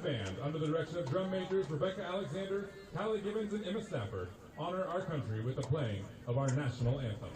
band, under the direction of drum majors Rebecca Alexander, Callie Gibbons, and Emma Stafford, honor our country with the playing of our national anthem.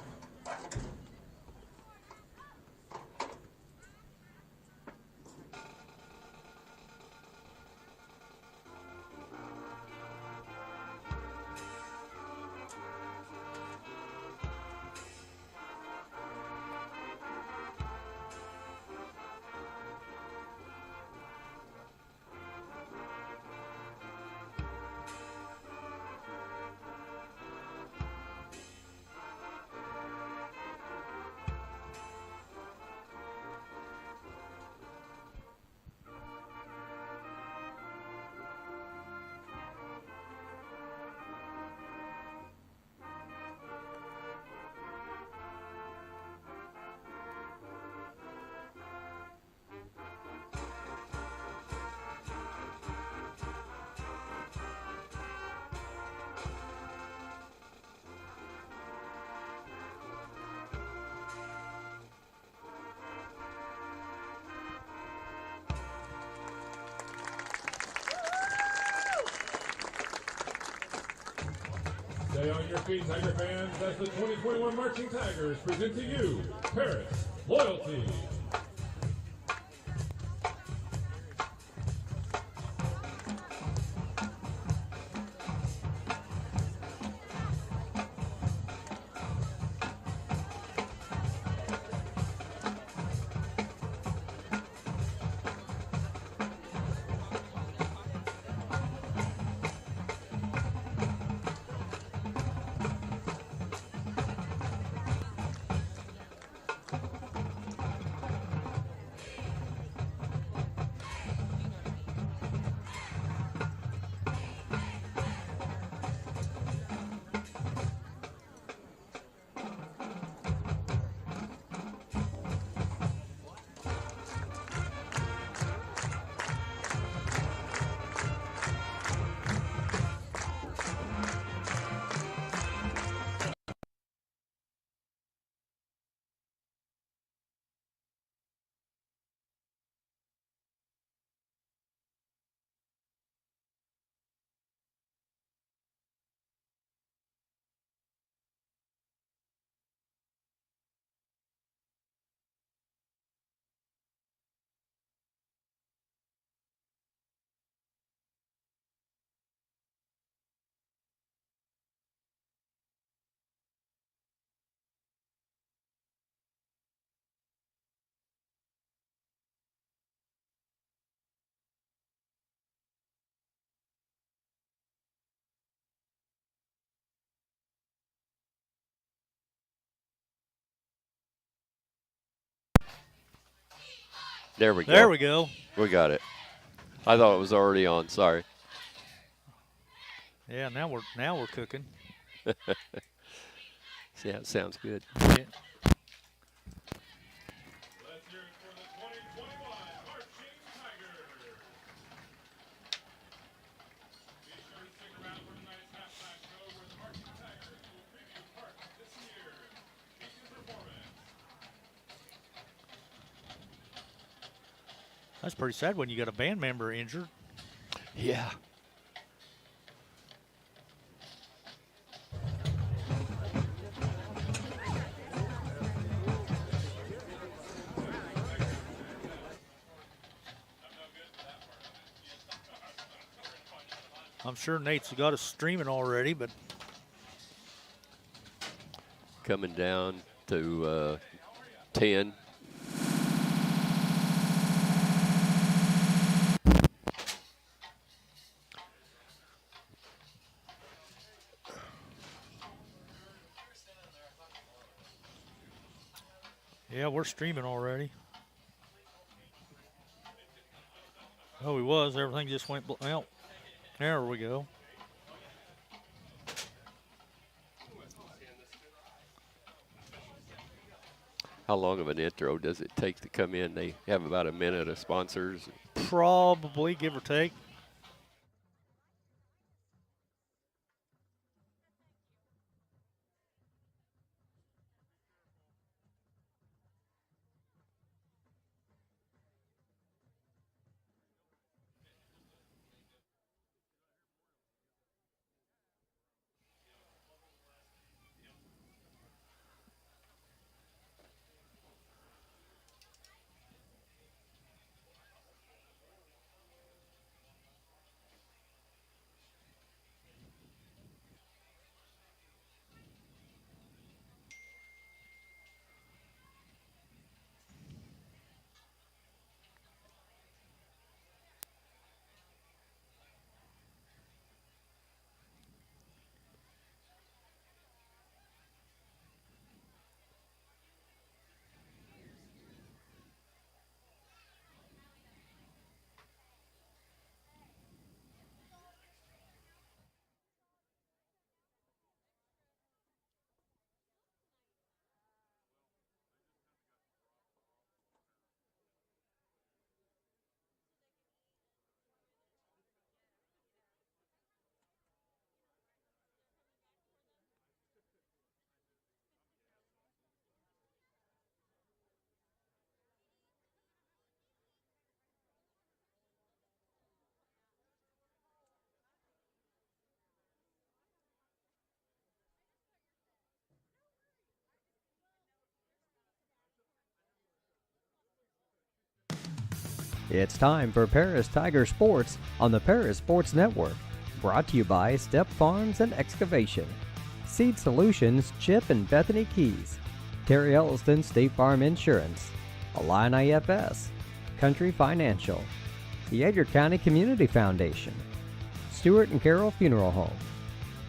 Stay on your feet, Tiger fans, as the 2021 Marching Tigers present to you Paris Loyalty. There we go. There we go. We got it. I thought it was already on. Sorry. Yeah, now we're cooking. Yeah, it sounds good. Yeah. Let's hear it for the 2021 Marching Tigers. Be sure to stick around for tonight's halftime show where the Marching Tigers will preview part of this year's featured performance. That's pretty sad when you got a band member injured. Yeah. I'm sure Nate's got us streaming already, but Coming down to 10. yeah, we're streaming already. Oh, he was. Everything just went well. There we go. How long of an intro does it take to come in? They have about a minute of sponsors. Probably, give or take. It's time for Paris Tiger Sports on the Paris Sports Network. Brought to you by Step Farms and Excavation, Seed Solutions, Chip and Bethany Keys, Terry Elliston State Farm Insurance, Illini IFS, Country Financial, the Edgar County Community Foundation, Stuart and Carroll Funeral Home,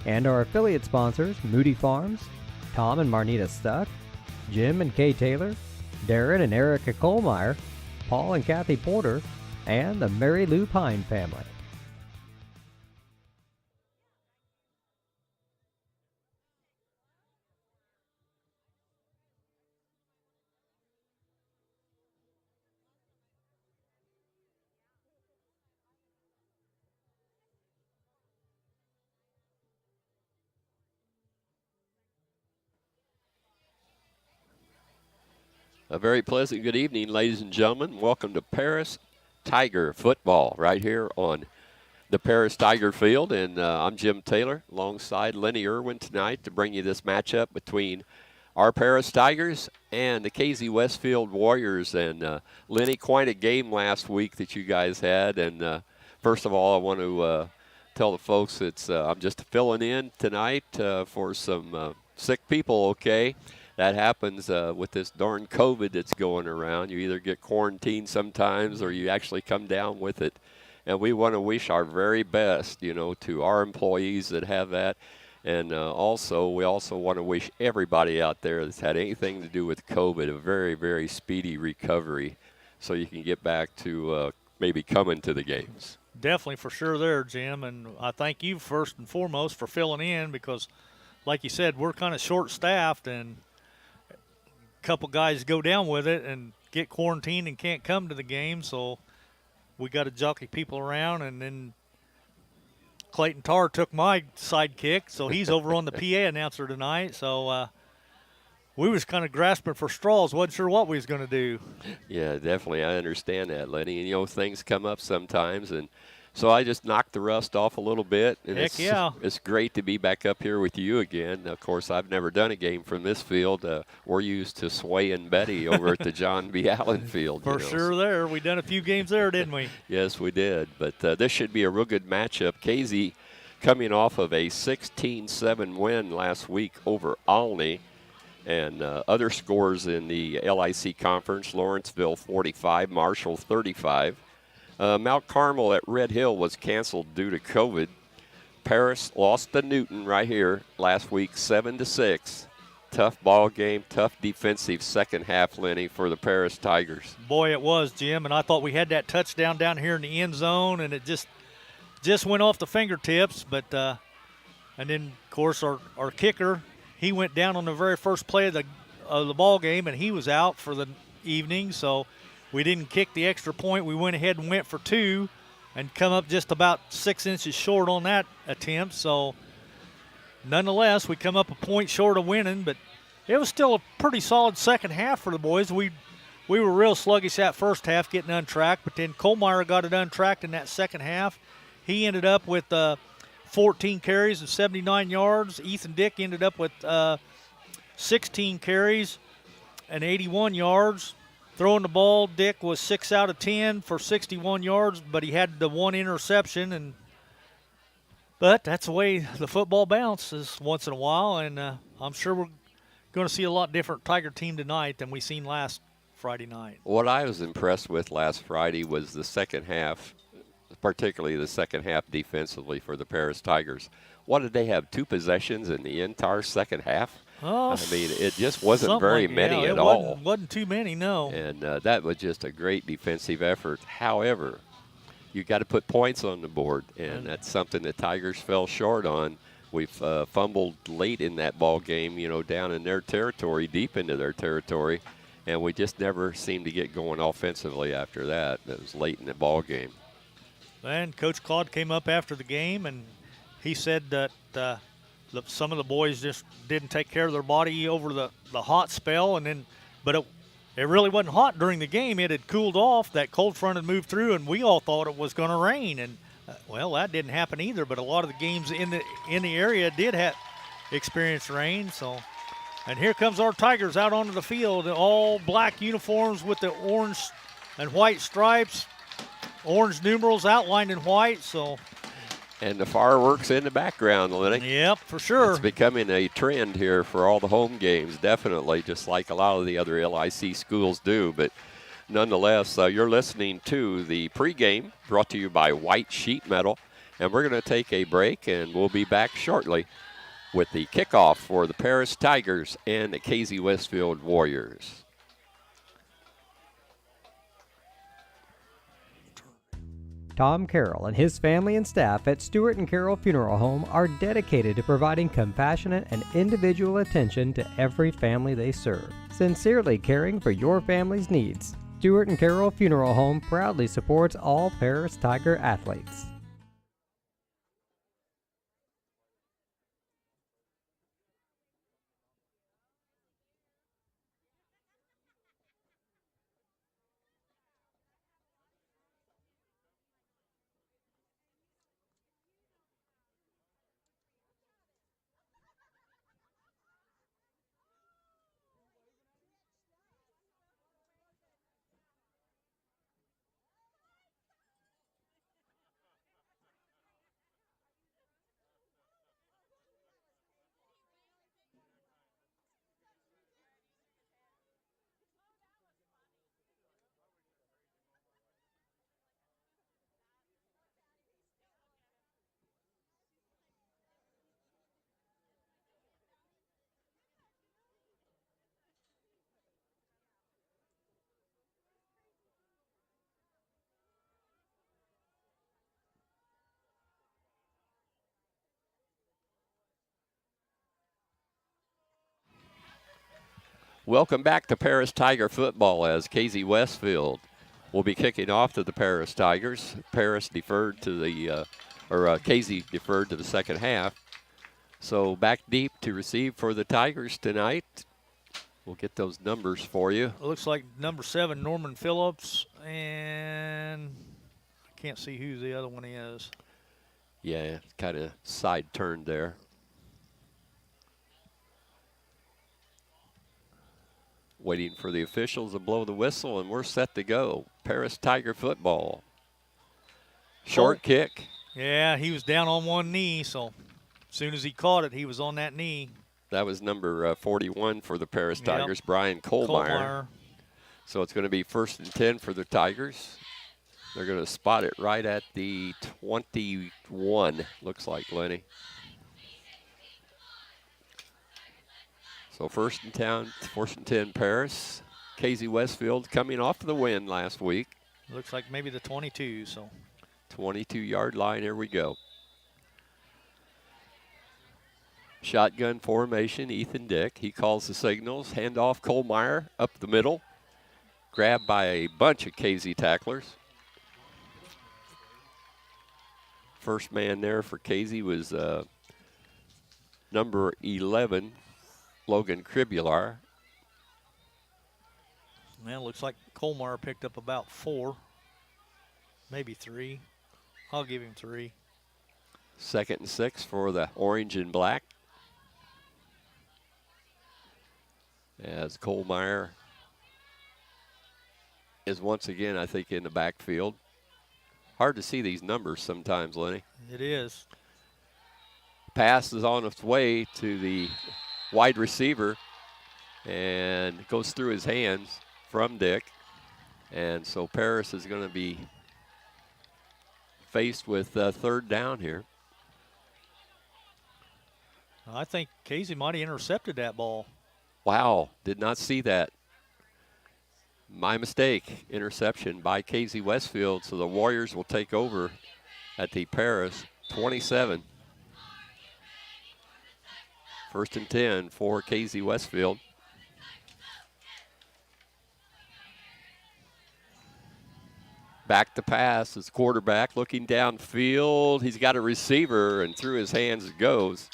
and our affiliate sponsors Moody Farms, Tom and Marnita Stuck, Jim and Kay Taylor, Darren and Erica Kohlmeyer, Paul and Kathy Porter, and the Mary Lou Pine family. A very pleasant good evening, ladies and gentlemen. Welcome to Paris Tiger football right here on the Paris Tiger field. And I'm Jim Taylor alongside Lenny Irwin tonight to bring you this matchup between our Paris Tigers and the Casey-Westfield Warriors. And Lenny, quite a game last week that you guys had. And first of all, I want to tell the folks I'm just filling in tonight for some sick people, okay? That happens with this darn COVID that's going around. You either get quarantined sometimes or you actually come down with it. And we want to wish our very best, to our employees that have that. And we also want to wish everybody out there that's had anything to do with COVID a very, very speedy recovery so you can get back to maybe coming to the games. Definitely for sure there, Jim. And I thank you first and foremost for filling in because, like you said, we're kind of short-staffed and couple guys go down with it and get quarantined and can't come to the game, so we got to jockey people around. And then Clayton Tarr took my sidekick, so he's over on the PA announcer tonight. So we was kind of grasping for straws, wasn't sure what we was going to do. Yeah, definitely. I understand that, Lenny. And, things come up sometimes, and so I just knocked the rust off a little bit. And Heck yeah. It's great to be back up here with you again. Of course, I've never done a game from this field. We're used to Sway and Betty over at the John B. Allen Field. For sure there. We done a few games there, didn't we? Yes, we did. But this should be a real good matchup. Casey coming off of a 16-7 win last week over Olney. And other scores in the LIC Conference, Lawrenceville 45, Marshall 35. Mount Carmel at Red Hill was canceled due to COVID. Paris lost to Newton right here last week, 7-6. Tough ball game, tough defensive second half, Lenny, for the Paris Tigers. Boy, it was, Jim, and I thought we had that touchdown down here in the end zone, and it just went off the fingertips. But and then, of course, our kicker, he went down on the very first play of the ball game, and he was out for the evening, so we didn't kick the extra point. We went ahead and went for two and come up just about 6 inches short on that attempt. So, nonetheless, we come up a point short of winning, but it was still a pretty solid second half for the boys. We were real sluggish that first half getting untracked, but then Kohlmeyer got it untracked in that second half. He ended up with 14 carries and 79 yards. Ethan Dick ended up with 16 carries and 81 yards. Throwing the ball, Dick was 6 out of 10 for 61 yards, but he had the one interception. But that's the way the football bounces once in a while, and I'm sure we're going to see a lot different Tiger team tonight than we seen last Friday night. What I was impressed with last Friday was the second half, particularly the second half defensively for the Paris Tigers. What did they have, 2 possessions in the entire second half? Oh, I mean, it just wasn't very many at all. Wasn't too many, no. And that was just a great defensive effort. However, you got to put points on the board, and that's something the Tigers fell short on. We've fumbled late in that ball game, down in their territory, deep into their territory, and we just never seemed to get going offensively after that. It was late in the ball game. And Coach Claude came up after the game, and he said that some of the boys just didn't take care of their body over the hot spell, but it really wasn't hot during the game. It had cooled off. That cold front had moved through, and we all thought it was going to rain. And well, that didn't happen either. But a lot of the games in the area did experience rain. So, and here comes our Tigers out onto the field, all black uniforms with the orange and white stripes. orange numerals outlined in white, so. And the fireworks in the background, Lenny. Yep, for sure. It's becoming a trend here for all the home games, definitely, just like a lot of the other LIC schools do. But nonetheless, you're listening to the pregame brought to you by White Sheet Metal. And we're going to take a break, and we'll be back shortly with the kickoff for the Paris Tigers and the Casey-Westfield Warriors. Tom Carroll and his family and staff at Stewart and Carroll Funeral Home are dedicated to providing compassionate and individual attention to every family they serve. Sincerely caring for your family's needs, Stewart and Carroll Funeral Home proudly supports all Paris Tiger athletes. Welcome back to Paris Tiger football as Casey-Westfield will be kicking off to the Paris Tigers. Paris deferred to the, Casey deferred to the second half. So back deep to receive for the Tigers tonight. We'll get those numbers for you. It looks like number 7, Norman Phillips, and I can't see who the other one is. Yeah, kind of side turned there. Waiting for the officials to blow the whistle, and we're set to go. Paris Tiger football. Short kick. Yeah, he was down on one knee, so as soon as he caught it, he was on that knee. That was number 41 for the Paris Tigers, Brian Kohlmeyer. So it's going to be 1st and 10 for the Tigers. They're going to spot it right at the 21, looks like, Lenny. So 1st and 10 Paris. Casey-Westfield coming off the win last week. Looks like maybe the 22, so. 22-yard line, here we go. Shotgun formation, Ethan Dick. He calls the signals. Handoff, Kohlmeyer up the middle. Grabbed by a bunch of Casey tacklers. First man there for Casey was number 11, Logan Kribular. Well, looks like Kohlmeyer picked up about 4, maybe 3. I'll give him 3. 2nd and 6 for the orange and black. As Kohlmeyer is once again, I think, in the backfield. Hard to see these numbers sometimes, Lenny. It is. Pass is on its way to the wide receiver and goes through his hands from Dick. And so Paris is going to be faced with 3rd down here. I think Casey might have intercepted that ball. Wow, did not see that. My mistake, interception by Casey-Westfield, so the Warriors will take over at the Paris 27. 1st and 10 for Casey-Westfield. Back to pass is quarterback looking downfield. He's got a receiver, and through his hands it goes.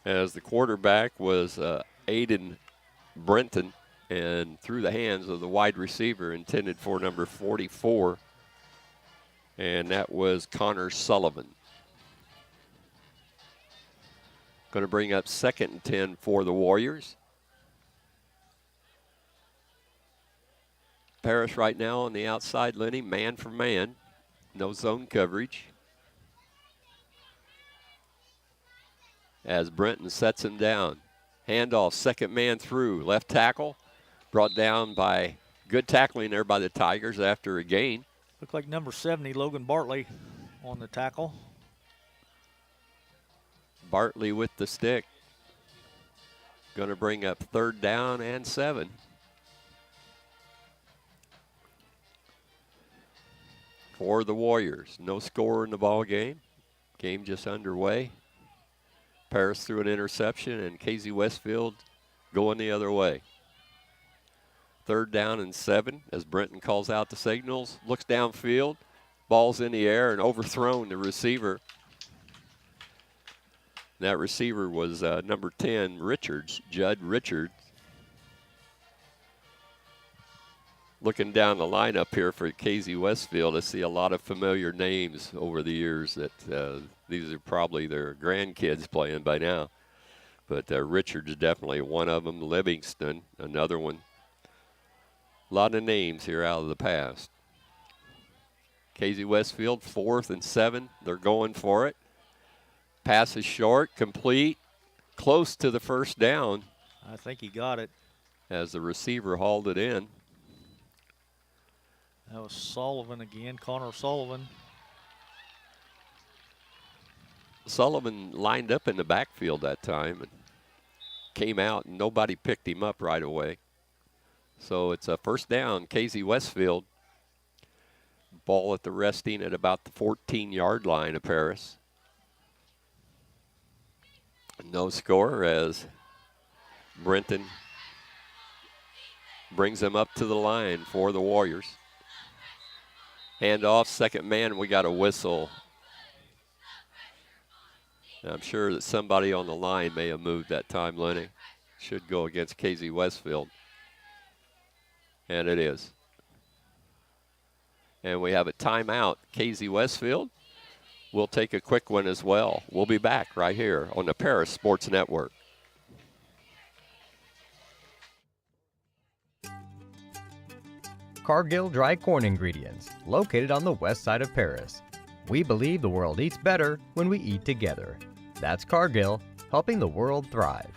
As the quarterback was Aiden Brenton, and through the hands of the wide receiver intended for number 44, and that was Connor Sullivan. Going to bring up 2nd and 10 for the Warriors. Parrish right now on the outside, Lenny, man for man. No zone coverage. As Brenton sets him down. Handoff, second man through. Left tackle, brought down by good tackling there by the Tigers after a gain. Looked like number 70, Logan Bartley, on the tackle. Bartley with the stick. Going to bring up 3rd down and 7. For the Warriors. No score in the ball game. Game just underway. Paris threw an interception and Casey-Westfield going the other way. 3rd down and 7 as Brenton calls out the signals. Looks downfield. Ball's in the air and overthrown the receiver. That receiver was number 10, Richards, Judd Richards. Looking down the lineup here for Casey-Westfield, I see a lot of familiar names over the years that these are probably their grandkids playing by now. But Richards is definitely one of them. Livingston, another one. A lot of names here out of the past. Casey-Westfield, 4th and 7. They're going for it. Pass is short, complete, close to the 1st down. I think he got it. As the receiver hauled it in. That was Sullivan again, Connor Sullivan. Sullivan lined up in the backfield that time and came out and nobody picked him up right away. So it's a 1st down, Casey-Westfield. Ball at the resting at about the 14-yard line of Paris. No score as Brenton brings him up to the line for the Warriors. Hand off, second man, we got a whistle. And I'm sure that somebody on the line may have moved that time, Lenny. Should go against Casey-Westfield. And it is. And we have a timeout, Casey-Westfield. We'll take a quick one as well. We'll be back right here on the Paris Sports Network. Cargill Dry Corn Ingredients, located on the west side of Paris. We believe the world eats better when we eat together. That's Cargill, helping the world thrive.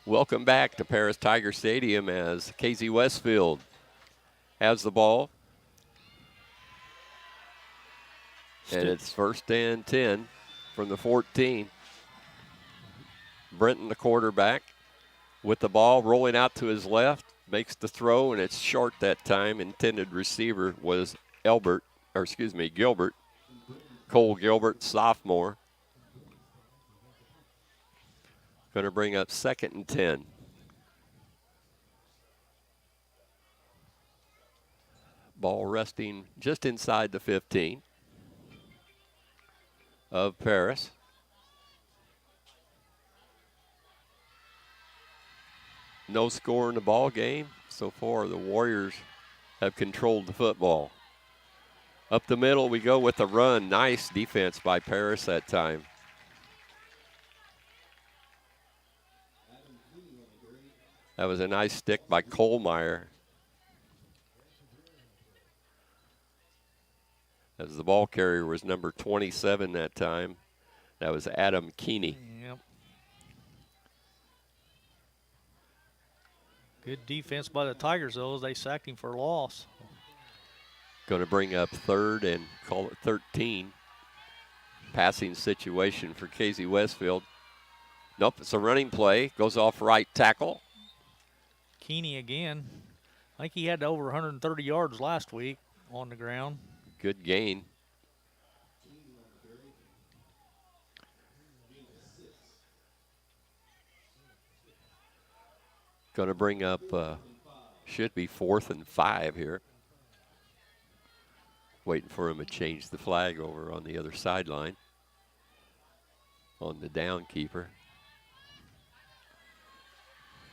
Welcome back to Paris Tiger Stadium as Casey-Westfield has the ball. And it's 1st and 10 from the 14. Brenton, the quarterback, with the ball rolling out to his left, makes the throw, and it's short that time. Intended receiver was Gilbert. Cole Gilbert, sophomore. Going to bring up 2nd and 10. Ball resting just inside the 15 of Paris. No score in the ball game. So far, the Warriors have controlled the football. Up the middle, we go with a run. Nice defense by Paris that time. That was a nice stick by Kohlmeyer. As the ball carrier was number 27 that time. That was Adam Keeney. Yep. Good defense by the Tigers, though, as they sacked him for a loss. Going to bring up 3rd and call it 13. Passing situation for Casey-Westfield. Nope, it's a running play. Goes off right tackle. Keeney again. I think he had over 130 yards last week on the ground. Good gain. Going to bring up, should be 4th and 5 here. Waiting for him to change the flag over on the other sideline on the down keeper.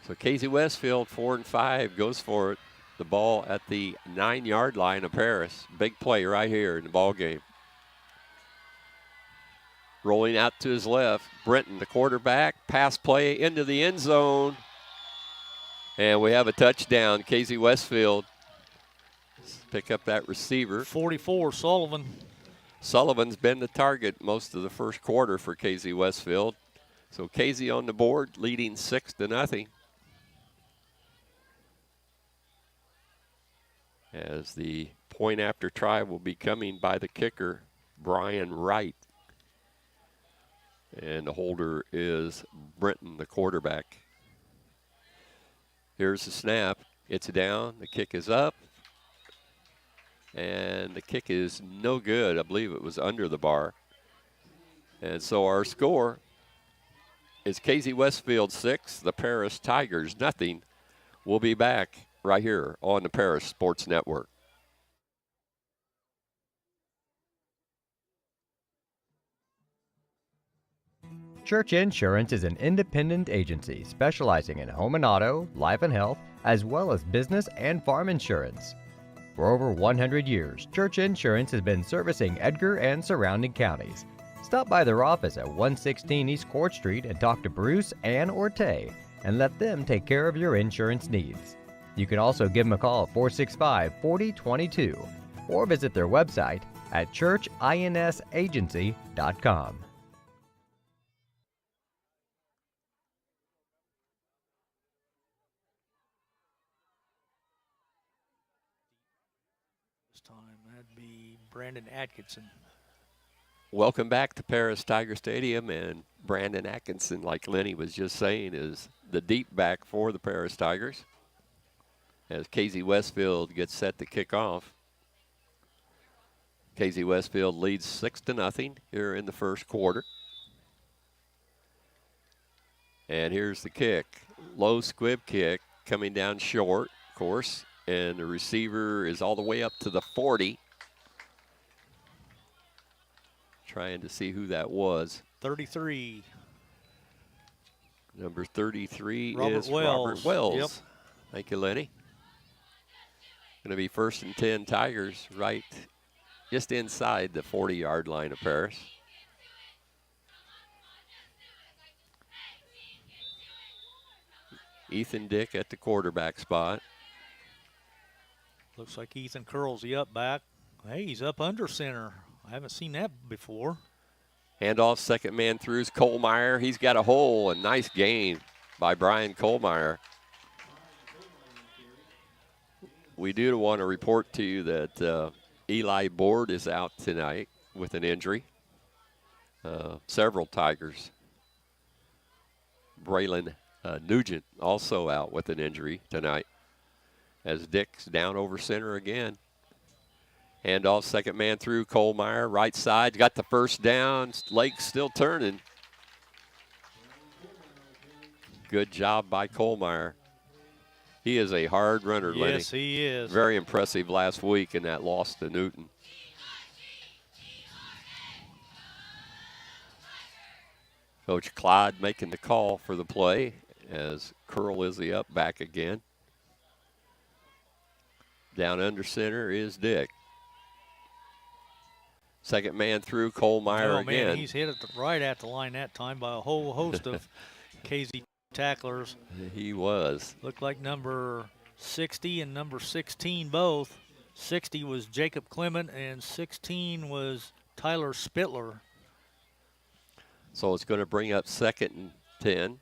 So Casey-Westfield, 4 and 5, goes for it. The ball at the 9-yard line of Paris. Big play right here in the ball game. Rolling out to his left, Brenton, the quarterback. Pass play into the end zone. And we have a touchdown. Casey-Westfield pick up that receiver. 44, Sullivan. Sullivan's been the target most of the first quarter for Casey-Westfield. So Casey on the board, leading 6-0. As the point after try will be coming by the kicker, Brian Wright. And the holder is Brenton, the quarterback. Here's the snap. It's down. The kick is up. And the kick is no good. I believe it was under the bar. And so our score is Casey-Westfield 6, the Paris Tigers nothing. We'll be back right here on the Paris Sports Network. Church Insurance is an independent agency specializing in home and auto, life and health, as well as business and farm insurance. For over 100 years, Church Insurance has been servicing Edgar and surrounding counties. Stop by their office at 116 East Court Street and talk to Bruce, Ann, or Tay, and let them take care of your insurance needs. You can also give them a call at 465-4022 or visit their website at churchinsagency.com. Time that'd be Brandon Atkinson. Welcome back to Paris Tiger Stadium, and Brandon Atkinson, like Lenny was just saying, is the deep back for the Paris Tigers as Casey-Westfield gets set to kick off. Casey-Westfield leads 6-0 here in the first quarter. And here's the kick. Low squib kick coming down short, of course. And the receiver is all the way up to the 40. Trying to see who that was. 33. Number 33 Robert is Wells. Robert Wells. Yep. Thank you, Lenny. Going to be 1st and 10 Tigers right just inside the 40-yard line of Paris. Ethan Dick at the quarterback spot. Looks like Ethan curls the up back. Hey, he's up under center. I haven't seen that before. Handoff, second man through is Kohlmeyer. He's got a hole, a nice gain by Brian Kohlmeyer. We do want to report to you that Eli Board is out tonight with an injury. Several Tigers. Braylon Nugent also out with an injury tonight. As Dick's down over center again. Handoff, second man through, Kohlmeyer, right side, got the first down, legs still turning. Good job by Kohlmeyer. He is a hard runner, Lenny. Yes, he is. Very impressive last week in that loss to Newton. Coach Clyde making the call for the play as Curl is the up back again. Down under center is Dick. Second man through, Kohlmeyer again. Man, he's hit it right at the line that time by a whole host of KZ tacklers. He was. Looked like number 60 and number 16 both. 60 was Jacob Clement and 16 was Tyler Spittler. So it's going to bring up 2nd and 10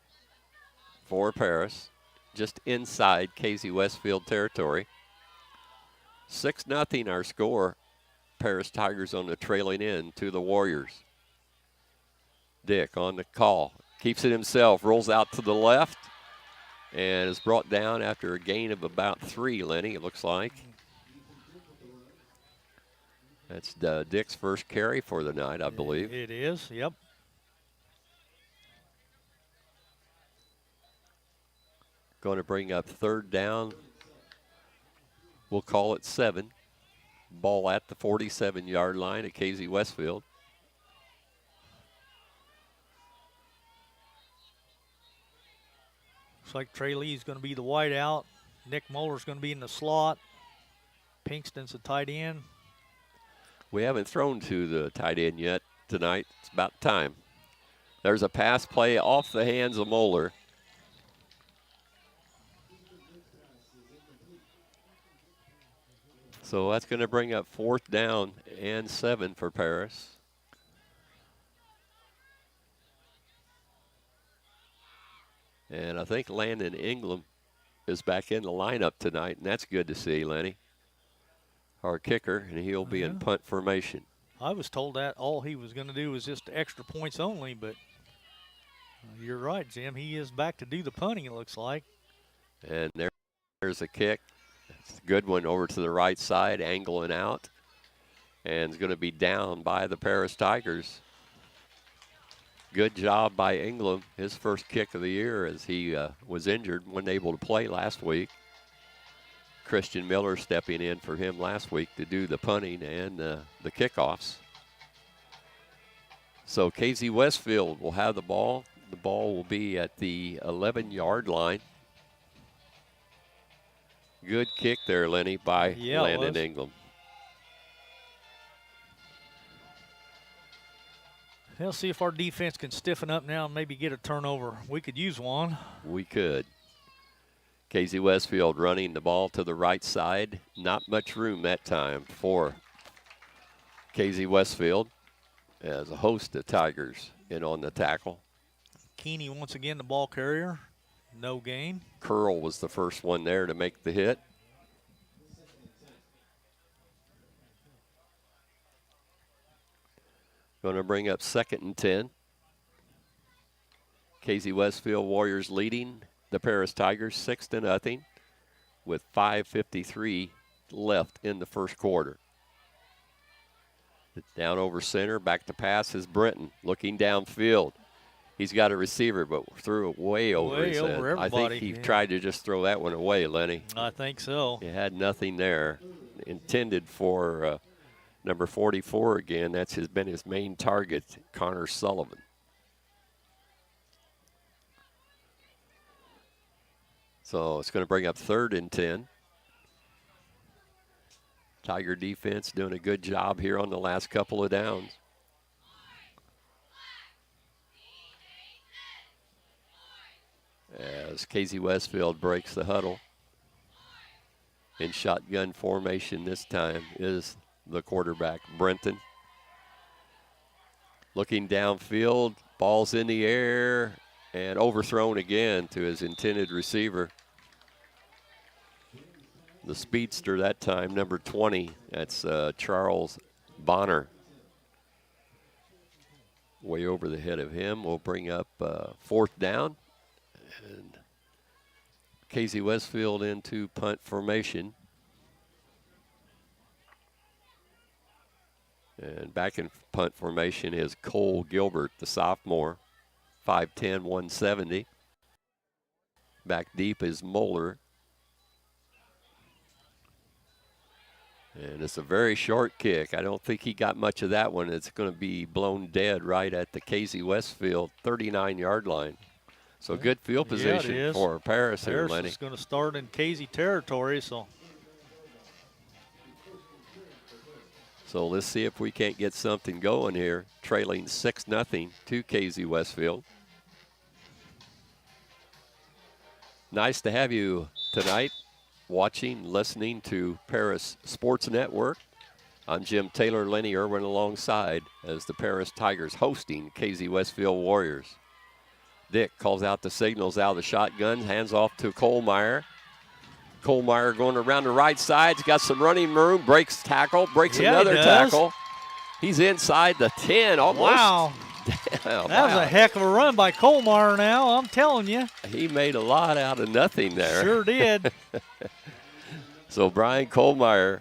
for Paris, just inside Casey-Westfield territory. 6-0 our score. Paris Tigers on the trailing end to the Warriors. Dick on the call. Keeps it himself. Rolls out to the left. And is brought down after a gain of about 3, Lenny, it looks like. That's Dick's first carry for the night, I believe. It is, yep. Going to bring up 3rd down. We'll call it 7. Ball at the 47-yard line at Casey-Westfield. Looks like Trey Lee's going to be the wide out. Nick Muller's going to be in the slot. Pinkston's the tight end. We haven't thrown to the tight end yet tonight. It's about time. There's a pass play off the hands of Moeller. So that's going to bring up 4th down and 7 for Paris. And I think Landon Ingram is back in the lineup tonight, and that's good to see, Lenny. Our kicker, and he'll be in punt formation. I was told that all he was going to do was just extra points only, but you're right, Jim. He is back to do the punting, it looks like. And there's a kick. It's a good one over to the right side, angling out. And it's going to be down by the Paris Tigers. Good job by Ingram, his first kick of the year, as he was injured, wasn't able to play last week. Christian Miller stepping in for him last week to do the punting and the kickoffs. So Casey-Westfield will have the ball. The ball will be at the 11-yard line. Good kick there, Lenny, by Landon Ingram. Let's see if our defense can stiffen up now and maybe get a turnover. We could use one. We could. Casey-Westfield running the ball to the right side. Not much room that time for Casey-Westfield as a host of Tigers in on the tackle. Keeney once again the ball carrier. No gain. Curl was the first one there to make the hit. Going to bring up 2nd and 10. Casey-Westfield Warriors leading the Paris Tigers 6-0 with 5:53 left in the first quarter. Down over center, back to pass is Brenton looking downfield. He's got a receiver, but threw it way over his head. Everybody. I think he tried to just throw that one away, Lenny. I think so. He had nothing there. Intended for number 44 again. That's been his main target, Connor Sullivan. So it's going to bring up 3rd and 10. Tiger defense doing a good job here on the last couple of downs. As Casey-Westfield breaks the huddle. In shotgun formation this time is the quarterback, Brenton. Looking downfield, ball's in the air, and overthrown again to his intended receiver. The speedster that time, number 20, that's Charles Bonner. Way over the head of him. We'll bring up 4th down. And Casey-Westfield into punt formation. And back in punt formation is Cole Gilbert, the sophomore, 5'10", 170. Back deep is Moeller. And it's a very short kick. I don't think he got much of that one. It's going to be blown dead right at the Casey-Westfield 39-yard line. So good field position for Paris here, Lenny. Paris is going to start in Casey territory, so let's see if we can't get something going here. Trailing 6-0 to Casey-Westfield. Nice to have you tonight watching, listening to Paris Sports Network. I'm Jim Taylor, Lenny Irwin alongside as the Paris Tigers hosting Casey-Westfield Warriors. Dick calls out the signals out of the shotgun, hands off to Kohlmeyer. Kohlmeyer going around the right side. He's got some running room, breaks tackle, breaks another tackle. He's inside the 10 almost. Wow. Damn, that was a heck of a run by Kohlmeyer now, I'm telling you. He made a lot out of nothing there. Sure did. So Brian Kohlmeyer,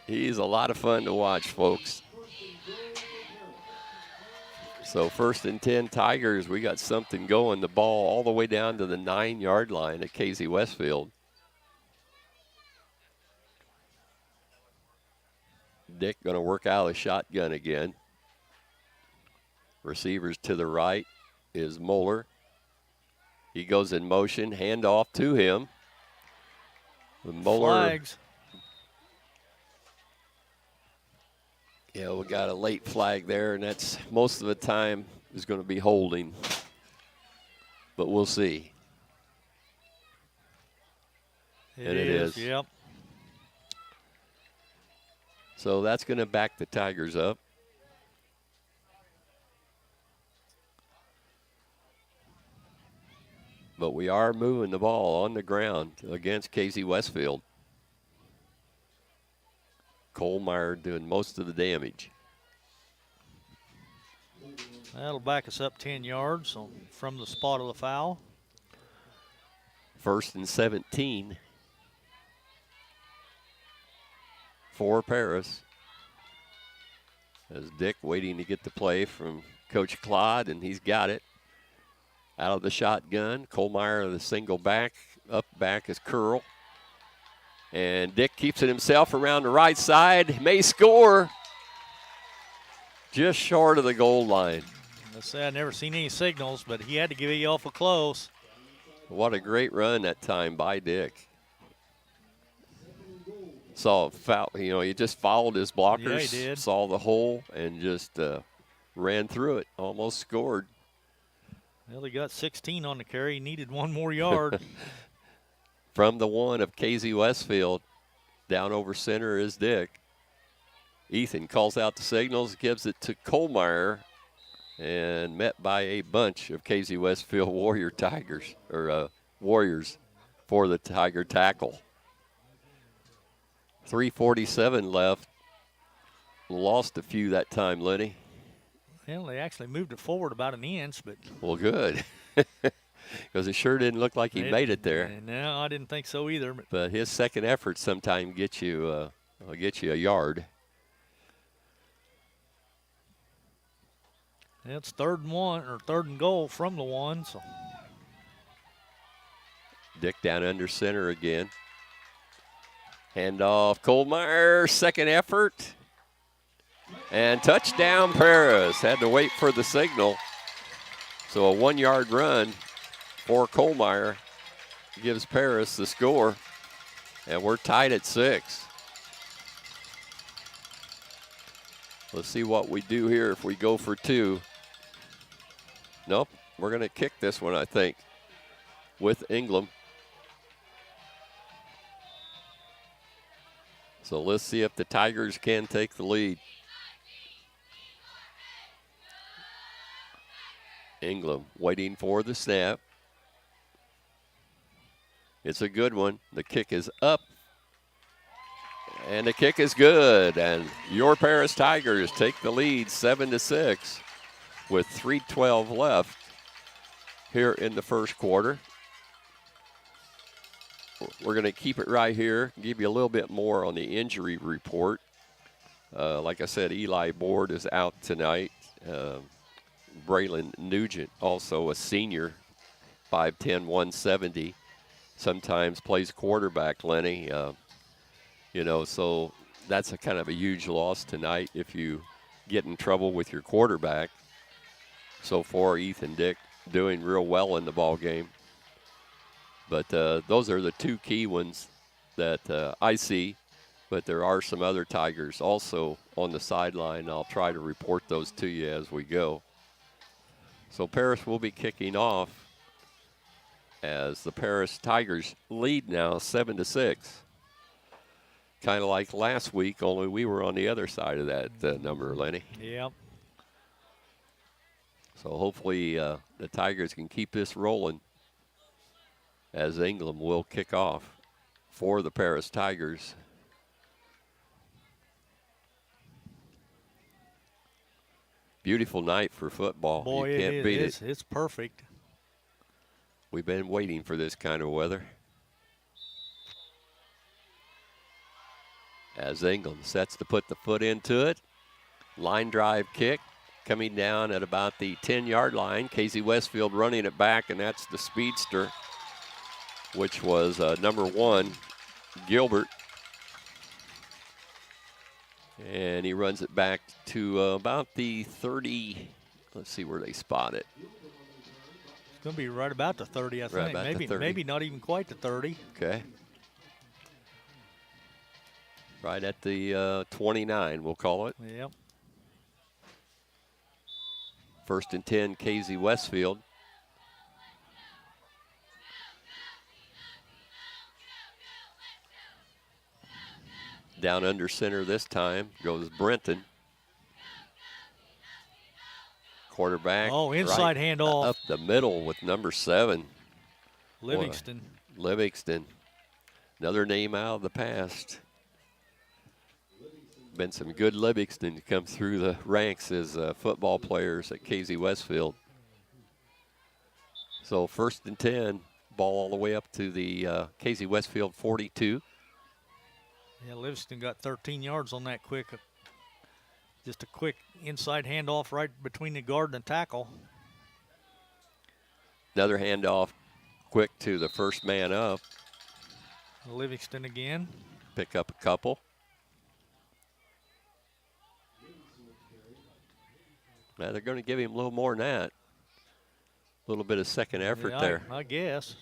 he's a lot of fun to watch, folks. So 1st and 10 Tigers, we got something going. The ball all the way down to the 9-yard line at Casey-Westfield. Dick going to work out of the shotgun again. Receivers to the right is Moeller. He goes in motion, handoff to him. Muller. Flags. Yeah, we got a late flag there, and that's most of the time is going to be holding. But we'll see. And it is. Yep. So that's going to back the Tigers up. But we are moving the ball on the ground against Casey-Westfield. Kohlmeyer doing most of the damage. That'll back us up 10 yards from the spot of the foul. 1st and 17 for Paris. As Dick waiting to get the play from Coach Clyde, and he's got it. Out of the shotgun, Kohlmeyer the single back. Up back is Curl. And Dick keeps it himself around the right side. May score. Just short of the goal line. Let's say I've never seen any signals, but he had to give it awful close. What a great run that time by Dick. Saw a foul, he just followed his blockers. Yeah, he did. Saw the hole and just ran through it. Almost scored. Well, he got 16 on the carry. He needed one more yard. From the one of Casey-Westfield, down over center is Dick. Ethan calls out the signals, gives it to Kohlmeyer, and met by a bunch of Casey-Westfield Warriors for the Tiger tackle. 3:47 left. Lost a few that time, Lenny. Well, they actually moved it forward about an inch, but. Well, good. Because it sure didn't look like he made it there. No, I didn't think so either. But his second effort sometime gets you a yard. It's 3rd and 1 or 3rd and goal from the 1. So Dick down under center again. Handoff, Kohlmeyer, second effort. And touchdown Paris. Had to wait for the signal. So a 1-yard run for Kohlmeyer gives Paris the score. And we're tied at 6. Let's see what we do here if we go for 2. Nope, we're going to kick this one, I think, with Ingram. So let's see if the Tigers can take the lead. Ingram waiting for the snap. It's a good one. The kick is up. And the kick is good. And your Paris Tigers take the lead 7-6 with 3:12 left here in the first quarter. We're going to keep it right here, give you a little bit more on the injury report. Like I said, Eli Board is out tonight. Braylon Nugent, also a senior, 5'10", 170. Sometimes plays quarterback, Lenny. So that's a kind of a huge loss tonight if you get in trouble with your quarterback. So far, Ethan Dick doing real well in the ball game. But those are the 2 key ones that I see. But there are some other Tigers also on the sideline. I'll try to report those to you as we go. So Paris will be kicking off as the Paris Tigers lead now 7-6. Kind of like last week, only we were on the other side of that number, Lenny. Yep. So hopefully the Tigers can keep this rolling as Ingram will kick off for the Paris Tigers. Beautiful night for football. Boy, you can't beat it. It's perfect. We've been waiting for this kind of weather. As Ingram sets to put the foot into it. Line drive kick coming down at about the 10-yard line. Casey-Westfield running it back, and that's the speedster, which was number 1, Gilbert. And he runs it back to about the 30. Let's see where they spot it. going to be right about the 30, I think. about the Maybe 30. maybe not even quite the 30. Okay. Right at the 29, we'll call it. Yep. 1st and 10, Casey-Westfield. Down under center this time goes Brenton. Quarterback. Oh, inside right handoff. up the middle with number 7. Livingston. Livingston. Another name out of the past. Been some good Livingston to come through the ranks as football players at Casey-Westfield. So 1st and 10, ball all the way up to the Casey-Westfield 42. Yeah, Livingston got 13 yards on that quick. Just a quick inside handoff right between the guard and the tackle. Another handoff quick to the first man up. Livingston again. Pick up a couple. Now they're going to give him a little more than that. A little bit of second effort Yeah, there. I guess.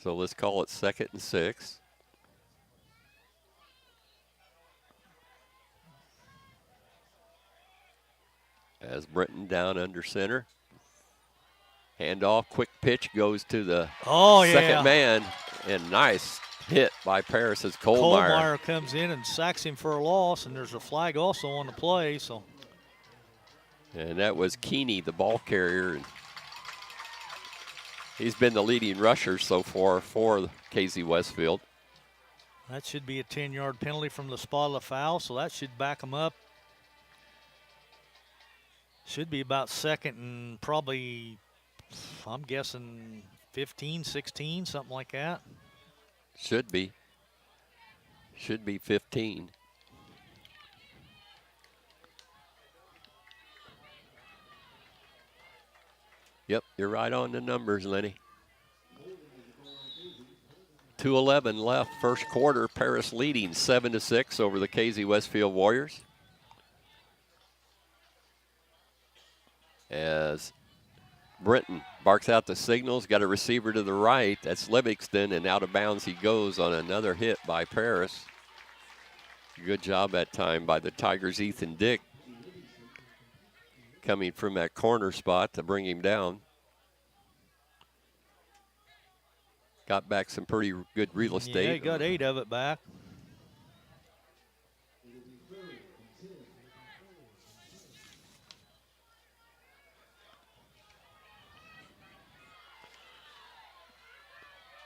So let's call it 2nd and 6. As Brenton down under center. Handoff, quick pitch goes to the second man. And nice hit by Paris's Kohlmeyer. Kohlmeyer comes in and sacks him for a loss, and there's a flag also on the play. So. And that was Keeney, the ball carrier. And he's been the leading rusher so far for Casey-Westfield. That should be a 10-yard penalty from the spot of the foul, so that should back him up. Should be about 2nd and probably, I'm guessing, 15, 16, something like that. Should be 15. Yep, you're right on the numbers, Lenny. 2:11 left, first quarter. Paris leading 7-6 over the Casey-Westfield Warriors. As Brenton barks out the signals, got a receiver to the right. That's Livingston, and out of bounds he goes on another hit by Paris. Good job that time by the Tigers' Ethan Dick, coming from that corner spot to bring him down. Got back some pretty good real estate. Yeah, he got 8 of it back.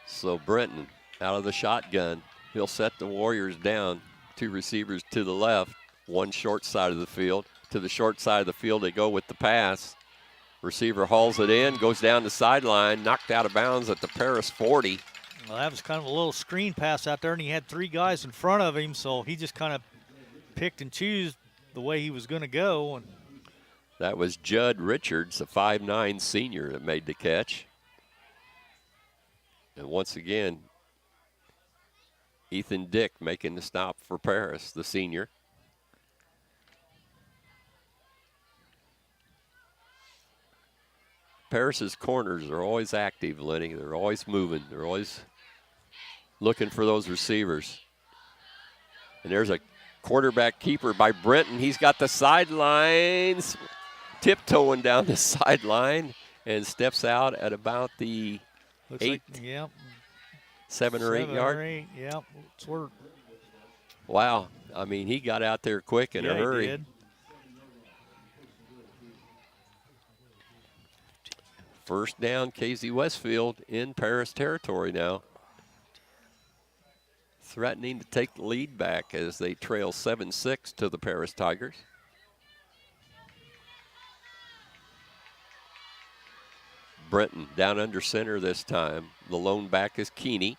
So Brenton out of the shotgun. He'll set the Warriors down. 2 receivers to the left, 1 short side of the field. To the short side of the field they go with the pass. Receiver hauls it in, goes down the sideline, knocked out of bounds at the Paris 40. Well, that was kind of a little screen pass out there, and he had 3 guys in front of him, so he just kind of picked and chose the way he was going to go. And that was Judd Richards, a 5'9" senior, that made the catch. And once again, Ethan Dick making the stop for Paris, the senior. Paris's corners are always active, Lenny. They're always moving. They're always looking for those receivers. And there's a quarterback keeper by Brenton. He's got the sidelines, tiptoeing down the sideline, and steps out at about the looks 8, like, yeah, 7 or 8 yard. 8, yeah, it's where. Wow. I mean, he got out there quick in a hurry. He did. First down, Casey-Westfield in Paris territory now. Threatening to take the lead back as they trail 7-6 to the Paris Tigers. Brenton down under center this time. The lone back is Keeney.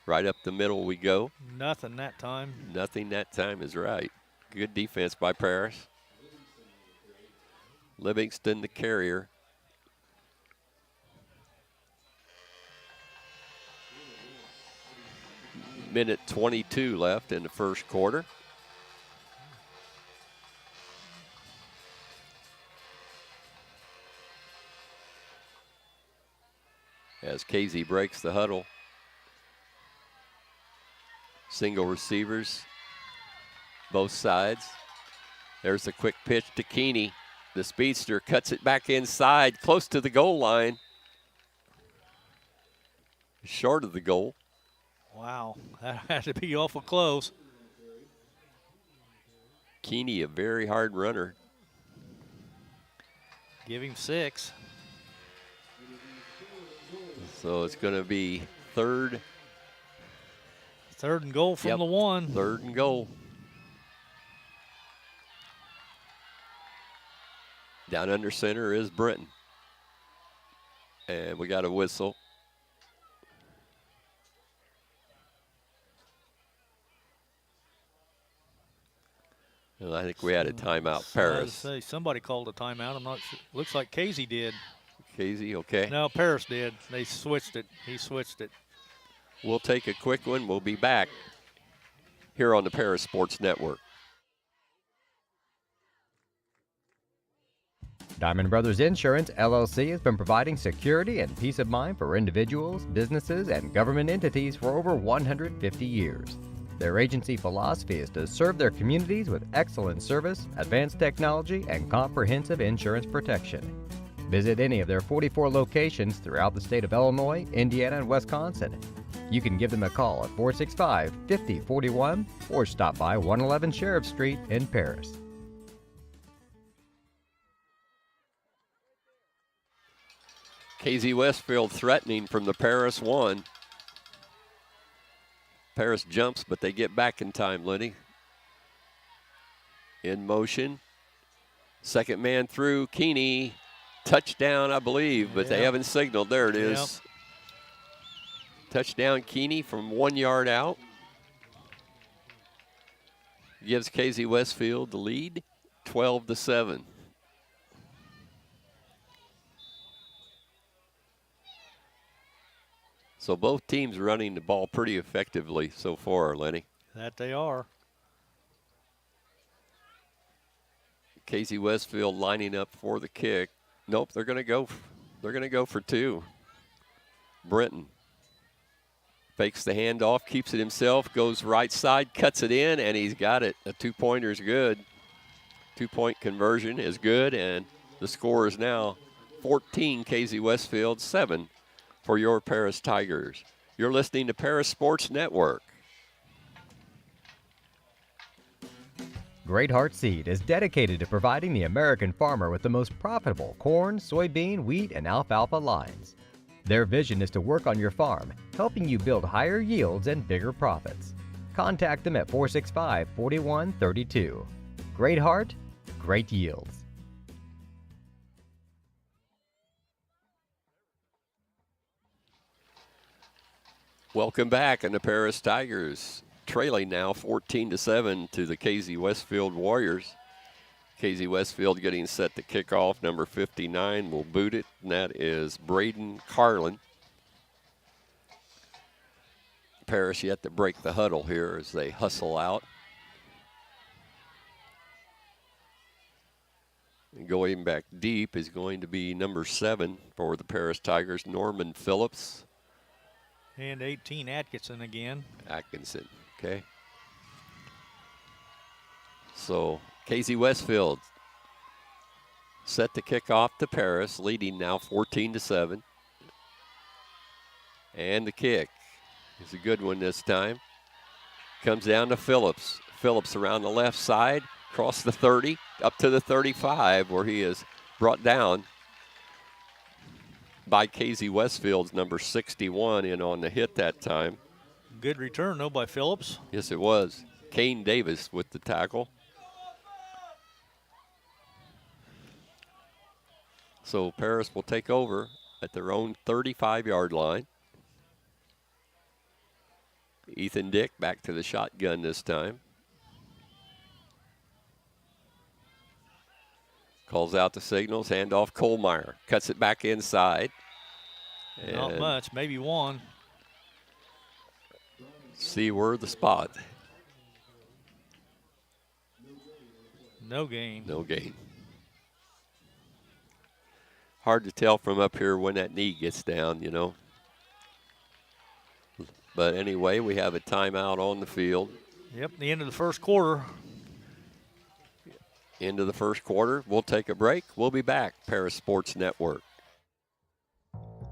Right up the middle we go. Nothing that time. Nothing that time is right. Good defense by Paris. Livingston the carrier. Minute 22 left in the first quarter. Casey breaks the huddle. Single receivers, both sides. There's a quick pitch to Keeney. The speedster cuts it back inside, close to the goal line. Short of the goal. Wow, that had to be awful close. Keeney, a very hard runner. Give him 6. So it's going to be third. Third and goal from Yep, the 1. Third and goal. Down under center is Brenton. And we got a whistle. And I think we had a timeout, Paris. Say somebody called a timeout. I'm not sure. Looks like Casey did. Casey, okay. No, Paris did. They switched it. He switched it. We'll take a quick one. We'll be back here on the Paris Sports Network. Diamond Brothers Insurance, LLC has been providing security and peace of mind for individuals, businesses, and government entities for over 150 years. Their agency philosophy is to serve their communities with excellent service, advanced technology, and comprehensive insurance protection. Visit any of their 44 locations throughout the state of Illinois, Indiana, and Wisconsin. You can give them a call at 465-5041 or stop by 111 Sheriff Street in Paris. Casey-Westfield threatening from the Paris 1. Paris jumps, but they get back in time, Lenny. In motion. Second man through, Keeney. Touchdown, I believe, but they haven't signaled. There it is. Yep. Touchdown, Keeney from 1 yard out. Gives Casey-Westfield the lead, 12-7. So both teams running the ball pretty effectively so far, Lenny. That they are. Casey-Westfield lining up for the kick. Nope, they're going to go. They're going to go for 2. Brenton fakes the handoff, keeps it himself, goes right side, cuts it in, and he's got it. A 2-pointer is good. 2-point conversion is good, and the score is now 14 Casey-Westfield, 7 for your Paris Tigers. You're listening to Paris Sports Network. Great Heart Seed is dedicated to providing the American farmer with the most profitable corn, soybean, wheat, and alfalfa lines. Their vision is to work on your farm, helping you build higher yields and bigger profits. Contact them at 465-4132. Great Heart, great yields. Welcome back, and the Paris Tigers trailing now 14-7 to the Casey-Westfield Warriors. Casey-Westfield getting set to kick off. Number 59 will boot it, and that is Braden Carlin. Paris yet to break the huddle here as they hustle out. And going back deep is going to be number 7 for the Paris Tigers, Norman Phillips. And 18, Atkinson again. Atkinson, okay. So Casey-Westfield set to kick off to Paris, leading now 14-7. And the kick is a good one this time. Comes down to Phillips. Phillips around the left side, across the 30, up to the 35, where he is brought down by Casey-Westfield's number 61 in on the hit that time. Good return, though, by Phillips. Yes, it was. Kane Davis with the tackle. So Paris will take over at their own 35-yard line. Ethan Dick back to the shotgun this time. Calls out the signals, handoff Kohlmeyer. Cuts it back inside. Not much, maybe 1. See where the spot. No gain. No gain. Hard to tell from up here when that knee gets down, you know. But anyway, we have a timeout on the field. Yep, the end of the first quarter. Into the first quarter. We'll take a break. We'll be back. Paris Sports Network.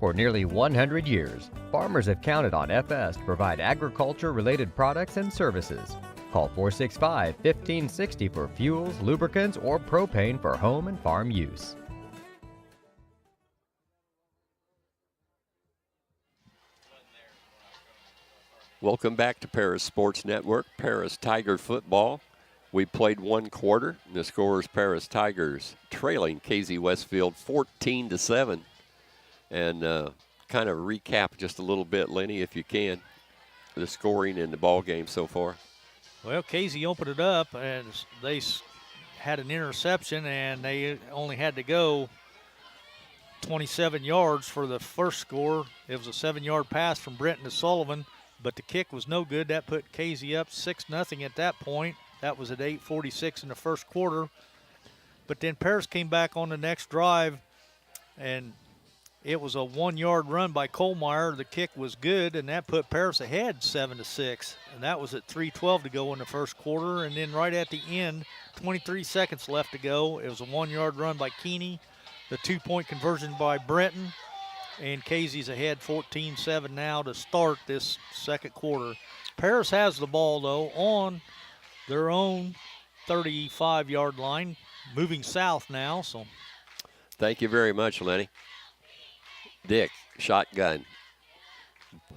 For nearly 100 years, farmers have counted on FS to provide agriculture-related products and services. Call 465-1560 for fuels, lubricants, or propane for home and farm use. Welcome back to Paris Sports Network, Paris Tiger football. We played one quarter, and the score is Paris Tigers trailing Casey-Westfield 14-7. And kind of recap just a little bit, Lenny, if you can, the scoring in the ball game so far. Well, Casey opened it up, and they had an interception, and they only had to go 27 yards for the first score. It was a 7-yard pass from Brenton to Sullivan, but the kick was no good. That put Casey up 6-0 at that point. That was at 8:46 in the first quarter. But then Paris came back on the next drive, and it was a 1-yard run by Kohlmeyer. The kick was good, and that put Paris ahead 7-6. And that was at 3:12 to go in the first quarter. And then right at the end, 23 seconds left to go. It was a 1-yard run by Keeney, the 2-point conversion by Brenton, and Casey's ahead 14-7 now to start this second quarter. Paris has the ball, though, on their own 35-yard line, moving south now. So, thank you very much, Lenny. Dick, shotgun.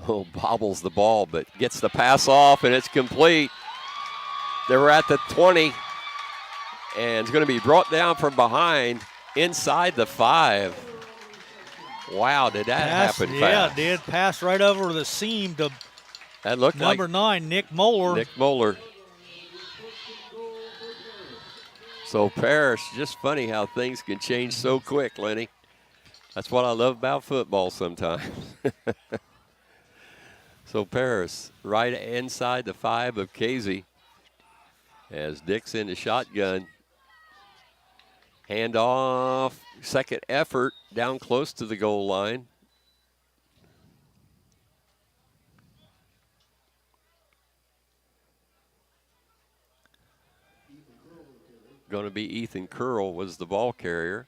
Oh, bobbles the ball, but gets the pass off, and it's complete. They were at the 20, and it's going to be brought down from behind inside the 5. Wow, did that happen fast? Yeah, it did. Pass right over the seam to that looked number like 9, Nick Moeller. Nick Moeller. So Paris, just funny how things can change so quick, Lenny. That's what I love about football sometimes. So Paris, right inside the 5 of Casey, as Dick's in the shotgun. Handoff, second effort, down close to the goal line. Going to be Ethan Curl was the ball carrier.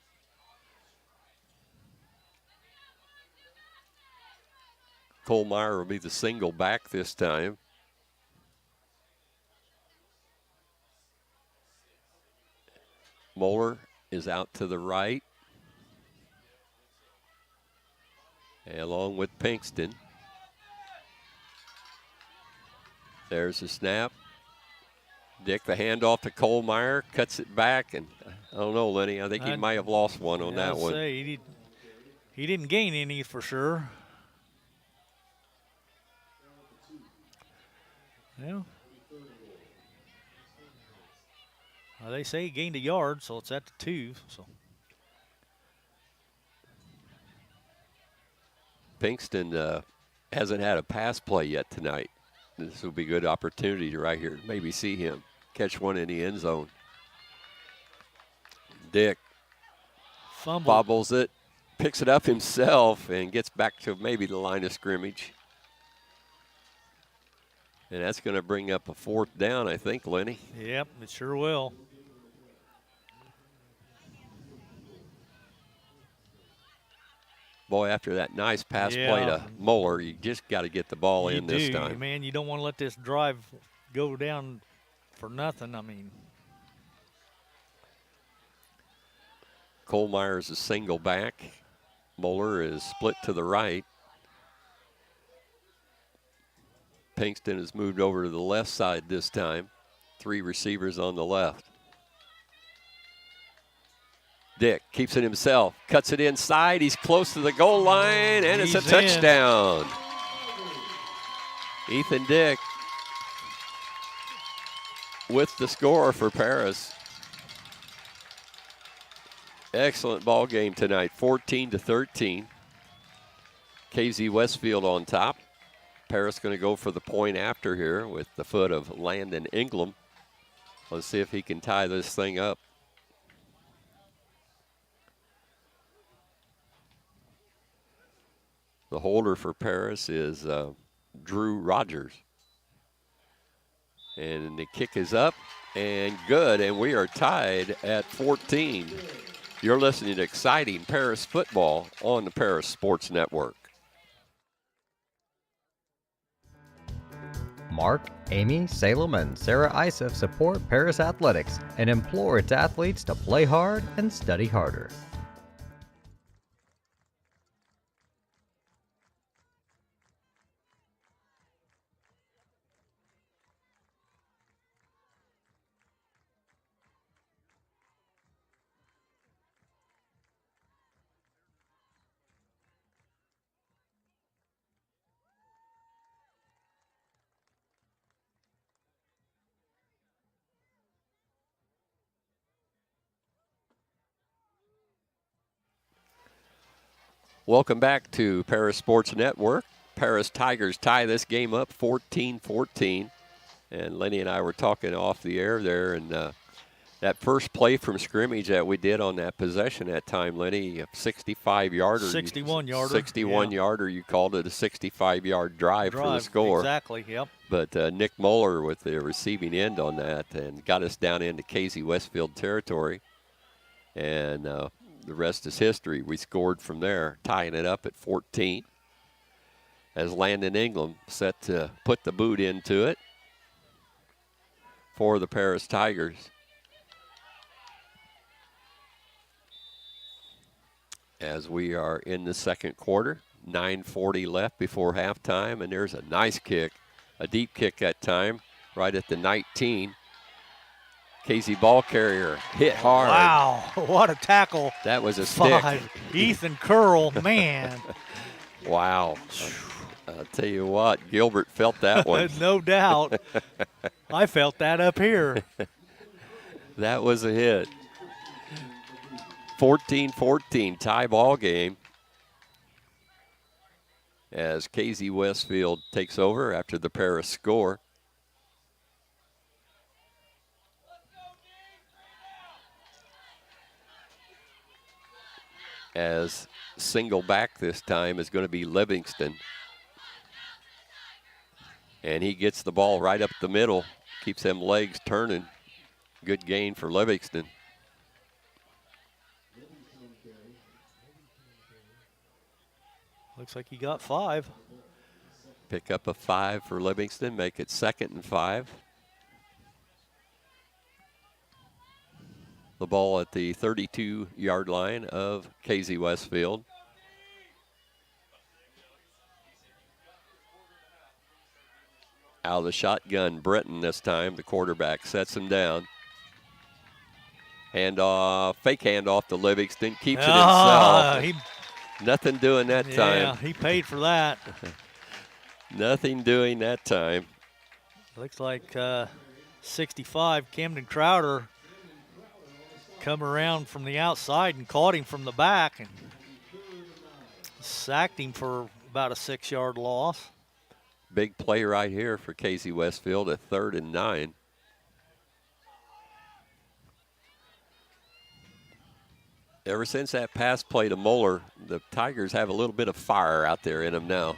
Kohlmeyer will be the single back this time. Moeller is out to the right, along with Pinkston. There's the snap. Dick, the handoff to Kohlmeyer, cuts it back, and I don't know, Lenny. I think he might have lost one on that one. He didn't gain any for sure. Well, they say he gained a yard, so it's at the 2. So Pinkston hasn't had a pass play yet tonight. This will be a good opportunity to right here maybe see him catch one in the end zone. Dick bobbles it, picks it up himself, and gets back to maybe the line of scrimmage. And that's going to bring up a 4th down, I think, Lenny. Yep, it sure will. Boy, after that nice pass play to Moeller, you just got to get the ball in this time. Man, you don't want to let this drive go down for nothing. I mean, Kohlmeyer is a single back. Moeller is split to the right. Pinkston has moved over to the left side this time. 3 receivers on the left. Dick keeps it himself, cuts it inside. He's close to the goal line, and it's a touchdown. Ethan Dick with the score for Paris. Excellent ball game tonight, 14-13. Casey-Westfield on top. Paris going to go for the point after here with the foot of Landon Ingram. Let's see if he can tie this thing up. The holder for Paris is Drew Rogers. And the kick is up and good, and we are tied at 14. You're listening to exciting Paris football on the Paris Sports Network. Mark, Amy, Salem, and Sarah Isef support Paris Athletics and implore its athletes to play hard and study harder. Welcome back to Paris Sports Network. Paris Tigers tie this game up 14-14. And Lenny and I were talking off the air there, and that first play from scrimmage that we did on that possession that time, Lenny, a 65-yarder. 61-yarder. 61-yarder. You called it a 65-yard drive for the score. Exactly, yep. But Nick Moeller with the receiving end on that and got us down into Casey-Westfield territory. And the rest is history. We scored from there, tying it up at 14. As Landon Ingram set to put the boot into it for the Paris Tigers. As we are in the second quarter, 9:40 left before halftime, and there's a nice kick, a deep kick that time, right at the 19. Casey ball carrier hit hard. Wow, what a tackle. That was a stick. Ethan Curl, man. Wow. I'll tell you what, Gilbert felt that one. No doubt. I felt that up here. That was a hit. 14-14 tie ball game as Casey-Westfield takes over after the Paris score. As single back this time is going to be Livingston. And he gets the ball right up the middle, keeps them legs turning. Good gain for Livingston. Looks like he got 5. Pick up a 5 for Livingston, make it 2nd and 5. The ball at the 32-yard line of Casey-Westfield. Out of the shotgun, Brenton this time. The quarterback sets him down. Handoff, fake handoff to Livingston, keeps it himself. Nothing doing that time. Yeah, he paid for that. Nothing doing that time. Looks like 65, Camden Crowder, come around from the outside and caught him from the back and sacked him for about a 6-yard loss. Big play right here for Casey-Westfield at 3rd and 9. Ever since that pass play to Moeller, the Tigers have a little bit of fire out there in them now.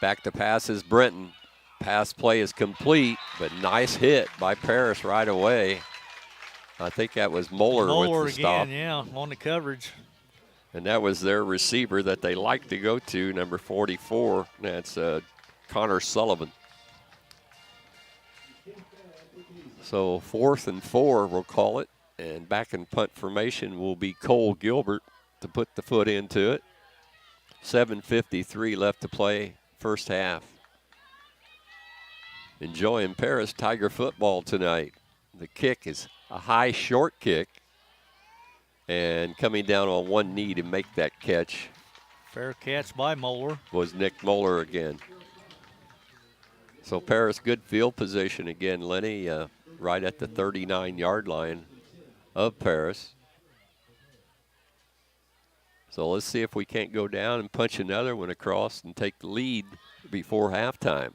Back to pass is Brenton. Pass play is complete, but nice hit by Paris right away. I think that was Moeller with the stop. Again, yeah, on the coverage. And that was their receiver that they like to go to, number 44. That's Connor Sullivan. So 4th and 4, we'll call it. And back in punt formation will be Cole Gilbert to put the foot into it. 7:53 left to play, first half. Enjoying Paris Tiger football tonight. The kick is a high short kick. And coming down on one knee to make that catch. Fair catch by Moeller. Was Nick Moeller again. So Paris, good field position again, Lenny, right at the 39-yard line of Paris. So let's see if we can't go down and punch another one across and take the lead before halftime.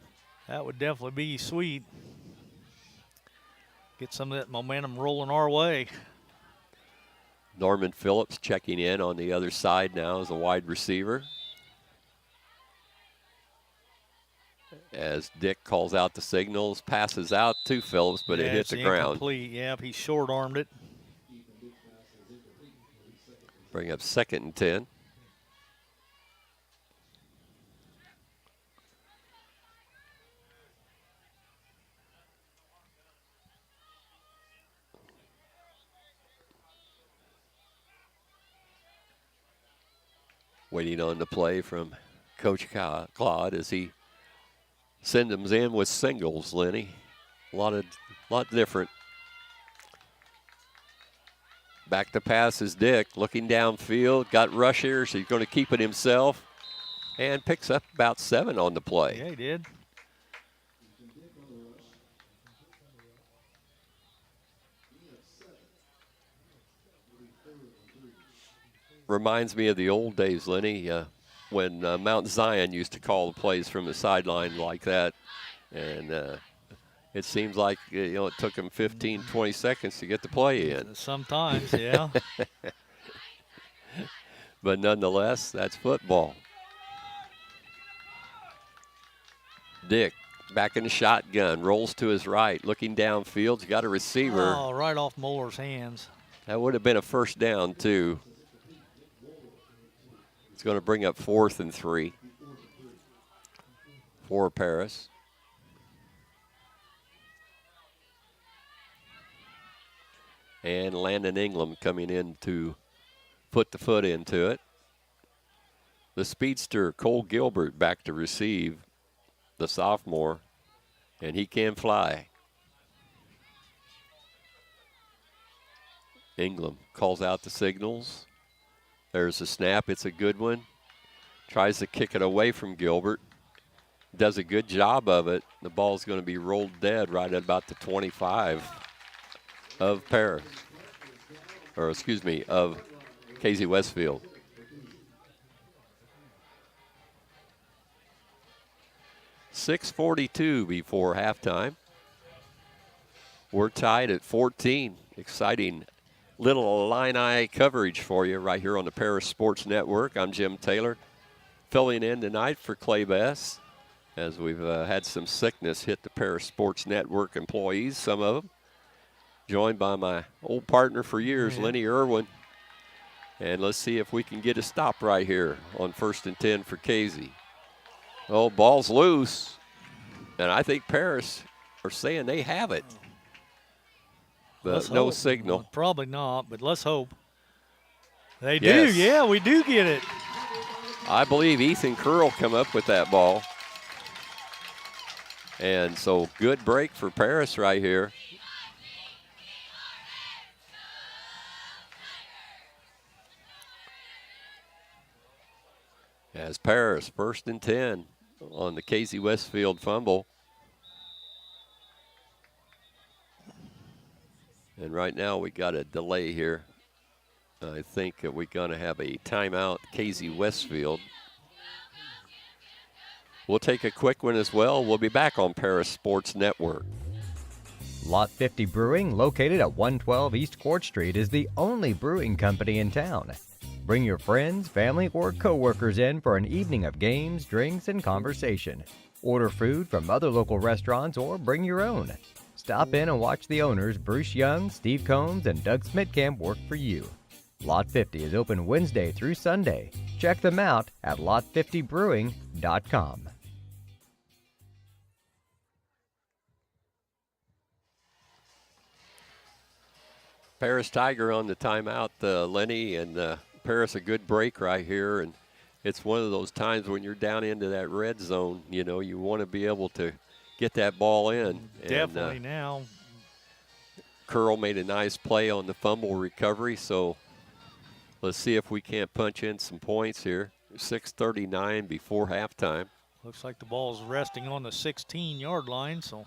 That would definitely be sweet. Get some of that momentum rolling our way. Norman Phillips checking in on the other side now as a wide receiver. as Dick calls out the signals, passes out to Phillips, but it hit it's the ground. incomplete. Yeah, he short-armed it. Bring up 2nd and 10. Waiting on the play from Coach Claude as he sends them in with singles, Lenny. A lot different. Back to pass is Dick, looking downfield, got rush here, so he's going to keep it himself, and picks up about 7 on the play. Yeah, he did. Reminds me of the old days, Lenny, when Mount Zion used to call the plays from the sideline like that. And it seems like, it took him 15, 20 seconds to get the play in. Sometimes, yeah. But nonetheless, that's football. Dick back in the shotgun, rolls to his right, looking downfield. He's got a receiver. Oh, right off Muller's hands. That would have been a first down, too. It's going to bring up 4th and 3 for Paris. And Landon Ingram coming in to put the foot into it. The speedster, Cole Gilbert, back to receive, the sophomore, and he can fly. Ingram calls out the signals. There's a snap. It's a good one. Tries to kick it away from Gilbert. Does a good job of it. The ball's going to be rolled dead right at about the 25 of Paris. Or excuse me, of Casey-Westfield. .6:42 before halftime. We're tied at 14. Exciting little Illini coverage for you right here on the Paris Sports Network. I'm Jim Taylor, filling in tonight for Clay Bess, as we've had some sickness hit the Paris Sports Network employees, some of them. Joined by my old partner for years, Lenny Irwin. And let's see if we can get a stop right here on 1st and 10 for Casey. Oh, ball's loose. And I think Paris are saying they have it. But no signal. Well, probably not, but let's hope. They Yes. do, yeah, we do get it. I believe Ethan Curl come up with that ball. And so good break for Paris right here. As Paris, 1st and 10 on the Casey-Westfield fumble. And right now we got a delay here. I think that we're going to have a timeout, Casey-Westfield. We'll take a quick one as well. We'll be back on Paris Sports Network. Lot 50 Brewing, located at 112 East Court Street, is the only brewing company in town. Bring your friends, family, or co-workers in for an evening of games, drinks, and conversation. Order food from other local restaurants or bring your own. Stop in and watch the owners, Bruce Young, Steve Combs, and Doug Smitkamp, work for you. Lot 50 is open Wednesday through Sunday. Check them out at lot50brewing.com. Paris Tiger on the timeout, Lenny, and Paris a good break right here. And it's one of those times when you're down into that red zone, you want to be able to get that ball in. Definitely now. Curl made a nice play on the fumble recovery, so let's see if we can't punch in some points here. 6:39 before halftime. Looks like the ball's resting on the 16-yard line, so.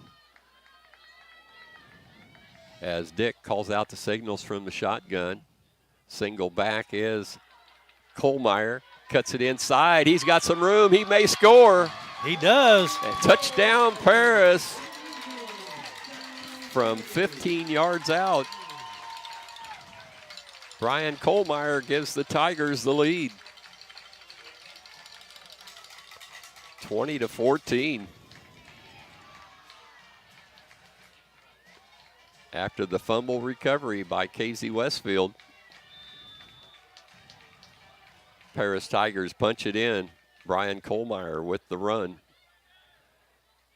As Dick calls out the signals from the shotgun. Single back is Kohlmeyer. Cuts it inside. He's got some room. He may score. He does. And touchdown Paris from 15 yards out. Brian Kohlmeyer gives the Tigers the lead. 20-14. after the fumble recovery by Casey-Westfield. Paris Tigers punch it in. Brian Kohlmeyer with the run.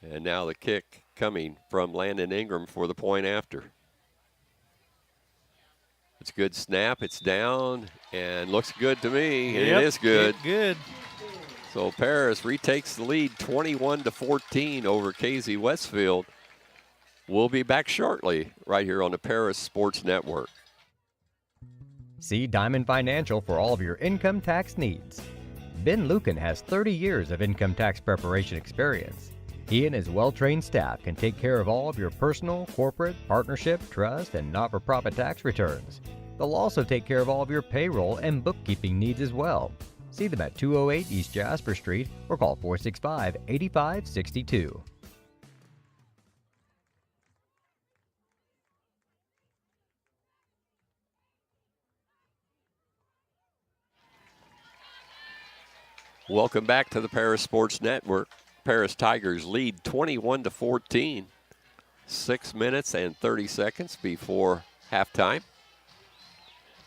And now the kick coming from Landon Ingram for the point after. It's a good snap. It's down and looks good to me. And Yep, it is good. Good. So Paris retakes the lead 21-14 over Casey-Westfield. We'll be back shortly right here on the Paris Sports Network. See Diamond Financial for all of your income tax needs. Ben Lucan has 30 years of income tax preparation experience. He and his well-trained staff can take care of all of your personal, corporate, partnership, trust, and not-for-profit tax returns. They'll also take care of all of your payroll and bookkeeping needs as well. See them at 208 East Jasper Street or call 465-8562. Welcome back to the Paris Sports Network. Paris Tigers lead 21-14. 6 minutes and 30 seconds before halftime.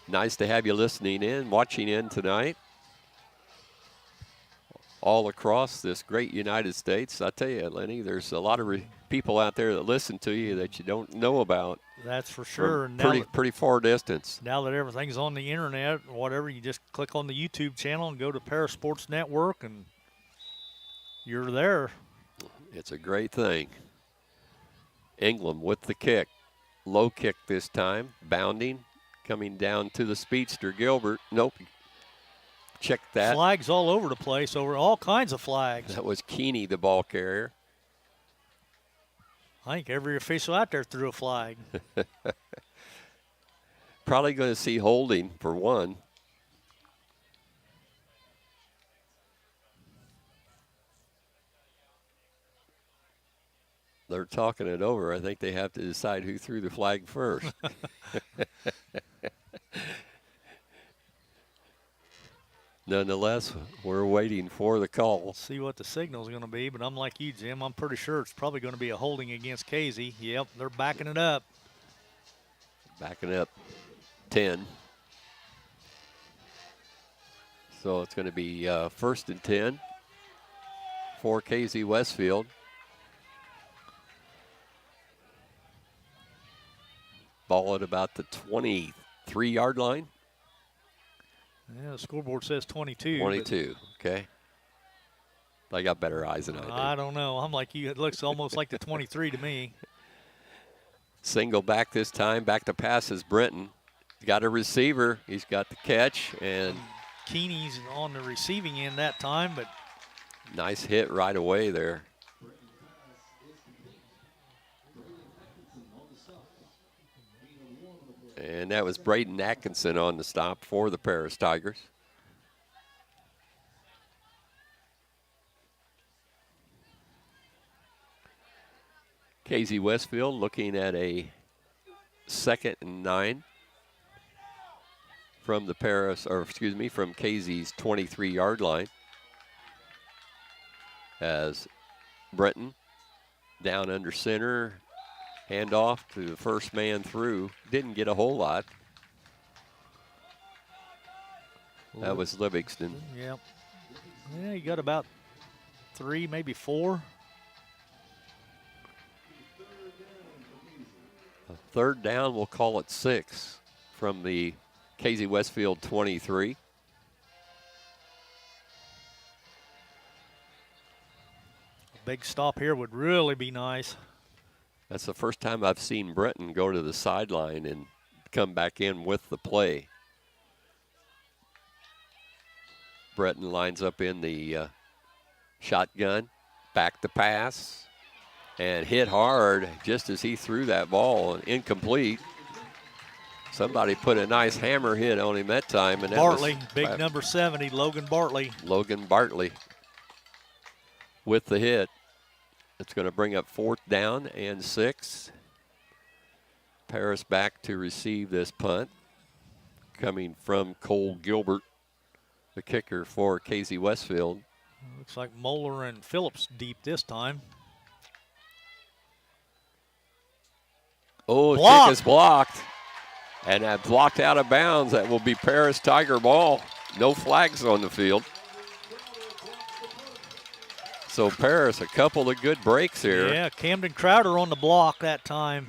Nice to have you listening in, watching in tonight. All across this great United States. I tell you, Lenny, there's a lot of people out there that listen to you that you don't know about. That's for sure. Pretty far distance. Now that everything's on the internet or whatever, you just click on the YouTube channel and go to Paris Sports Network and you're there. It's a great thing. Ingram with the kick. Low kick this time. Bounding. Coming down to the speedster, Gilbert. Nope. Check that. Flags all over the place, over all kinds of flags. That was Keeney, the ball carrier. I think every official out there threw a flag. Probably going to see holding for one. They're talking it over. I think they have to decide who threw the flag first. Nonetheless, we're waiting for the call. We'll see what the signal's going to be, but I'm like you, Jim. I'm pretty sure it's probably going to be a holding against Casey. Yep, they're backing it up. Backing up 10. So it's going to be 1st and 10 for Casey-Westfield. Ball at about the 23-yard line. Yeah, the scoreboard says 22. 22, okay. I got better eyes than I do. I don't know. I'm like you. It looks almost like the 23 to me. Single back this time. Back to pass is Brenton. He's got a receiver. He's got the catch. And Keeney's on the receiving end that time, but nice hit right away there. And that was Braden Atkinson on the stop for the Paris Tigers. Casey-Westfield looking at a 2nd and 9 from the from Casey's 23-yard line. As Brenton down under center. Hand off to the first man through. Didn't get a whole lot. That was Livingston. Yep. Yeah, you got about 3, maybe 4. A 3rd down, we'll call it 6 from the Casey-Westfield 23. A big stop here would really be nice. That's the first time I've seen Brenton go to the sideline and come back in with the play. Brenton lines up in the shotgun, back to pass, and hit hard just as he threw that ball, incomplete. Somebody put a nice hammer hit on him that time. And that Bartley, big number 70, Logan Bartley. Logan Bartley with the hit. It's going to bring up 4th down and 6. Paris back to receive this punt. Coming from Cole Gilbert, the kicker for Casey-Westfield. Looks like Moeller and Phillips deep this time. Oh, Blocked. kick is blocked. And that blocked out of bounds. That will be Paris Tiger ball. No flags on the field. So Paris, a couple of good breaks here. Yeah, Camden Crowder on the block that time.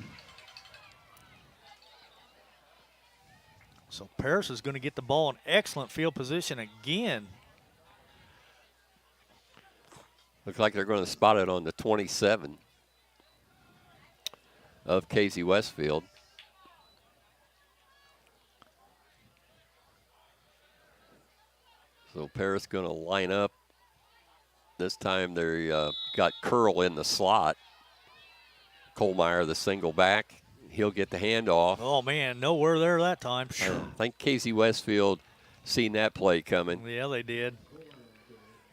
So Paris is going to get the ball in excellent field position again. Looks like they're going to spot it on the 27 of Casey-Westfield. So Paris going to line up. This time they got Curl in the slot. Kohlmeyer, the single back. He'll get the handoff. Oh, man, nowhere there that time. I think Casey-Westfield seen that play coming. Yeah, they did.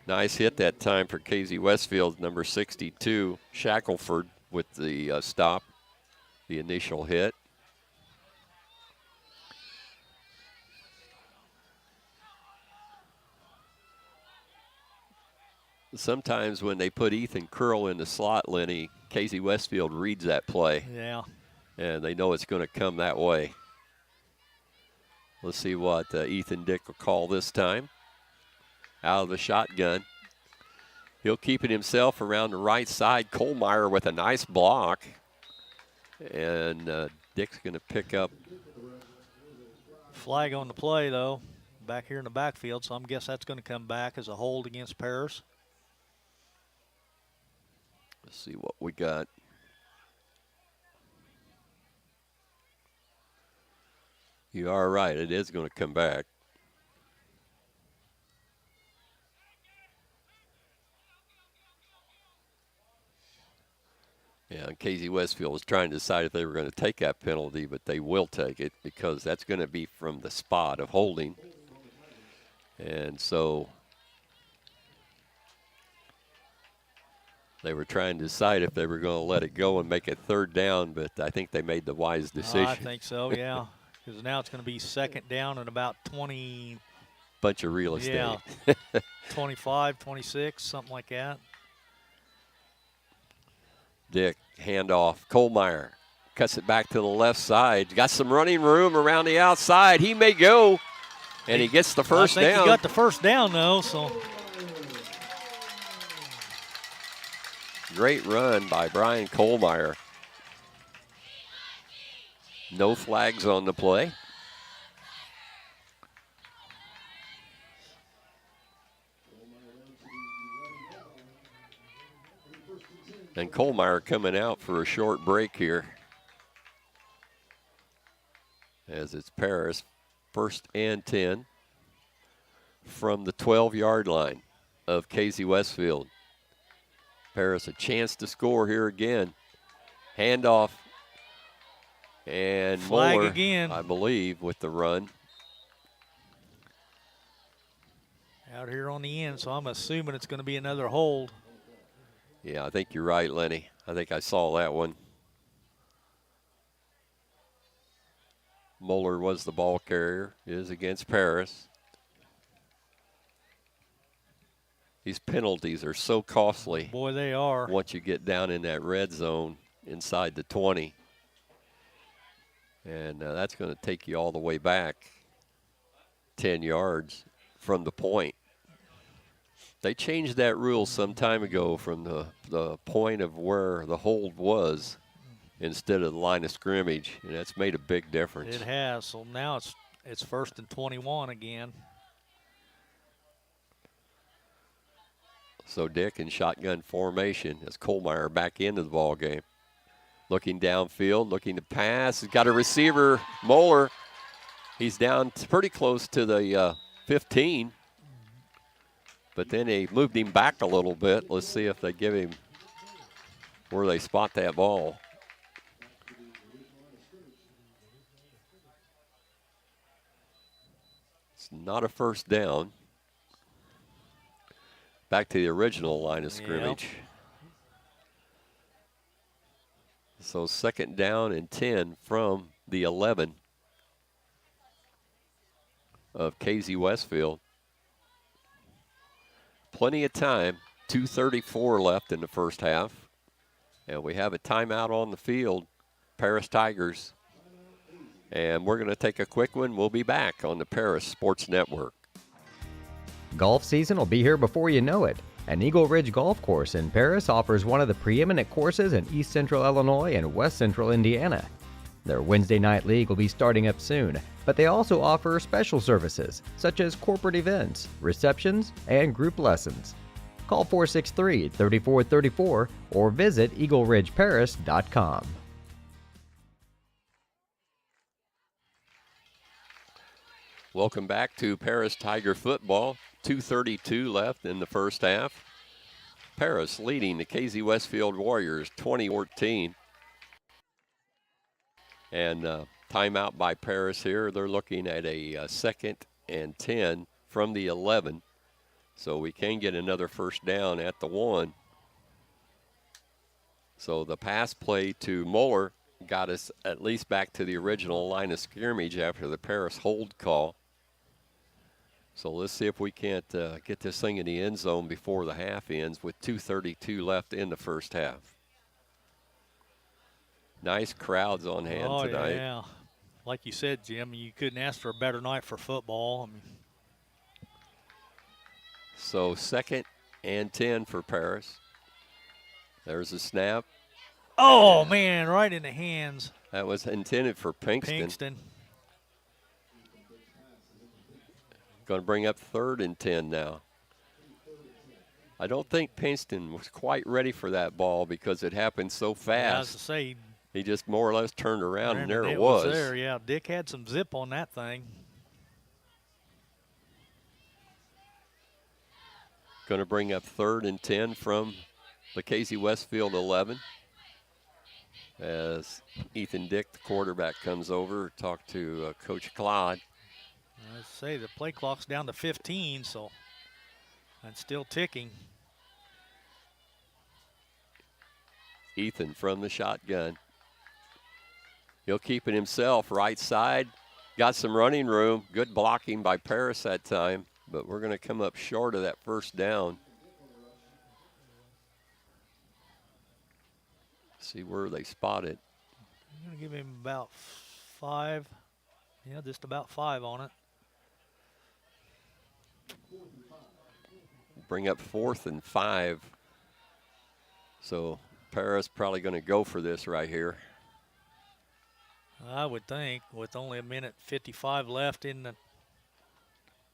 Nice hit that time for Casey-Westfield, number 62, Shackelford with the stop, the initial hit. Sometimes when they put Ethan Curl in the slot, Lenny, Casey-Westfield reads that play. Yeah. And they know it's going to come that way. Let's see what Ethan Dick will call this time. Out of the shotgun. He'll keep it himself around the right side. Kohlmeyer with a nice block. And Dick's going to pick up. Flag on the play, though, back here in the backfield. So I'm guess that's going to come back as a hold against Paris. Let's see what we got. You are right. It is going to come back. Yeah, and Casey-Westfield was trying to decide if they were going to take that penalty, but they will take it because that's going to be from the spot of holding. And so they were trying to decide if they were going to let it go and make it third down, but I think they made the wise decision. I think so, yeah. Because now it's going to be second down and about 20. Bunch of real estate. Yeah, 25, 26, something like that. Dick, handoff. Kohlmeyer cuts it back to the left side. Got some running room around the outside. He may go, and he gets the first down. I think he got the first down, though, so. Great run by Brian Kohlmeyer. No flags on the play. And Kohlmeyer coming out for a short break here. As it's Paris, 1st and 10 from the 12-yard line of Casey-Westfield. Paris a chance to score here again. Handoff. And flag Moeller, again, I believe, with the run. Out here on the end, so I'm assuming it's going to be another hold. Yeah, I think you're right, Lenny. I think I saw that one. Moeller was the ball carrier, is against Paris. These penalties are so costly. Boy, they are. Once you get down in that red zone inside the 20. And that's going to take you all the way back 10 yards from the point. They changed that rule some time ago from the point of where the hold was instead of the line of scrimmage, and that's made a big difference. It has. So now it's 1st and 21 again. So Dick in shotgun formation as Kohlmeyer back into the ball game. Looking downfield, looking to pass. He's got a receiver, Moeller. He's down pretty close to the 15. But then they moved him back a little bit. Let's see if they give him where they spot that ball. It's not a first down. Back to the original line of scrimmage. Yep. So 2nd down and 10 from the 11 of Casey-Westfield. Plenty of time, 2:34 left in the first half. And we have a timeout on the field Paris Tigers. And we're going to take a quick one. We'll be back on the Paris Sports Network. Golf season will be here before you know it. And Eagle Ridge Golf Course in Paris offers one of the preeminent courses in East Central Illinois and West Central Indiana. Their Wednesday night league will be starting up soon, but they also offer special services such as corporate events, receptions, and group lessons. Call 463-3434 or visit eagleridgeparis.com. Welcome back to Paris Tiger football. 2:32 left in the first half. Paris leading the Casey-Westfield Warriors 20-14. And timeout by Paris here. They're looking at a 2nd and 10 from the 11. So we can get another first down at the 1. So the pass play to Moeller got us at least back to the original line of scrimmage after the Paris hold call. So let's see if we can't get this thing in the end zone before the half ends with 2:32 left in the first half. Nice crowds on hand tonight. Yeah. Like you said, Jim, you couldn't ask for a better night for football. I mean, so 2nd and 10 for Paris. There's a snap. oh, man, right in the hands. That was intended for Pinkston. Going to bring up 3rd and 10 now. I don't think Pinkston was quite ready for that ball because it happened so Yeah, I was fast. to say, He just more or less turned around and there it was. was. There, yeah. Dick had some zip on that thing. Going to bring up 3rd and 10 from the Casey-Westfield 11. As Ethan Dick, the quarterback, comes over to talk to Coach Claude. Let's say the play clock's down to 15, so that's still ticking. Ethan from the shotgun. He'll keep it himself, right side. Got some running room. Good blocking by Paris that time, but we're going to come up short of that first down. See where they spot it. I'm going to give him about 5. Yeah, just about 5 on it. Bring up 4th and 5. So Paris probably going to go for this right here. I would think, with only 1:55 left in the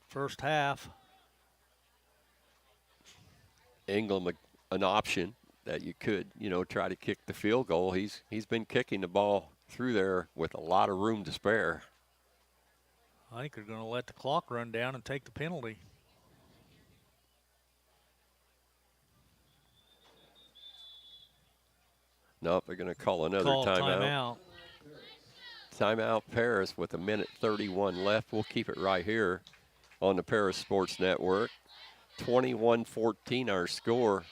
first half. Ingram an option that you could, try to kick the field goal. He's been kicking the ball through there with a lot of room to spare. I think they're going to let the clock run down and take the penalty. Nope, they're going to call another timeout. Timeout Paris with 1:31 left. We'll keep it right here on the Paris Sports Network. 21-14 our score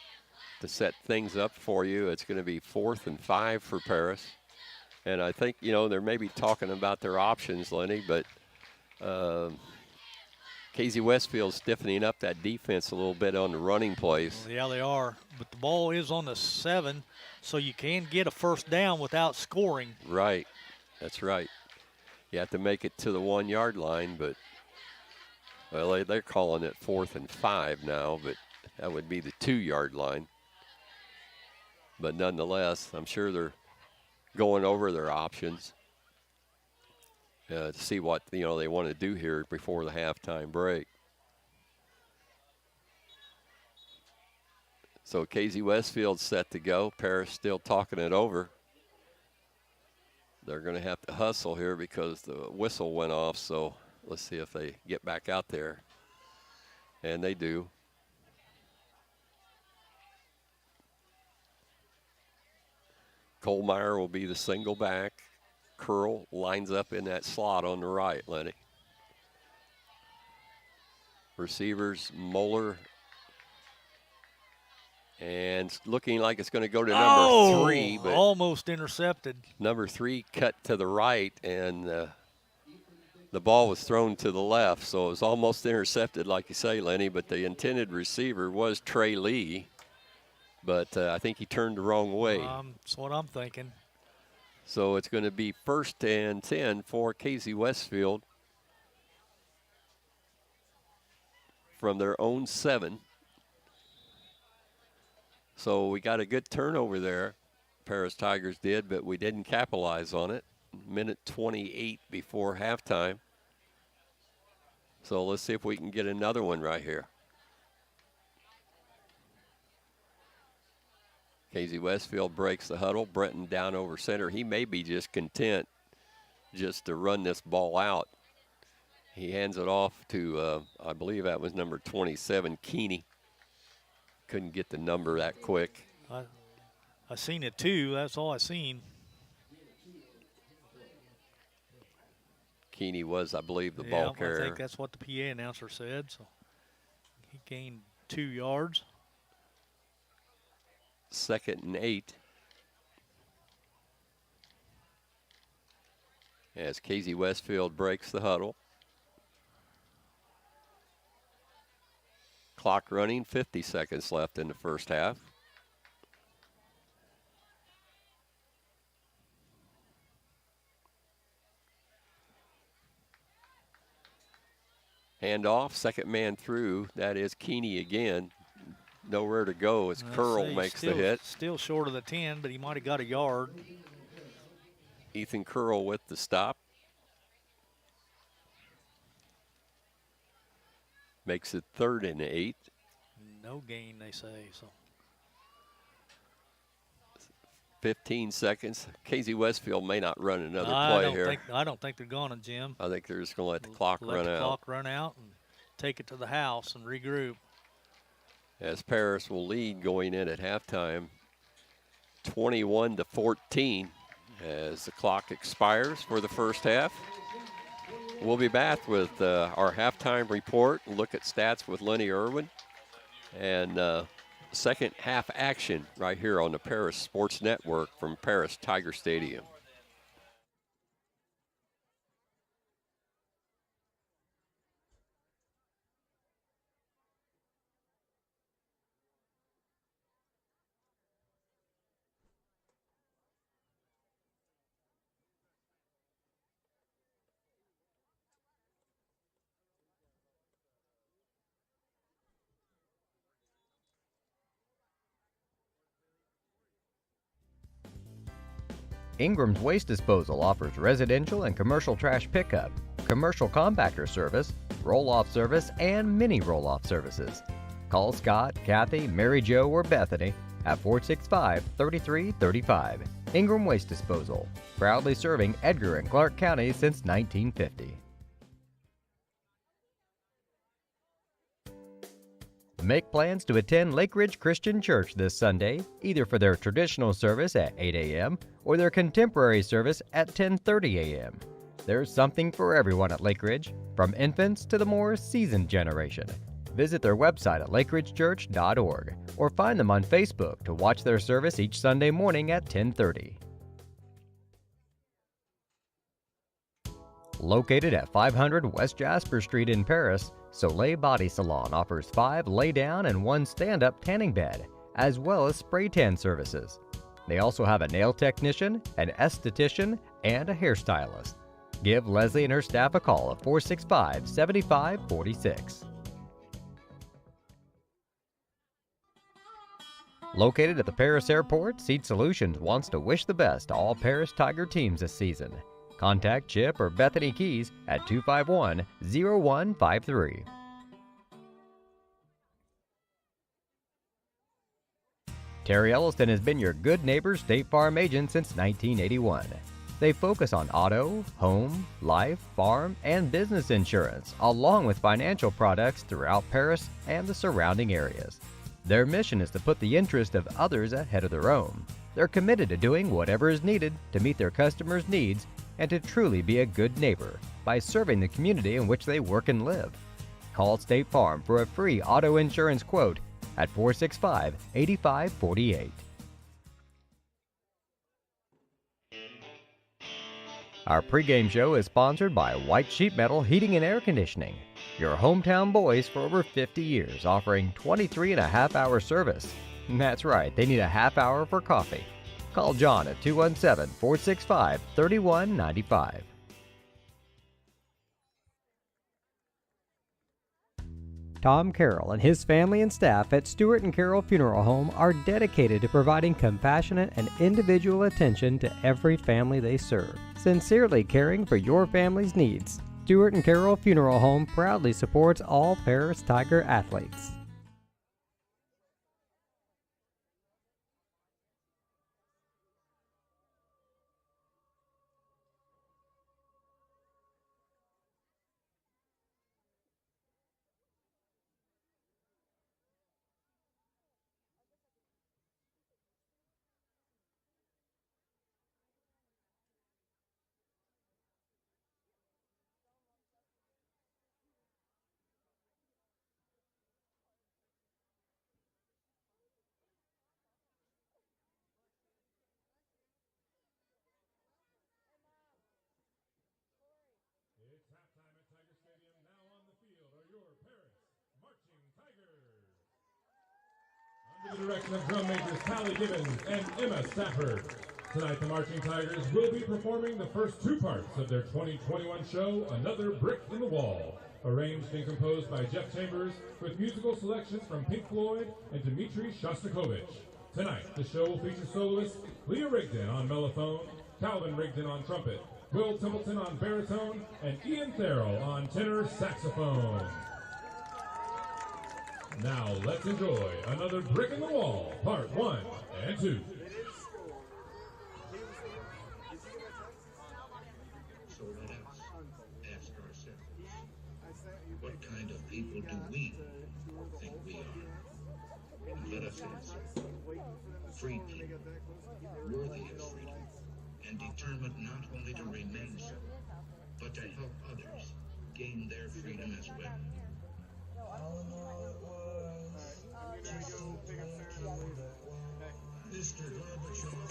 to set things up for you. It's going to be 4th and 5 for Paris. And I think, they're maybe talking about their options, Lenny, but Casey-Westfield stiffening up that defense a little bit on the running plays. Well, yeah, they are. But the ball is on the 7, so you can get a first down without scoring. Right. That's right. You have to make it to the 1-yard line, but, well, they're calling it 4th and 5 now, but that would be the 2-yard line. But nonetheless, I'm sure they're going over their options to see what, they want to do here before the halftime break. So Casey-Westfield's set to go. Paris still talking it over. They're going to have to hustle here because the whistle went off, so let's see if they get back out there. And they do. Kohlmeyer will be the single back. Curl lines up in that slot on the right, Lenny. Receivers, Moeller. And it's looking like it's going to go to number 3. But almost intercepted. Number 3 cut to the right, and the ball was thrown to the left. So it was almost intercepted, like you say, Lenny. But the intended receiver was Trey Lee. But I think he turned the wrong way. That's what I'm thinking. So it's going to be 1st and 10 for Casey-Westfield from their own 7. So we got a good turnover there, Paris Tigers did, but we didn't capitalize on it. Minute 28 before halftime. So let's see if we can get another one right here. Casey-Westfield breaks the huddle. Brenton down over center. He may be just content just to run this ball out. He hands it off to, I believe that was number 27, Keeney. Couldn't get the number that quick. I seen it too. That's all I seen. Keeney was, I believe, the ball carrier. I think that's what the PA announcer said. So he gained 2 yards. 2nd and 8. As Casey-Westfield breaks the huddle. Clock running, 50 seconds left in the first half. Handoff, second man through. That is Keeney again. Nowhere to go as Curl makes the hit. Still short of the 10, but he might have got a yard. Ethan Curl with the stop. Makes it 3rd and 8. No gain, they say. So 15 seconds. Casey-Westfield may not run another play here. I don't think they're going to, Jim. I think they're just going to let the clock run out. Let the clock run out and take it to the house and regroup. As Paris will lead going in at halftime, 21-14 as the clock expires for the first half. We'll be back with our halftime report, look at stats with Lenny Irwin, and second half action right here on the Paris Sports Network from Paris Tiger Stadium. Ingram's Waste Disposal offers residential and commercial trash pickup, commercial compactor service, roll-off service, and mini roll-off services. Call Scott, Kathy, Mary Jo, or Bethany at 465-3335. Ingram Waste Disposal, proudly serving Edgar and Clark County since 1950. Make plans to attend Lake Ridge Christian Church this Sunday, either for their traditional service at 8 a.m. or their contemporary service at 10:30 a.m. There's something for everyone at Lake Ridge, from infants to the more seasoned generation. Visit their website at lakeridgechurch.org or find them on Facebook to watch their service each Sunday morning at 10:30. Located at 500 West Jasper Street in Paris, Soleil Body Salon offers 5 lay-down and 1 stand-up tanning bed, as well as spray tan services. They also have a nail technician, an esthetician, and a hairstylist. Give Leslie and her staff a call at 465-7546. Located at the Paris Airport, Seed Solutions wants to wish the best to all Paris Tiger teams this season. Contact Chip or Bethany Keys at 251-0153. Terry Elliston has been your good neighbor State Farm agent since 1981. They focus on auto, home, life, farm, and business insurance, along with financial products throughout Paris and the surrounding areas. Their mission is to put the interest of others ahead of their own. They're committed to doing whatever is needed to meet their customers' needs and to truly be a good neighbor by serving the community in which they work and live. Call State Farm for a free auto insurance quote at 465-8548. Our pregame show is sponsored by White Sheet Metal Heating and Air Conditioning, your hometown boys for over 50 years, offering 23.5-hour service. That's right, they need a half hour for coffee. Call John at 217-465-3195. Tom Carroll and his family and staff at Stewart and Carroll Funeral Home are dedicated to providing compassionate and individual attention to every family they serve, sincerely caring for your family's needs. Stewart and Carroll Funeral Home proudly supports all Paris Tiger athletes. It's halftime at Tiger Stadium. Now on the field are your Paris Marching Tigers. Under the direction of drum majors Callie Gibbons and Emma Stafford. Tonight the Marching Tigers will be performing the first two parts of their 2021 show, Another Brick in the Wall, arranged and composed by Jeff Chambers with musical selections from Pink Floyd and Dmitri Shostakovich. Tonight the show will feature soloists Leah Rigdon on mellophone, Calvin Rigdon on trumpet, Will Templeton on baritone, and Ian Farrell on tenor saxophone. Now let's enjoy Another Brick in the Wall, Part 1 and 2. So let us ask ourselves, what kind of people do we think we are? And let us answer, free people, worthy of freedom, and determined not only to remain so, but to help others gain their freedom as well. Mr. Gorbachev,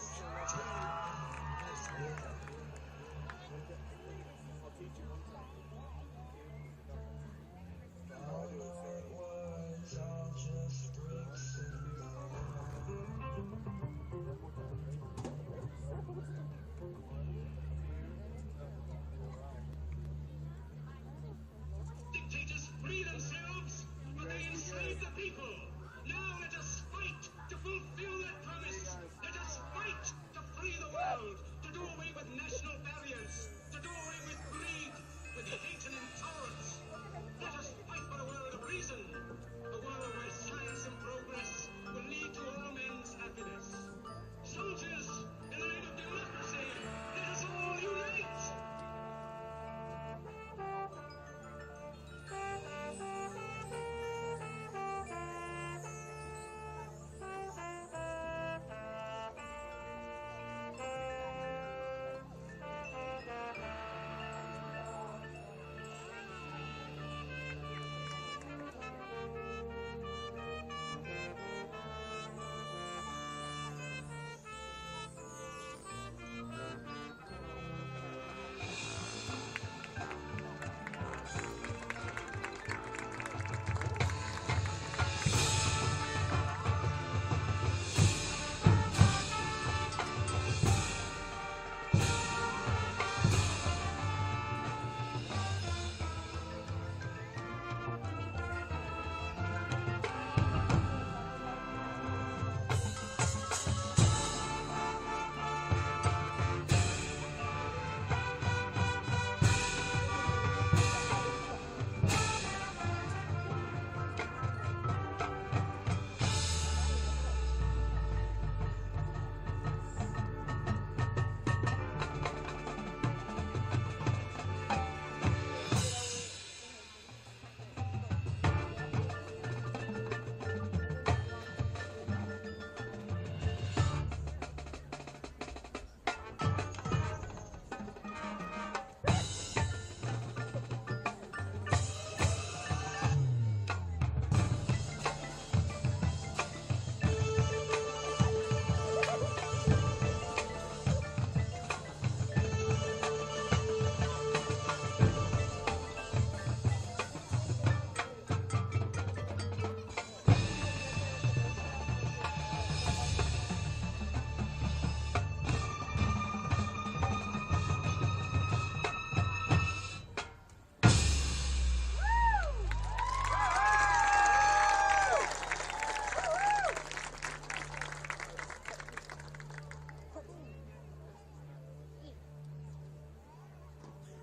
dictators free themselves, but they enslave the people. Now let us fight to fulfill that promise. Let us fight to free the world, to do away with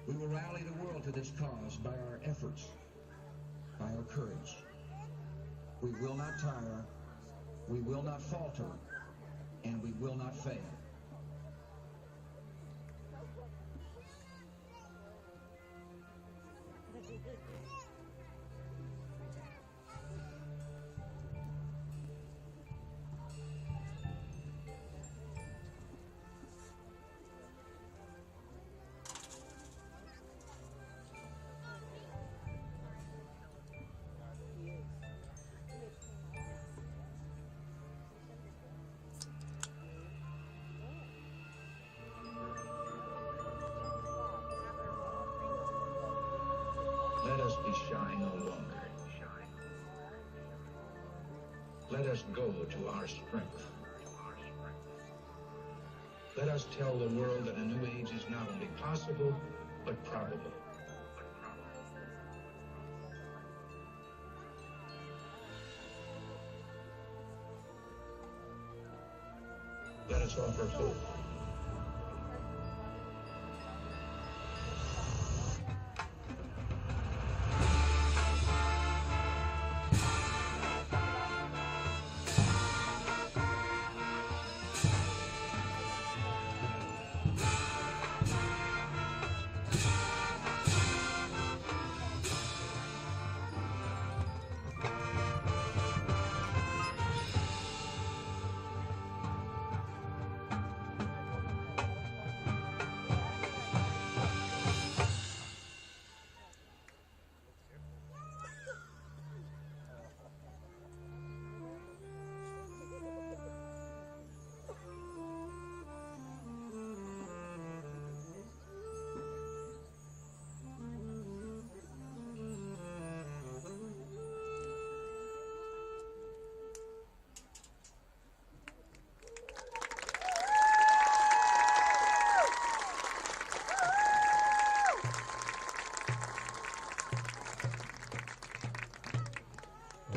We will rally the world to this cause by our efforts, by our courage. We will not tire, we will not falter, and we will not fail. Let us be shy no longer. Let us go to our strength. Let us tell the world that a new age is not only possible, but probable. Let us offer hope.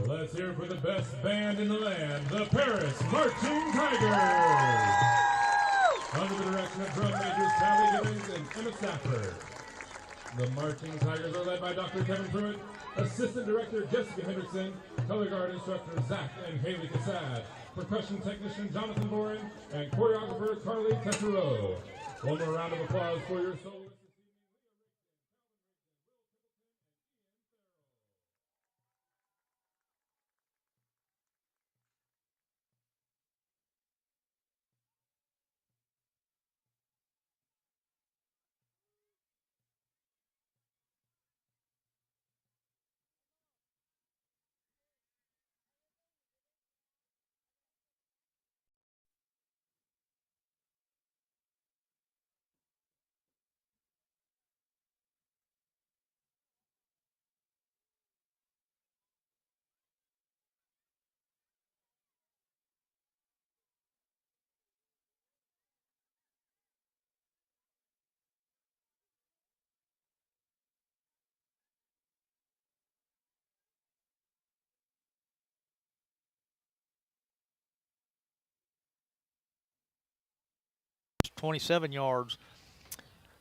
Let's hear it for the best band in the land, the Paris Marching Tigers. Under the direction of drum majors Callie Gibbons and Emma Stafford. The Marching Tigers are led by Dr. Kevin Pruitt, Assistant Director Jessica Henderson, Color Guard Instructor Zach and Haley Cassad, Percussion Technician Jonathan Boren, and Choreographer Carly Tessereau. One more round of applause for your soloists. 27 yards.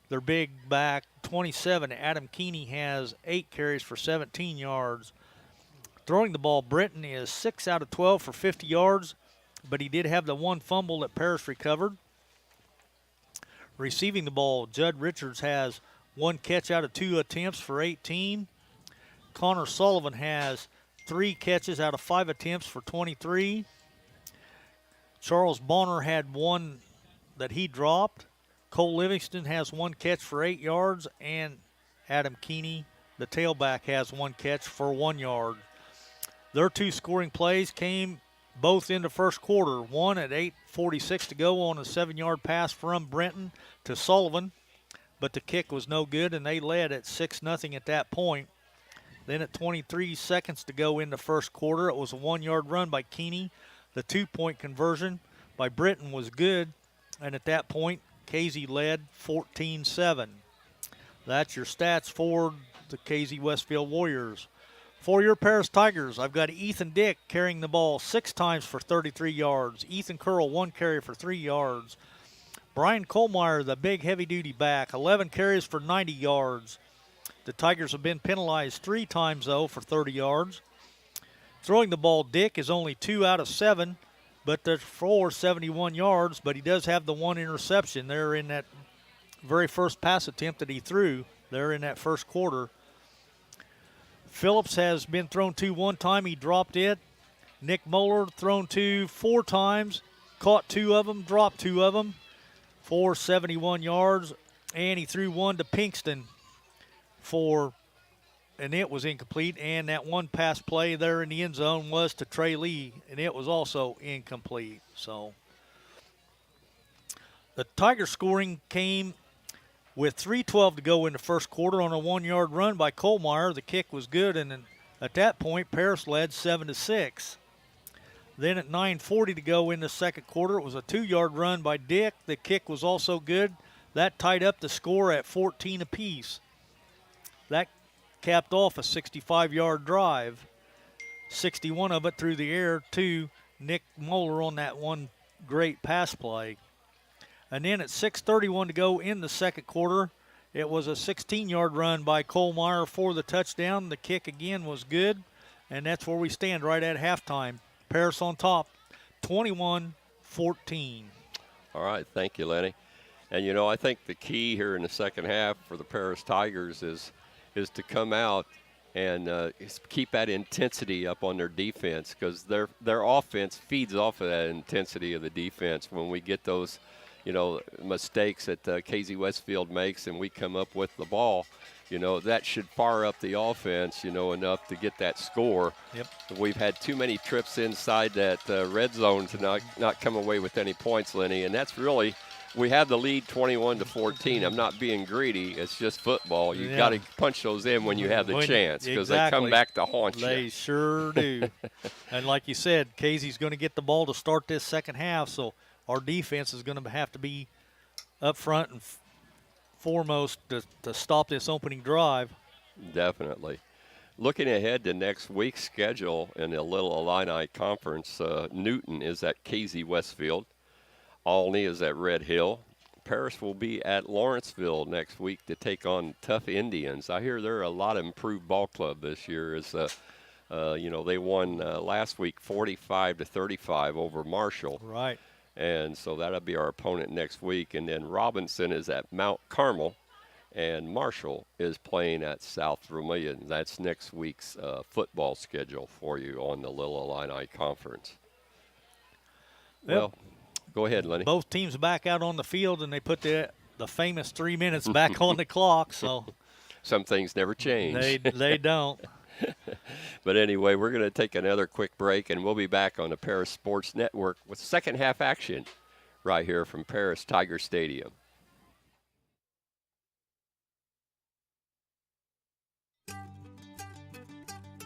Their big back, 27, Adam Keeney, has 8 carries for 17 yards. Throwing the ball, Britton is 6 out of 12 for 50 yards, but he did have the one fumble that Paris recovered. Receiving the ball, Judd Richards has 1 catch out of 2 attempts for 18. Connor Sullivan has 3 catches out of 5 attempts for 23. Charles Bonner had 1 that he dropped. Cole Livingston has 1 catch for 8 yards, and Adam Keeney, the tailback, has 1 catch for 1 yard. Their 2 scoring plays came both in the first quarter. One at 8:46 to go on a 7-yard pass from Brenton to Sullivan, but the kick was no good, and they led at 6-0 at that point. Then at 23 seconds to go in the first quarter, it was a 1-yard run by Keeney. The 2-point conversion by Britton was good, and at that point, Casey led 14-7. That's your stats for the Casey-Westfield Warriors. For your Paris Tigers, I've got Ethan Dick carrying the ball 6 times for 33 yards. Ethan Curl, 1 carry for 3 yards. Brian Kohlmeyer, the big heavy-duty back, 11 carries for 90 yards. The Tigers have been penalized 3 times, though, for 30 yards. Throwing the ball, Dick is only 2 out of 7, but they're for 71 yards, but he does have the 1 interception there in that very first pass attempt that he threw there in that first quarter. Phillips has been thrown to 1 time. He dropped it. Nick Moeller thrown to 4 times, caught 2 of them, dropped 2 of them for 71 yards, and he threw 1 to Pinkston and it was incomplete, and that 1 pass play there in the end zone was to Trey Lee, and it was also incomplete. So the Tigers scoring came with 3:12 to go in the first quarter on a 1-yard run by Kohlmeyer. The kick was good, and then at that point, Paris led 7-6. Then at 9:40 to go in the second quarter, it was a 2-yard run by Dick. The kick was also good. That tied up the score at 14 apiece. That capped off a 65-yard drive, 61 of it through the air to Nick Moeller on that 1 great pass play. And then at 6:31 to go in the second quarter, it was a 16-yard run by Kohlmeyer for the touchdown. The kick again was good, and that's where we stand right at halftime. Paris on top, 21-14. All right, thank you, Lenny. And, you know, I think the key here in the second half for the Paris Tigers is to come out and keep that intensity up on their defense, because their offense feeds off of that intensity of the defense. When we get those, you know, mistakes that Casey-Westfield makes and we come up with the ball, you know, that should fire up the offense, you know, enough to get that score. Yep. We've had too many trips inside that red zone to not come away with any points, Lenny, and that's really – we have the lead 21-14. I'm not being greedy. It's just football. You've got to punch those in when you have the chance, because they come back to haunt you. They sure do. And like you said, Casey's going to get the ball to start this second half, so our defense is going to have to be up front and foremost to stop this opening drive. Definitely. Looking ahead to next week's schedule in the Little Illini Conference, Newton is at Casey-Westfield. Olney is at Red Hill. Paris will be at Lawrenceville next week to take on Tough Indians. I hear they're a lot improved ball club this year. You know, they won last week 45-35 over Marshall. Right. And so that'll be our opponent next week. And then Robinson is at Mount Carmel, and Marshall is playing at South Vermilion. That's next week's football schedule for you on the Little Illini Conference. Well, go ahead, Lenny. Both teams back out on the field, and they put the famous 3 minutes back on the clock. So some things never change. They don't. But anyway, we're going to take another quick break, and we'll be back on the Paris Sports Network with second half action right here from Paris Tiger Stadium.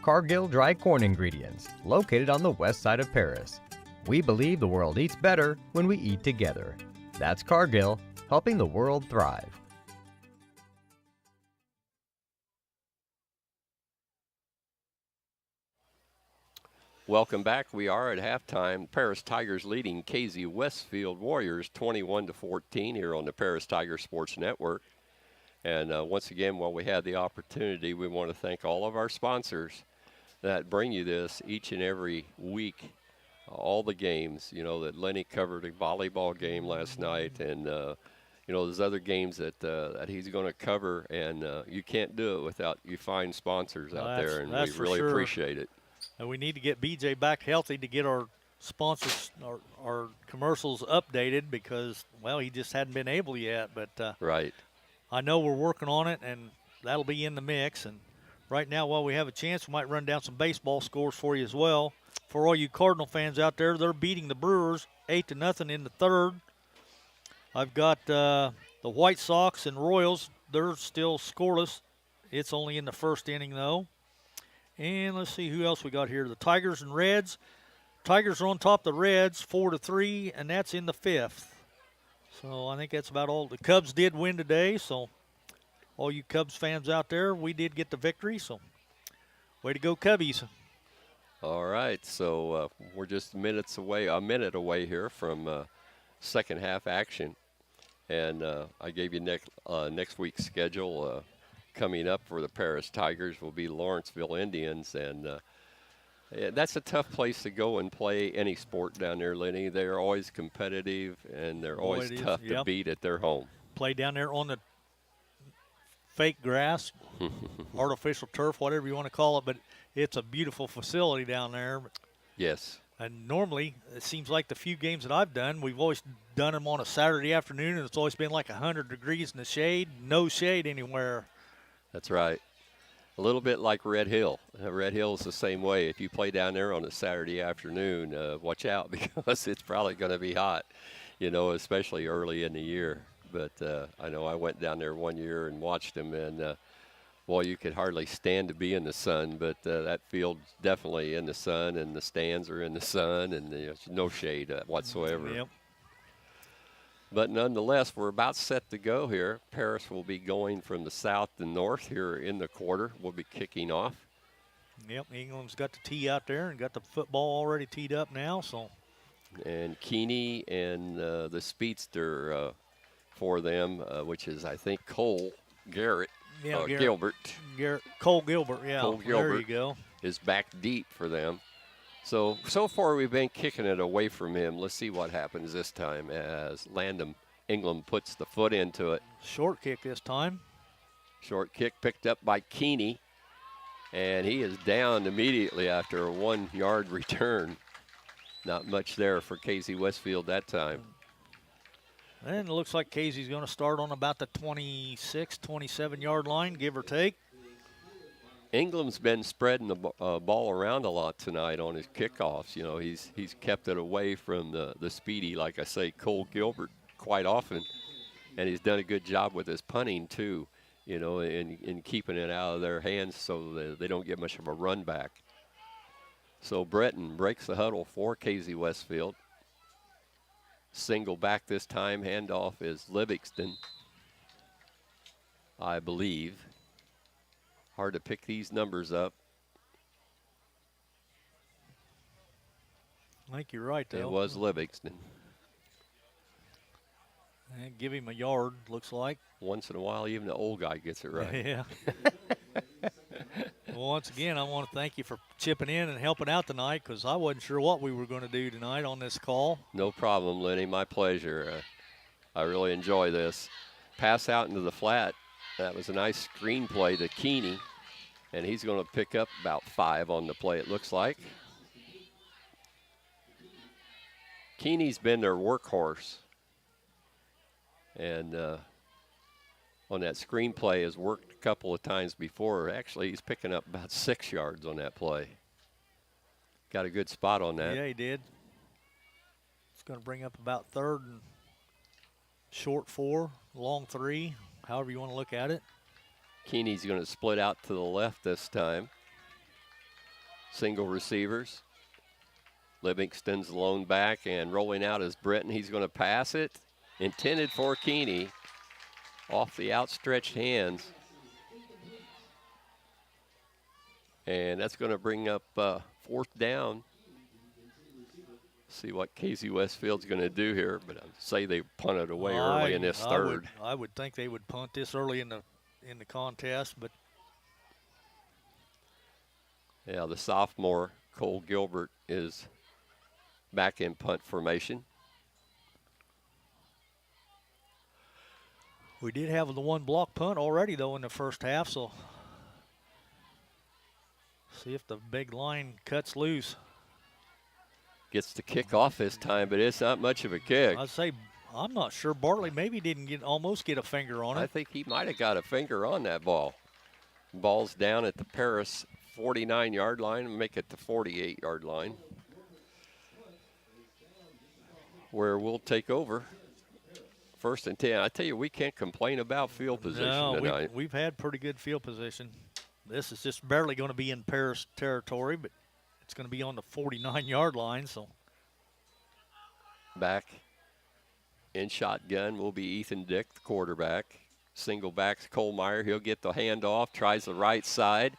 Cargill Dry Corn Ingredients, located on the west side of Paris. We believe the world eats better when we eat together. That's Cargill, helping the world thrive. Welcome back. We are at halftime. Paris Tigers leading Casey-Westfield Warriors 21-14 here on the Paris Tiger Sports Network. And once again, while we had the opportunity, we want to thank all of our sponsors that bring you this each and every week. All the games, you know, that Lenny covered a volleyball game last night, and you know, there's other games that he's going to cover, and you can't do it without you find sponsors out there, and we really appreciate it. And we need to get BJ back healthy to get our sponsors, our commercials updated, because, well, he just hadn't been able yet. But right, I know we're working on it, and that'll be in the mix. And right now, while we have a chance, we might run down some baseball scores for you as well. For all you Cardinal fans out there, they're beating the Brewers 8-0 in the third. I've got the White Sox and Royals. They're still scoreless. It's only in the first inning, though. And let's see who else we got here. The Tigers and Reds. Tigers are on top of the Reds 4-3, and that's in the fifth. So I think that's about all. The Cubs did win today, so all you Cubs fans out there, we did get the victory. So way to go, Cubbies. All right, so we're just a minute away here from second half action. And I gave you next week's schedule. Coming up for the Paris Tigers will be Lawrenceville Indians, and that's a tough place to go and play any sport down there, Lenny. They're always competitive, and they're always tough to beat at their home. Play down there on the fake grass, artificial turf, whatever you want to call it, but it's a beautiful facility down there. Yes. And normally, it seems like the few games that I've done, we've always done them on a Saturday afternoon, and it's always been like 100 degrees in the shade, no shade anywhere. That's right. A little bit like Red Hill. Red Hill is the same way. If you play down there on a Saturday afternoon, watch out because it's probably going to be hot, especially early in the year. But I know I went down there one year and watched them, and, you could hardly stand to be in the sun, but that field's definitely in the sun, and the stands are in the sun, and there's no shade whatsoever. Yep. But nonetheless, we're about set to go here. Paris will be going from the south to north here in the quarter. We'll be kicking off. Yep, England's got the tee out there and got the football already teed up now. And Keeney and the speedster for them, which is, I think, Cole Garrett. Yeah, Gilbert. Cole Gilbert, yeah. Cole Gilbert there you go. Is back deep for them. So far we've been kicking it away from him. Let's see what happens this time as England puts the foot into it. Short kick this time. Short kick picked up by Keeney, and he is down immediately after a 1-yard return. Not much there for Casey-Westfield that time. And it looks like Casey's going to start on about the 26, 27-yard line, give or take. England's been spreading the ball around a lot tonight on his kickoffs. He's kept it away from the speedy, like I say, Cole Gilbert quite often, and he's done a good job with his punting too, in keeping it out of their hands so that they don't get much of a run back. So Breton breaks the huddle for Casey-Westfield. Single back this time. Handoff is Livingston, I believe. Hard to pick these numbers up. I think you're right, though. It was Livingston. And give him a yard, looks like. Once in a while, even the old guy gets it right. Yeah. Well, once again, I want to thank you for chipping in and helping out tonight because I wasn't sure what we were going to do tonight on this call. No problem, Lenny. My pleasure. I really enjoy this. Pass out into the flat. That was a nice screen play to Keeney, and he's going to pick up about 5 on the play, it looks like. Keeney's been their workhorse, and on that screen play has worked a couple of times before. Actually, he's picking up about 6 yards on that play. Got a good spot on that. Yeah, he did. It's going to bring up about 3rd and short 4, long 3, however you want to look at it. Keeney's going to split out to the left this time. Single receivers. Livingston's lone back, and rolling out is Breton. He's going to pass it. Intended for Keeney. Off the outstretched hands. And that's going to bring up 4th down. See what Casey-Westfield's going to do here, but I'd say they punted away early in this third. I would think they would punt this early in the contest, but yeah, the sophomore Cole Gilbert is back in punt formation. We did have the 1 block punt already, though, in the first half, so see if the big line cuts loose. Gets the kick off this time, but it's not much of a kick. I'd say, I'm not sure. Bartley maybe didn't almost get a finger on it. I think he might have got a finger on that ball. Ball's down at the Paris 49-yard line and make it the 48-yard line, where we'll take over. 1st and 10. I tell you, we can't complain about field position tonight. We've had pretty good field position. This is just barely going to be in Paris territory, but it's going to be on the 49-yard line. So back in shotgun will be Ethan Dick, the quarterback. Single back's Cole Meyer. He'll get the handoff, tries the right side,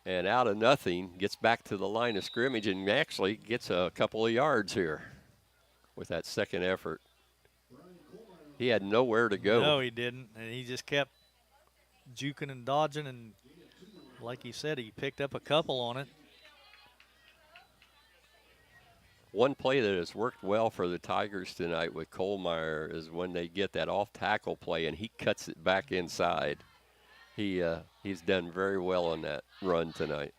and out of nothing, gets back to the line of scrimmage and actually gets a couple of yards here with that second effort. He had nowhere to go. No, he didn't, and he just kept juking and dodging, and like he said, he picked up a couple on it. One play that has worked well for the Tigers tonight with Kohlmeyer is when they get that off-tackle play and he cuts it back inside. He's done very well on that run tonight.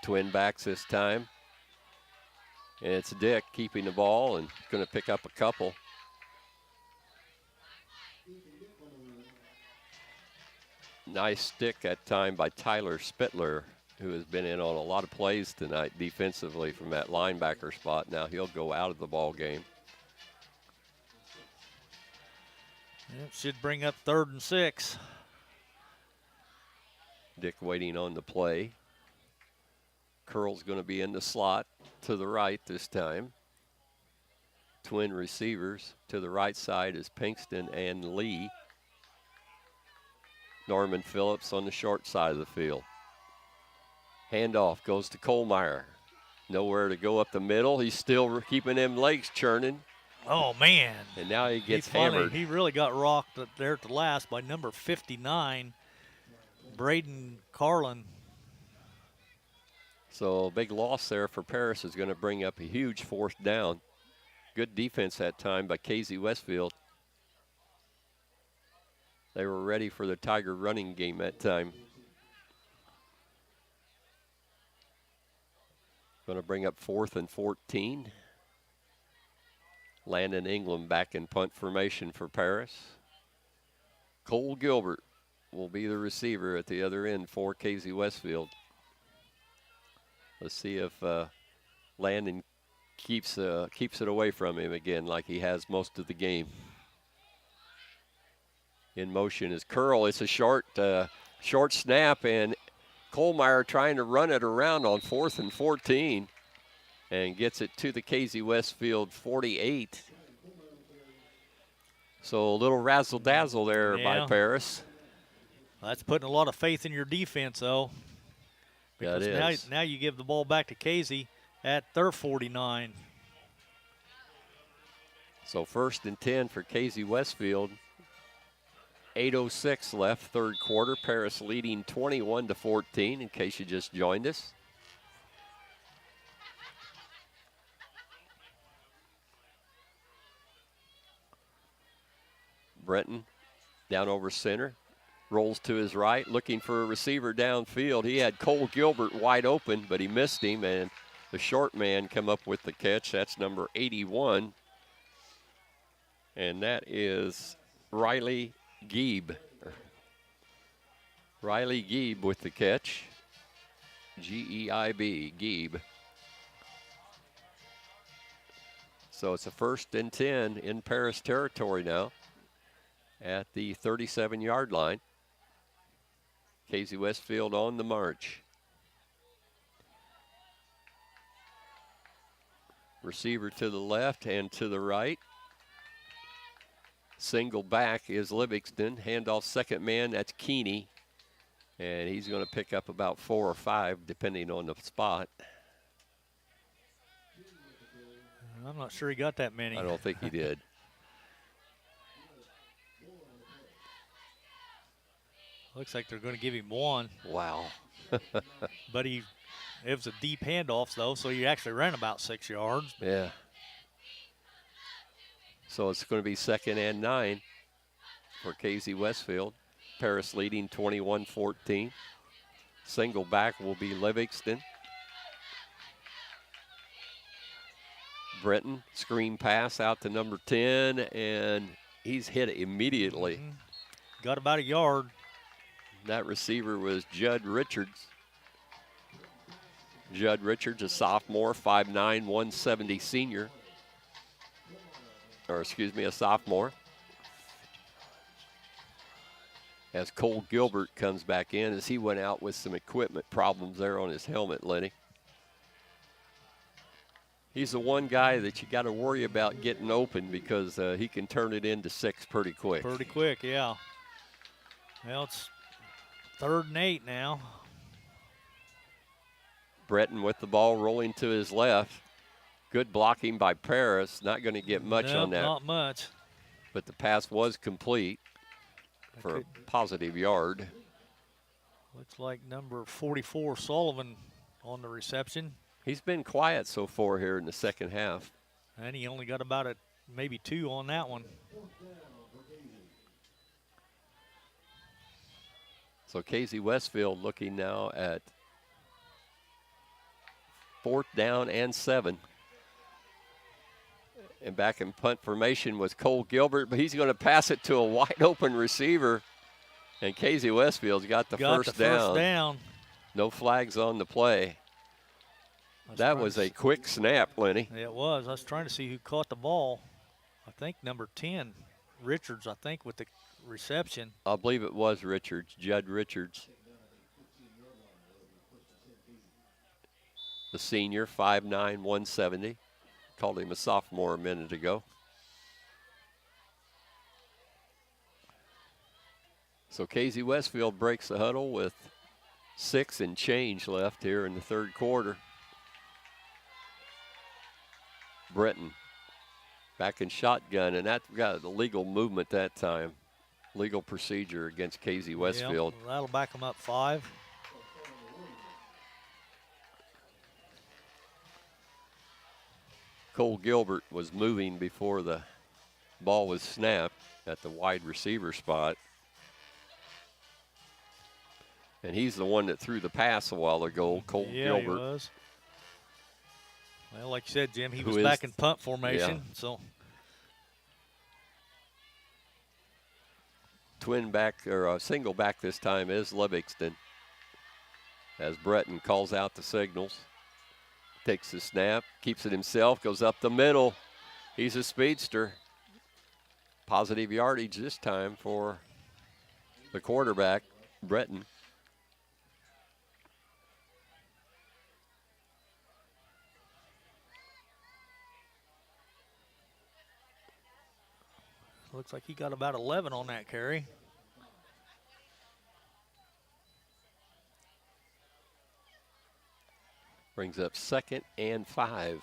Twin backs this time. And it's Dick keeping the ball and going to pick up a couple. Nice stick that time by Tyler Spittler, who has been in on a lot of plays tonight defensively from that linebacker spot. Now he'll go out of the ball game. It should bring up 3rd and 6. Dick waiting on the play. Curl's going to be in the slot to the right this time. Twin receivers to the right side is Pinkston and Lee. Norman Phillips on the short side of the field. Handoff goes to Kohlmeyer. Nowhere to go up the middle. He's still keeping them legs churning. Oh, man. And now he gets Funny. hammered. He really got rocked there at the last by number 59, Braden Carlin. So a big loss there for Paris is going to bring up a huge 4th down. Good defense that time by Casey-Westfield. They were ready for the Tiger running game that time. Going to bring up 4th and 14. Landon England back in punt formation for Paris. Cole Gilbert will be the receiver at the other end for Casey-Westfield. Let's see if Landon keeps it away from him again like he has most of the game. In motion is Curl. It's a short snap, and Kohlmeyer trying to run it around on 4th and 14 and gets it to the Casey-Westfield 48. So a little razzle-dazzle there by Paris. That's putting a lot of faith in your defense, though. That Because is. now you give the ball back to Casey at their 49. So 1st and 10 for Casey-Westfield. 8:06 left, 3rd quarter. Paris leading 21-14, in case you just joined us. Brenton down over center. Rolls to his right, looking for a receiver downfield. He had Cole Gilbert wide open, but he missed him, and the short man come up with the catch. That's number 81. And that is Riley Geeb. Riley Geeb with the catch. G-E-I-B, Geeb. So it's a 1st and 10 in Paris territory now at the 37-yard line. Casey-Westfield on the march. Receiver to the left and to the right. Single back is Livingston. Handoff second man, that's Keeney. And he's going to pick up about 4 or 5, depending on the spot. I'm not sure he got that many. I don't think he did. Looks like they're going to give him 1. Wow. But it was a deep handoff, though, so he actually ran about 6 yards. Yeah. So it's going to be 2nd and 9 for Casey-Westfield. Paris leading 21-14. Single back will be Livingston. Brenton, screen pass out to number 10, and he's hit immediately. Got about a yard. That receiver was Judd Richards. Judd Richards, a sophomore, 5'9", 170 senior. Or excuse me, a sophomore. As Cole Gilbert comes back in, as he went out with some equipment problems there on his helmet, Lenny. He's the one guy that you got to worry about getting open because he can turn it into 6 pretty quick. Pretty quick, yeah. Well, it's 3rd and 8 now. Breton with the ball rolling to his left. Good blocking by Paris. Not going to get much on that. Not much. But the pass was complete for a positive yard. Looks like number 44, Sullivan, on the reception. He's been quiet so far here in the second half. And he only got about maybe 2 on that one. So Casey-Westfield looking now at 4th down and 7. And back in punt formation was Cole Gilbert, but he's going to pass it to a wide open receiver. And Casey-Westfield's got the first down. No flags on the play. That was a quick snap, Lenny. It was. I was trying to see who caught the ball. I think number 10, Richards, I think, with the reception. I believe it was Richards, Judd Richards. The senior, 5'9", 170. Called him a sophomore a minute ago. So Casey-Westfield breaks the huddle with 6 and change left here in the third quarter. Breton back in shotgun, and that got a legal movement that time. Legal procedure against Casey-Westfield. Yep, that'll back them up 5. Cole Gilbert was moving before the ball was snapped at the wide receiver spot. And he's the one that threw the pass a while ago, Cole Gilbert. He was. Well, like you said, Jim, he was back in punt formation. Yeah. So twin back, or a single back this time, is Livingston. As Breton calls out the signals. Takes the snap, keeps it himself, goes up the middle. He's a speedster. Positive yardage this time for the quarterback, Breton. looks like he got about 11 on that carry. Brings up 2nd and 5.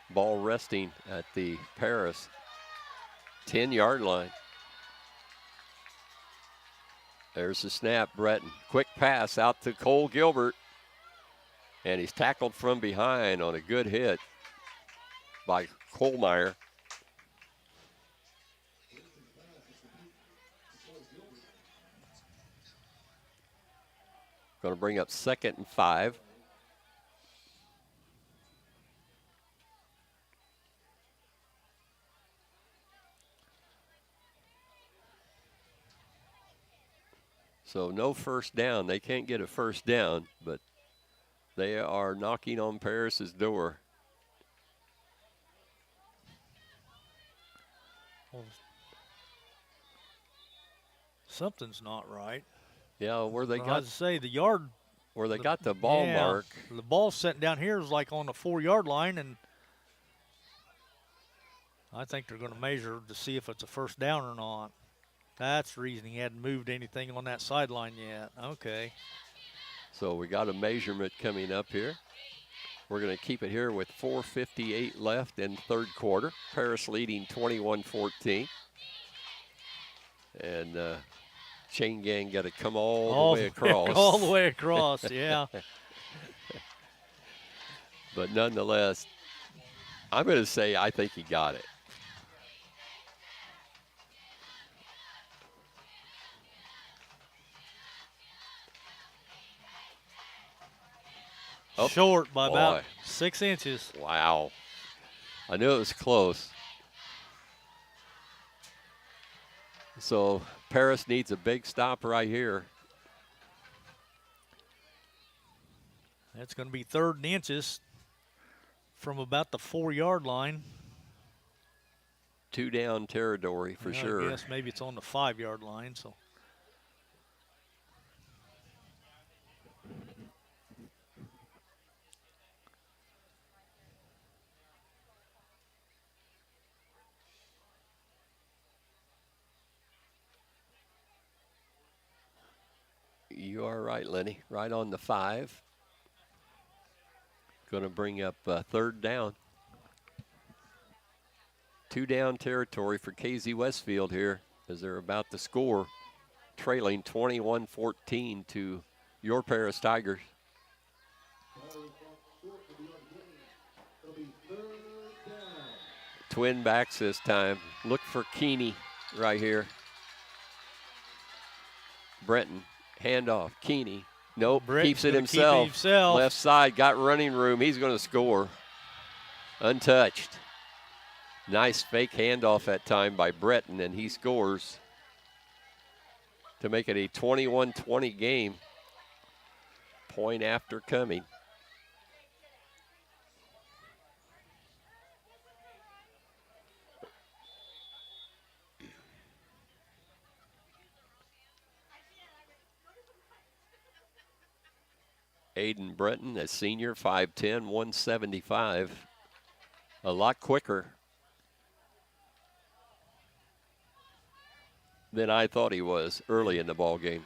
Ball resting at the Paris 10-yard line. There's the snap, Breton. Quick pass out to Cole Gilbert. And he's tackled from behind on a good hit by Kohlmeyer. Going to bring up 2nd and 5. So no first down. They can't get a first down, but they are knocking on Paris's door. Well, something's not right. Yeah, where they got to say the yard, where they got the ball mark. The ball sitting down here is like on the 4-yard line, and I think they're going to measure to see if it's a first down or not. That's the reason he hadn't moved anything on that sideline yet. Okay. So we got a measurement coming up here. We're going to keep it here with 4:58 left in third quarter. Paris leading 21-14. And chain gang got to come all the way across. All the way across, yeah. But nonetheless, I'm going to say I think he got it. Oh, short by about 6 inches. Wow. I knew it was close. So Paris needs a big stop right here. That's going to be 3rd and inches from about the 4-yard line. 2 down territory for sure. I guess maybe it's on the 5-yard line. So. You are right, Lenny. Right on the 5. Going to bring up third down. 2 down territory for Casey-Westfield here as they're about to score, trailing 21-14 to your Paris Tigers. Twin backs this time. Look for Keeney right here. Brenton, handoff, Keeney. Nope, keeps it himself. Left side, got running room. He's going to score. Untouched. Nice fake handoff that time by Breton, and he scores to make it a 21-20 game. Point after coming. Aiden Breton, a senior, 5'10", 175. A lot quicker than I thought he was early in the ball game.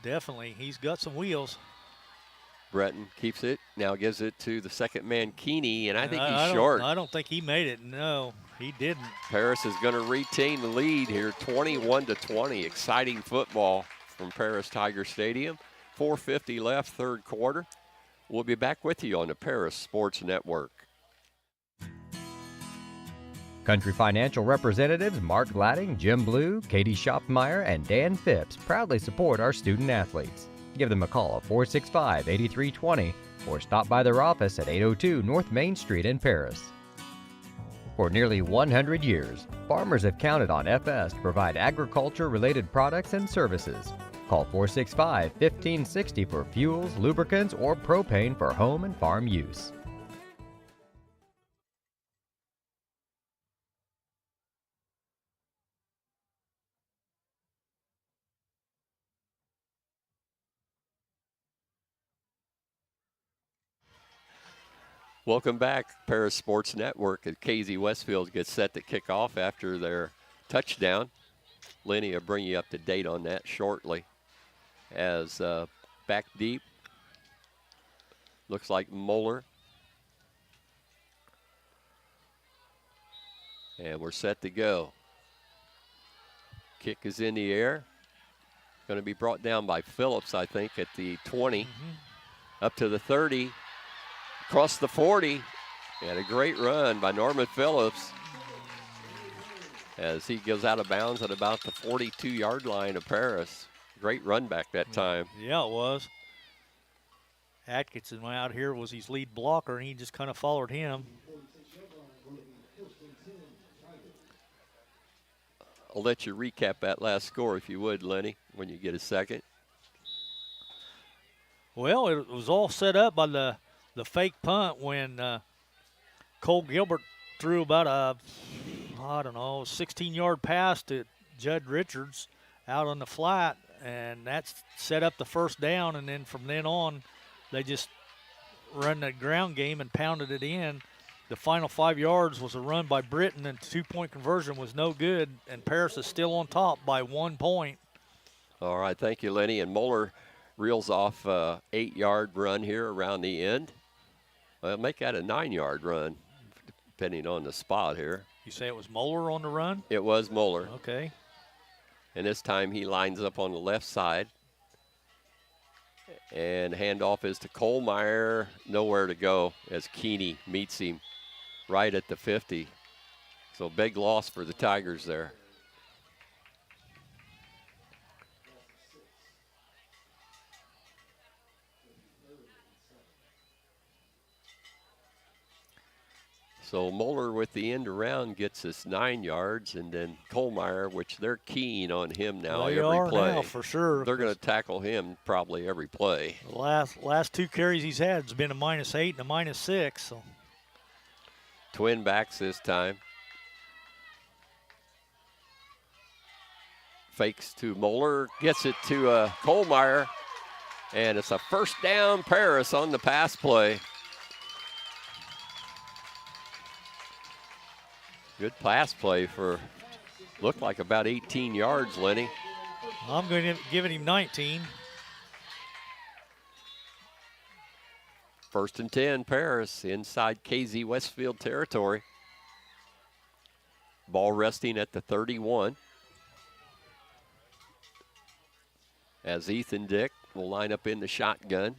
Definitely. He's got some wheels. Breton keeps it, now gives it to the second man, Keeney, and I think he's short. I don't think he made it. No, he didn't. Paris is going to retain the lead here, 21-20. Exciting football from Paris Tiger Stadium. 4:50 left, third quarter. We'll be back with you on the Paris Sports Network. Country Financial representatives Mark Gladding, Jim Blue, Katie Schopfmeyer, and Dan Phipps proudly support our student athletes. Give them a call at 465-8320 or stop by their office at 802 North Main Street in Paris. For nearly 100 years, farmers have counted on FS to provide agriculture-related products and services. Call 465-1560 for fuels, lubricants, or propane for home and farm use. Welcome back, Paris Sports Network. As Casey-Westfield gets set to kick off after their touchdown. Lenny will bring you up to date on that shortly. As back deep, looks like Moeller. And we're set to go. Kick is in the air. Going to be brought down by Phillips, I think, at the 20. Up to the 30. Across the 40. And a great run by Norman Phillips as he goes out of bounds at about the 42-yard line of Paris. Great run back that time. Yeah, it was. Atkinson out here was his lead blocker, and he just kind of followed him. I'll let you recap that last score if you would, Lenny, when you get a second. Well, it was all set up by the fake punt when Cole Gilbert threw about a, 16-yard pass to Judd Richards out on the flat, and that's set up the first down, and then from then on, they just run the ground game and pounded it in. The final 5 yards was a run by Britton, and two-point conversion was no good, and Paris is still on top by 1 point. All right, thank you, Lenny. And Moeller reels off a 8-yard run here around the end. Well, make that a 9-yard run, depending on the spot here. You say it was Moeller on the run? It was Moeller. Okay. And this time he lines up on the left side. And handoff is to Kohlmeyer. Nowhere to go as Keeney meets him right at the 50. So big loss for the Tigers there. So Moeller with the end around gets us 9 yards, and then Kohlmeyer, which they're keen on him now they every are play. now, for sure. They're going to tackle him probably every play. The last two carries he's had has been a -8 and a -6. So. Twin backs this time. Fakes to Moeller, gets it to Kohlmeyer, and it's a first down Paris on the pass play. Good pass play for, looked like about 18 yards, Lenny. I'm going to give him 19. First and 10, Paris inside Casey-Westfield territory. Ball resting at the 31. As Ethan Dick will line up in the shotgun.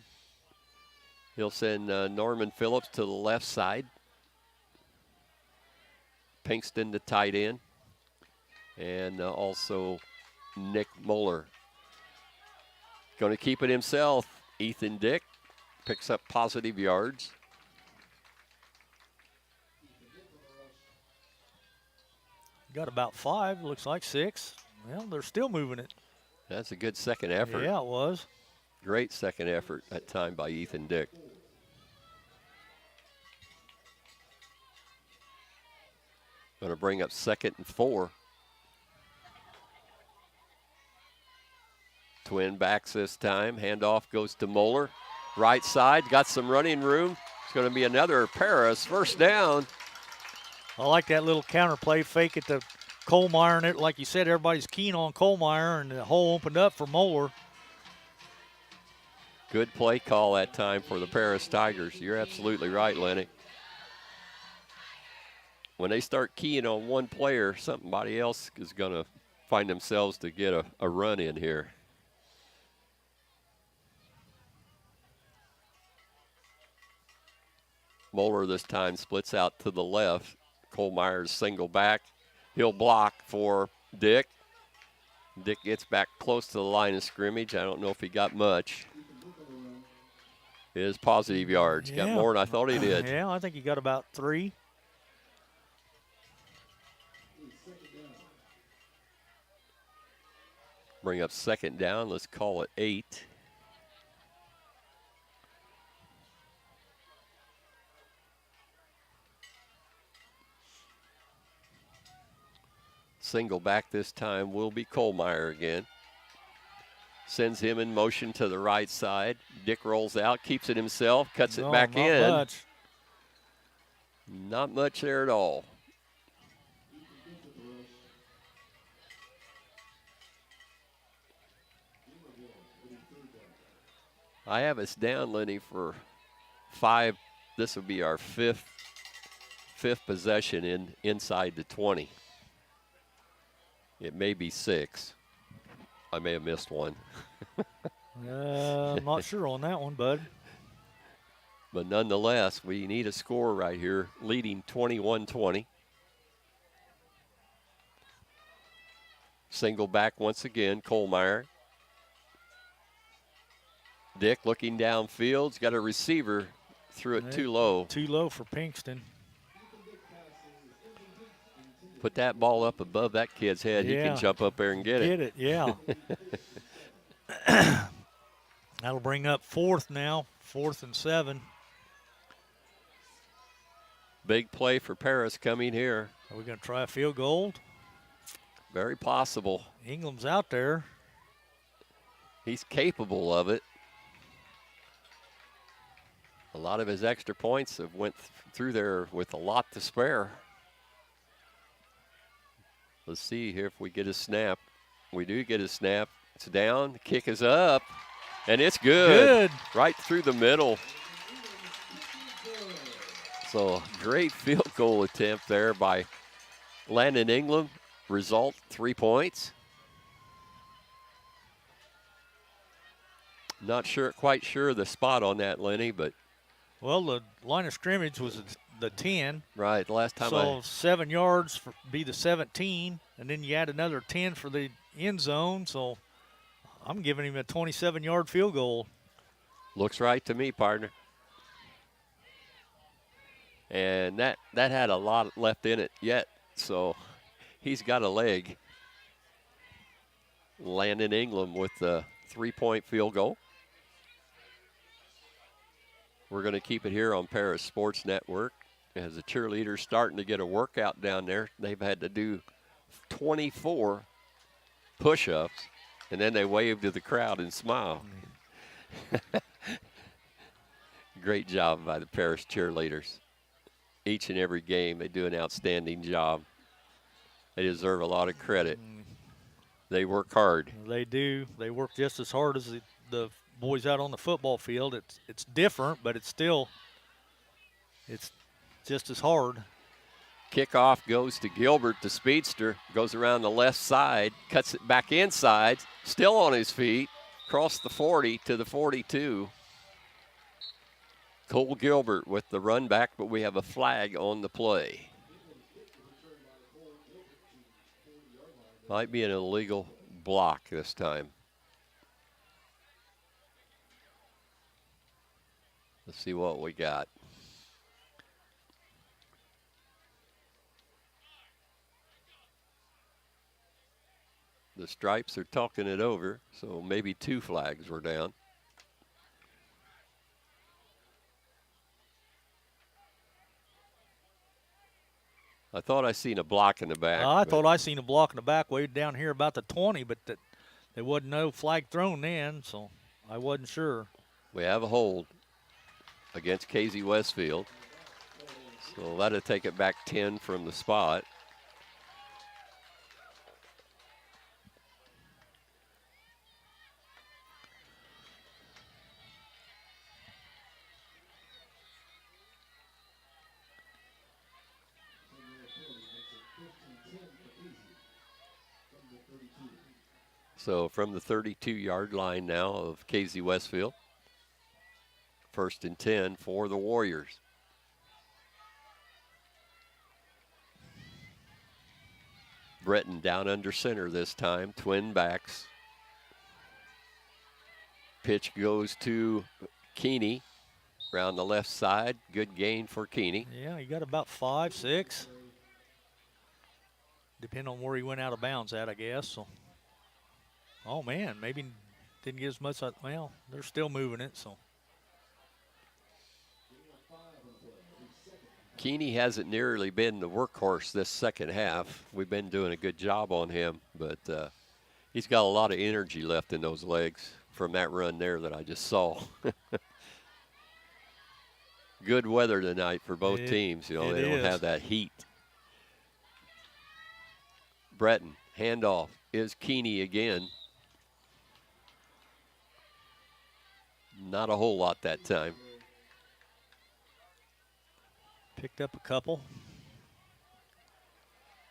He'll send Norman Phillips to the left side. Pinkston the tight end. And also Nick Moeller. Going to keep it himself. Ethan Dick picks up positive yards. Got about 5, looks like 6. Well, they're still moving it. That's a good second effort. Yeah, it was. Great second effort that time by Ethan Dick. Going to bring up 2nd and 4. Twin backs this time. Handoff goes to Moeller. Right side, got some running room. It's going to be another Paris first down. I like that little counter play, fake it to Kohlmeyer. And it, like you said, everybody's keen on Kohlmeyer, and the hole opened up for Moeller. Good play call that time for the Paris Tigers. You're absolutely right, Lenny. When they start keying on one player, somebody else is going to find themselves to get a run in here. Moeller this time splits out to the left. Kohlmeyer's single back. He'll block for Dick. Dick gets back close to the line of scrimmage. I don't know if he got much. It is positive yards. Yeah. Got more than I thought he did. Yeah, I think he got about 3. Bring up 2nd down. Let's call it 8. Single back this time will be Kohlmeyer again. Sends him in motion to the right side. Dick rolls out, keeps it himself, cuts it back in. Not much. Not much there at all. I have us down, Lenny, for 5. This will be our fifth possession inside the 20. It may be 6. I may have missed one. I'm not sure on that one, bud. But nonetheless, we need a score right here, leading 21-20. Single back once again, Kohlmeyer. Dick looking downfield. He's got a receiver, threw it too low. Too low for Pinkston. Put that ball up above that kid's head. Yeah. He can jump up there and get it. Get it, yeah. That'll bring up 4th now, 4th and 7. Big play for Paris coming here. Are we going to try a field goal? Very possible. Ingram's out there. He's capable of it. A lot of his extra points have went through there with a lot to spare. Let's see here if we get a snap. We do get a snap. It's down. The kick is up. And it's good. Right through the middle. So great field goal attempt there by Landon Ingram. Result, 3 points. Not quite sure the spot on that, Lenny, but. Well, the line of scrimmage was the 10. Right, the last time So 7 yards be the 17, and then you add another 10 for the end zone. So I'm giving him a 27-yard field goal. Looks right to me, partner. And that had a lot left in it yet, so he's got a leg. Landon Ingram with the 3-point field goal. We're going to keep it here on Paris Sports Network. As the cheerleaders starting to get a workout down there, they've had to do 24 push-ups, and then they wave to the crowd and smile. Great job by the Paris cheerleaders. Each and every game, they do an outstanding job. They deserve a lot of credit. They work hard. They do. They work just as hard as the boys out on the football field. It's different, but it's just as hard. Kickoff goes to Gilbert, the speedster, goes around the left side, cuts it back inside, still on his feet, across the 40 to the 42. Cole Gilbert with the run back, but we have a flag on the play. Might be an illegal block this time. Let's see what we got. The Stripes are talking it over, so maybe 2 flags were down. I thought I seen a block in the back. I thought I seen a block in the back way down here about the 20, but there wasn't no flag thrown then, so I wasn't sure. We have a hold against Casey-Westfield. So that'll take it back 10 from the spot. So from the 32-yard line now of Casey-Westfield. 1st and 10 for the Warriors. Breton down under center this time, twin backs. Pitch goes to Keeney around the left side. Good gain for Keeney. Yeah, he got about 5, 6. Depending on where he went out of bounds at, I guess. So. Oh, man, maybe didn't get as much. Well, they're still moving it, so. Keeney hasn't nearly been the workhorse this second half. We've been doing a good job on him, but he's got a lot of energy left in those legs from that run there that I just saw. Good weather tonight for both teams. You know, they don't have that heat. Breton, handoff is Keeney again. Not a whole lot that time. Picked up a couple.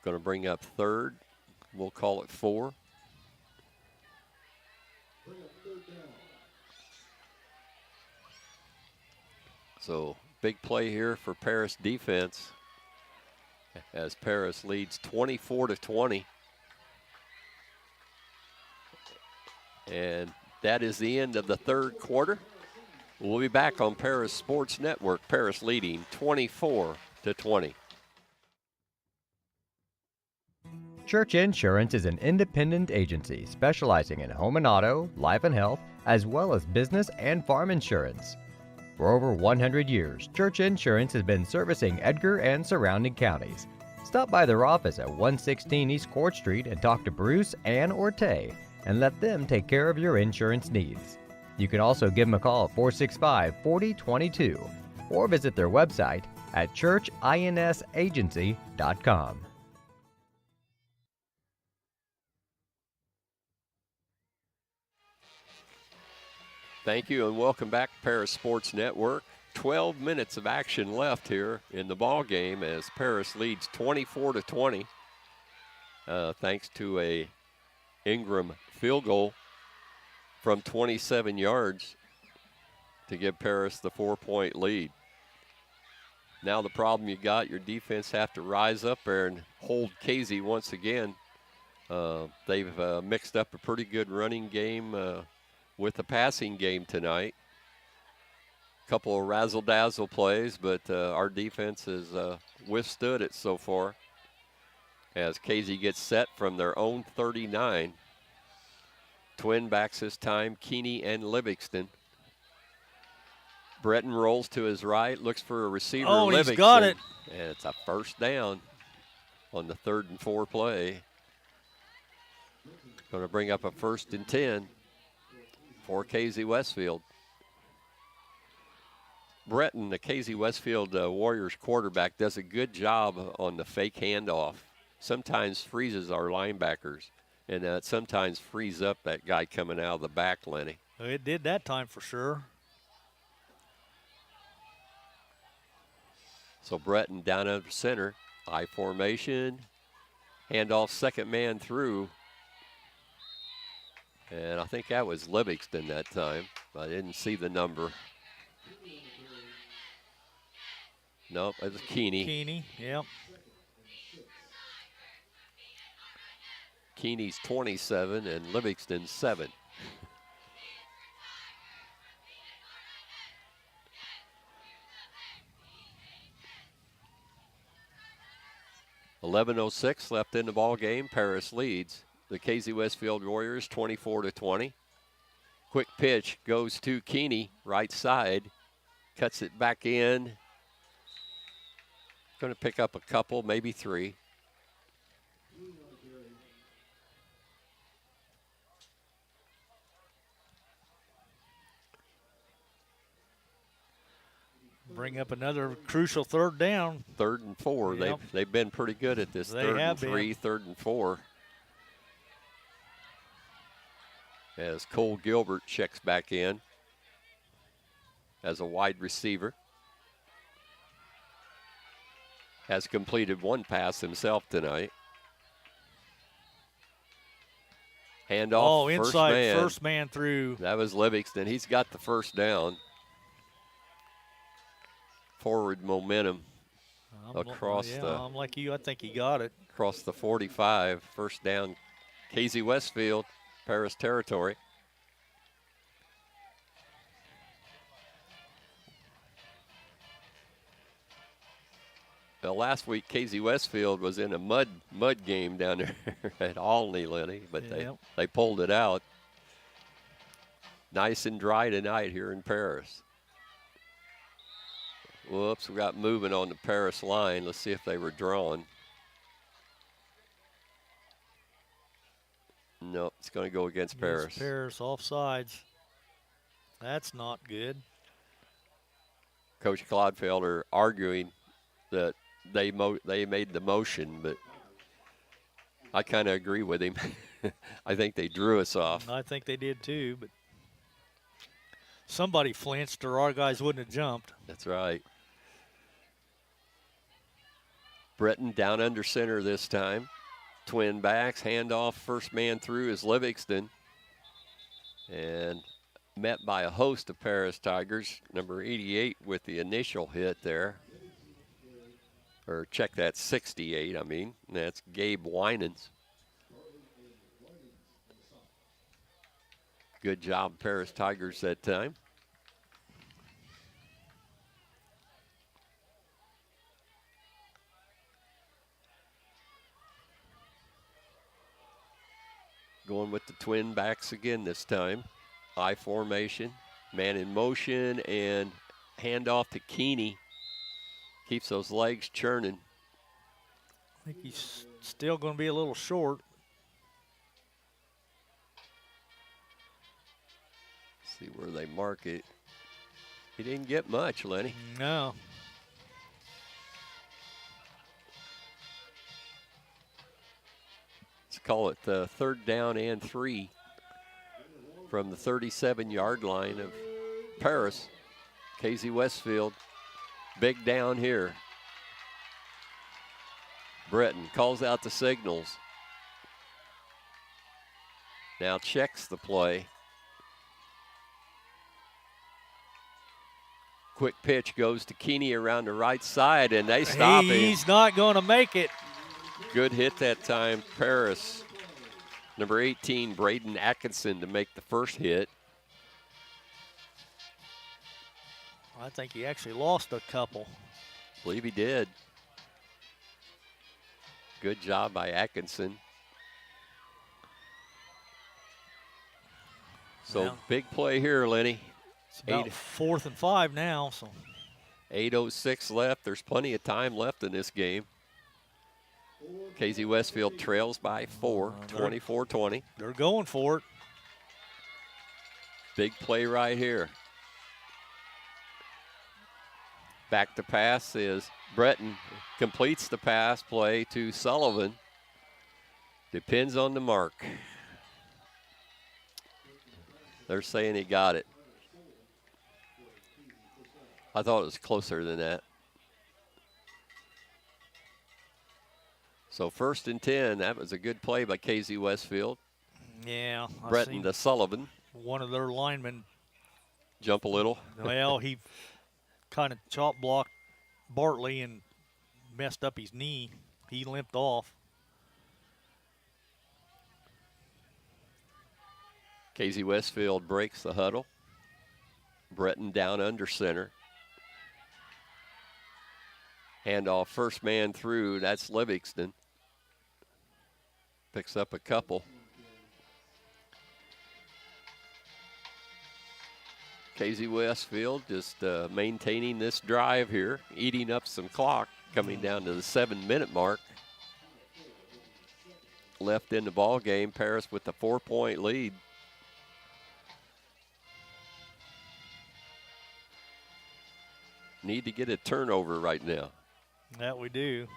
Going to bring up 3rd. We'll call it 4. So big play here for Paris defense as Paris leads 24-20. And that is the end of the 3rd quarter. We'll be back on Paris Sports Network. Paris leading 24-20. Church Insurance is an independent agency specializing in home and auto, life and health, as well as business and farm insurance. For over 100 years, Church Insurance has been servicing Edgar and surrounding counties. Stop by their office at 116 East Court Street and talk to Bruce, Ann, or Tay, and let them take care of your insurance needs. You can also give them a call at 465-4022 or visit their website at churchinsagency.com. Thank you and welcome back to Paris Sports Network. 12 minutes of action left here in the ball game as Paris leads 24-20. Thanks to a Ingram field goal from 27 yards to give Paris the 4-point lead. Now the problem you got, your defense have to rise up there and hold Casey once again. They've mixed up a pretty good running game with the passing game tonight. Couple of razzle-dazzle plays, but our defense has withstood it so far as Casey gets set from their own 39. Twin backs this time, Keeney and Livingston. Breton rolls to his right, looks for a receiver. Oh, Livingston, he's got it. And it's a first down on the 3rd and 4 play. Going to bring up a 1st and 10 for Casey-Westfield. Breton, the Casey-Westfield Warriors quarterback, does a good job on the fake handoff. Sometimes freezes our linebackers, and sometimes frees up that guy coming out of the back, Lenny. It did that time for sure. So Breton down under center, I formation, handoff second man through. And I think that was Livingston that time. I didn't see the number. Nope, it was Keeney. Keeney, yep. Keeney's 27 and Livingston's 7. .11:06 left in the ball game. Paris leads the Casey-Westfield Warriors 24-20. Quick pitch goes to Keeney, right side, cuts it back in. Going to pick up a couple, maybe 3. Bring up another crucial third down. 3rd and 4. Yep. They've been pretty good at this. They 3rd have and 3, been. 3rd and 4. As Cole Gilbert checks back in as a wide receiver. Has completed 1 pass himself tonight. Handoff, inside, first man through. That was Livingston. He's got the first down. Forward momentum across I'm like you. I think he got it. Across the 45. First down, Casey-Westfield, Paris territory. Well, last week, Casey-Westfield was in a mud game down there at Illini, Lenny, but they pulled it out. Nice and dry tonight here in Paris. Whoops, we got moving on the Paris line. Let's see if they were drawn. Nope, it's going to go against Paris. Paris offsides. That's not good. Coach Clodfelder arguing that they made the motion, but I kind of agree with him. I think they drew us off. I think they did too, but somebody flinched or our guys wouldn't have jumped. That's right. Breton down under center this time. Twin backs, handoff, first man through is Livingston. And met by a host of Paris Tigers, number 88 with the initial hit there. Or check that, 68, I mean. That's Gabe Winans. Good job, Paris Tigers that time. Going with the twin backs again this time. I formation, man in motion, and handoff to Keeney. Keeps those legs churning. I think he's still going to be a little short. See where they mark it. He didn't get much, Lenny. No. Let's call it 3rd down and 3 from the 37-yard line of Paris. Casey-Westfield, big down here. Breton calls out the signals. Now checks the play. Quick pitch goes to Keeney around the right side, and they stop him. He's not going to make it. Good hit that time, Paris. Number 18, Braden Atkinson, to make the first hit. I think he actually lost a couple. Believe he did. Good job by Atkinson. So Well, big play here, Lenny. It's about 4th and 5 now. So 8:06 left. There's plenty of time left in this game. Casey-Westfield trails by 4, 24-20. they're going for it. Big play right here. Back to pass is Breton. Completes the pass play to Sullivan. Depends on the mark. They're saying he got it. I thought it was closer than that. So 1st and 10, that was a good play by Casey-Westfield. Yeah. Breton to Sullivan. One of their linemen Jump a little. Well, he kind of chop blocked Bartley and messed up his knee. He limped off. Casey-Westfield breaks the huddle. Breton down under center. Handoff, first man through, that's Livingston. Picks up a couple. Casey-Westfield just maintaining this drive here, eating up some clock, coming down to the 7-minute mark. Left in the ball game, Paris with the 4-point lead. Need to get a turnover right now. That we do.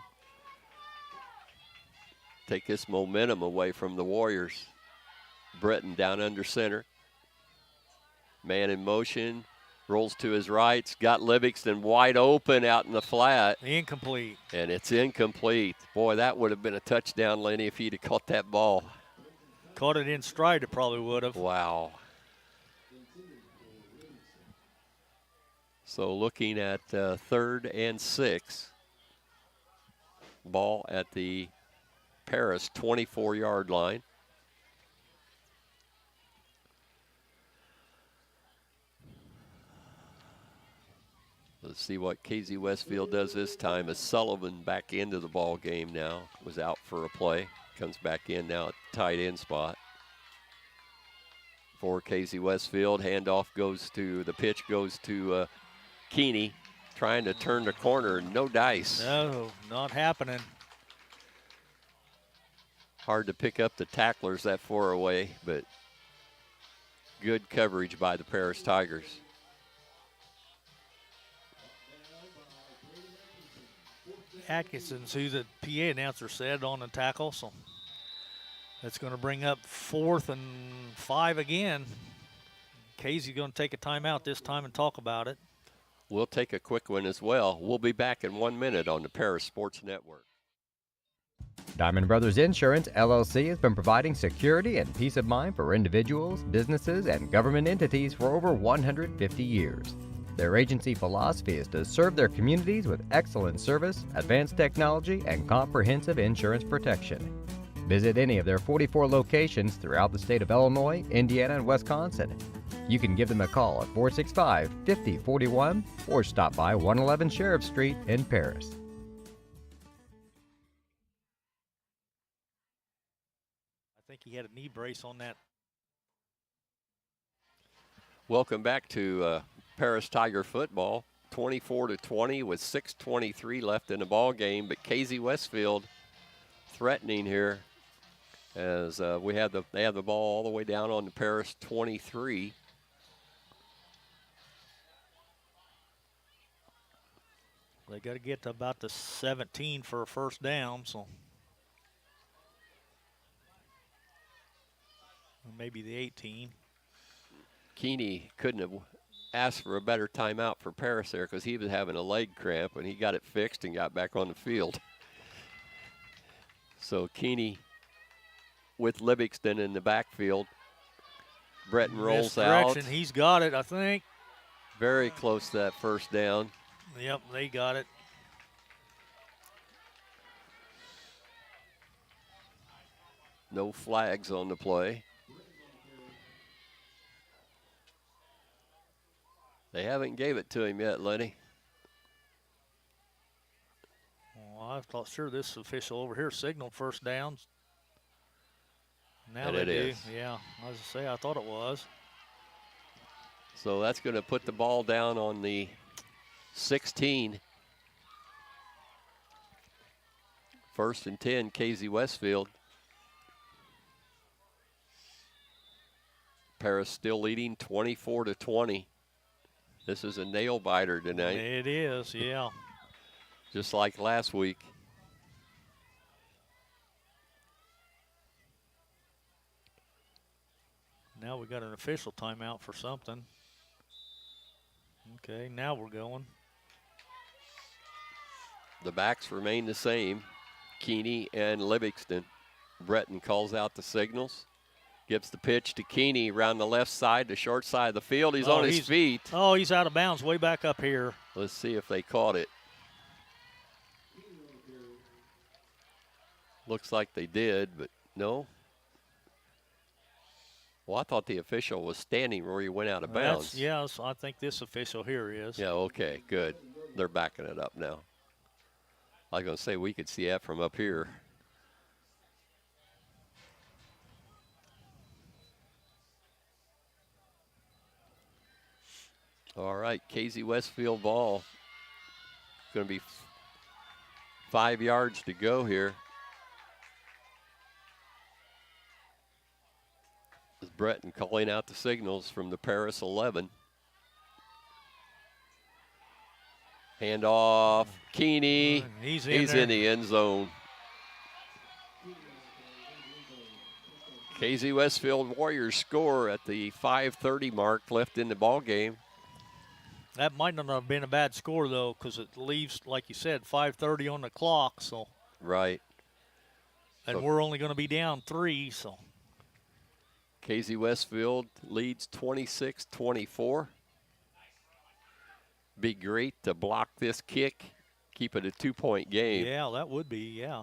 Take this momentum away from the Warriors. Breton down under center. Man in motion, rolls to his right, got Livingston wide open out in the flat. Incomplete. And it's incomplete. Boy, that would have been a touchdown, Lenny, if he'd have caught that ball. Caught it in stride, it probably would have. Wow. So looking at 3rd and 6. Ball at the Paris 24-yard line. Let's see what Casey-Westfield does this time as Sullivan back into the ball game now. Was out for a play. Comes back in now at the tight end spot. For Casey-Westfield, handoff goes to, the pitch goes to Keeney, trying to turn the corner, no dice. No, not happening. Hard to pick up the tacklers that far away, but good coverage by the Paris Tigers. Atkinson's who the PA announcer said on the tackle, so that's going to bring up 4th and 5 again. Casey's going to take a timeout this time and talk about it. We'll take a quick one as well. We'll be back in 1 minute on the Paris Sports Network. Diamond Brothers Insurance, LLC has been providing security and peace of mind for individuals, businesses, and government entities for over 150 years. Their agency philosophy is to serve their communities with excellent service, advanced technology, and comprehensive insurance protection. Visit any of their 44 locations throughout the state of Illinois, Indiana, and Wisconsin. You can give them a call at 465-5041 or stop by 111 Sheriff Street in Paris. I think he had a knee brace on that. Welcome back to Paris Tiger football. 24-20 with 6:23 left in the ball game, but Casey-Westfield threatening here as they have the ball all the way down on the Paris 23. They got to get to about the 17 for a first down, so maybe the 18. Keeney couldn't have asked for a better timeout for Paris there because he was having a leg cramp, and he got it fixed and got back on the field. So Keeney with Livingston in the backfield. Breton rolls out. He's got it, I think. Very close to that first down. Yep, they got it. No flags on the play. They haven't gave it to him yet, Lenny. Well, I thought sure this official over here signaled first downs. Now And they it do. is. Yeah, I was gonna say I thought it was. So that's going to put the ball down on the 16. 1st and 10, Casey-Westfield. Paris still leading 24-20. This is a nail biter tonight, It is, yeah. just like last week. Now we got an official timeout for something. Okay, now we're going. The backs remain the same, Keeney and Livingston. Breton calls out the signals, gives the pitch to Keeney around the left side, the short side of the field. He's on his feet. Oh, he's out of bounds way back up here. Let's see if they caught it. Looks like they did, but no. Well, I thought the official was standing where he went out of bounds. Yes, I think this official here is. Yeah, okay, good. They're backing it up now. I was going to say we could see that from up here. All right, Casey-Westfield ball. Going to be 5 yards to go here. As Breton calling out the signals from the Paris 11. Hand off, Keeney. He's in the end zone. Casey-Westfield Warriors score at the 5:30 mark left in the ball game. That might not have been a bad score, though, because it leaves, like you said, 5:30 on the clock. So right. And we're only going to be down 3, so. Casey-Westfield leads 26-24. Be great to block this kick, keep it a 2-point game. Yeah, that would be, yeah.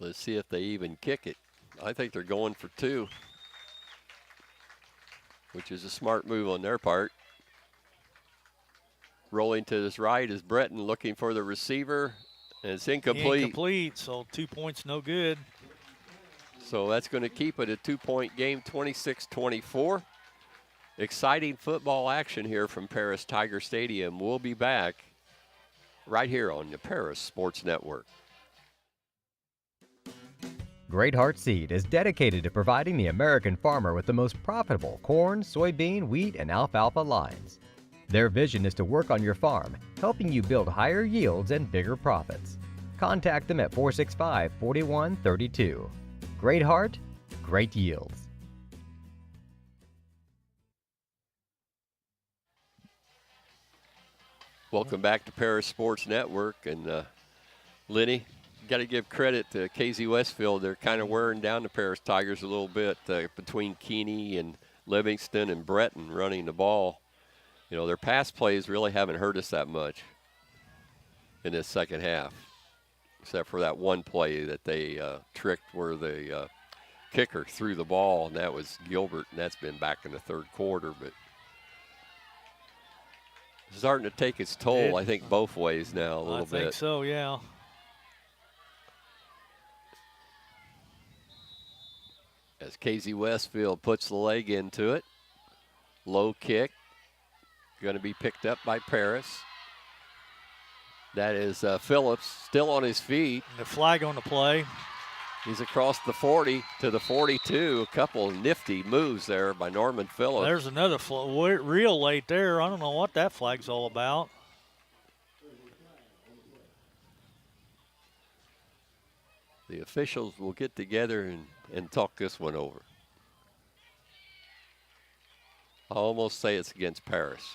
Let's see if they even kick it. I think they're going for 2, which is a smart move on their part. Rolling to his right is Breton looking for the receiver, and it's incomplete. Incomplete, so 2 points no good. So that's going to keep it a 2-point game, 26-24. Exciting football action here from Paris Tiger Stadium. We'll be back right here on the Paris Sports Network. Great Heart Seed is dedicated to providing the American farmer with the most profitable corn, soybean, wheat, and alfalfa lines. Their vision is to work on your farm, helping you build higher yields and bigger profits. Contact them at 465-4132. Great Heart, great yields. Welcome back to Paris Sports Network. And Lenny, got to give credit to Casey-Westfield. They're kind of wearing down the Paris Tigers a little bit between Keeney and Livingston and Breton running the ball. You know, their pass plays really haven't hurt us that much in this second half, except for that one play that they tricked where the kicker threw the ball, and that was Gilbert, and that's been back in the third quarter. But it's starting to take its toll, I think, both ways now a little bit. I think so, yeah. As Casey-Westfield puts the leg into it. Low kick. Going to be picked up by Paris. That is Phillips, still on his feet. The flag on the play. He's across the 40 to the 42. A couple nifty moves there by Norman Phillips. There's another real late there. I don't know what that flag's all about. The officials will get together and talk this one over. I'll almost say it's against Paris.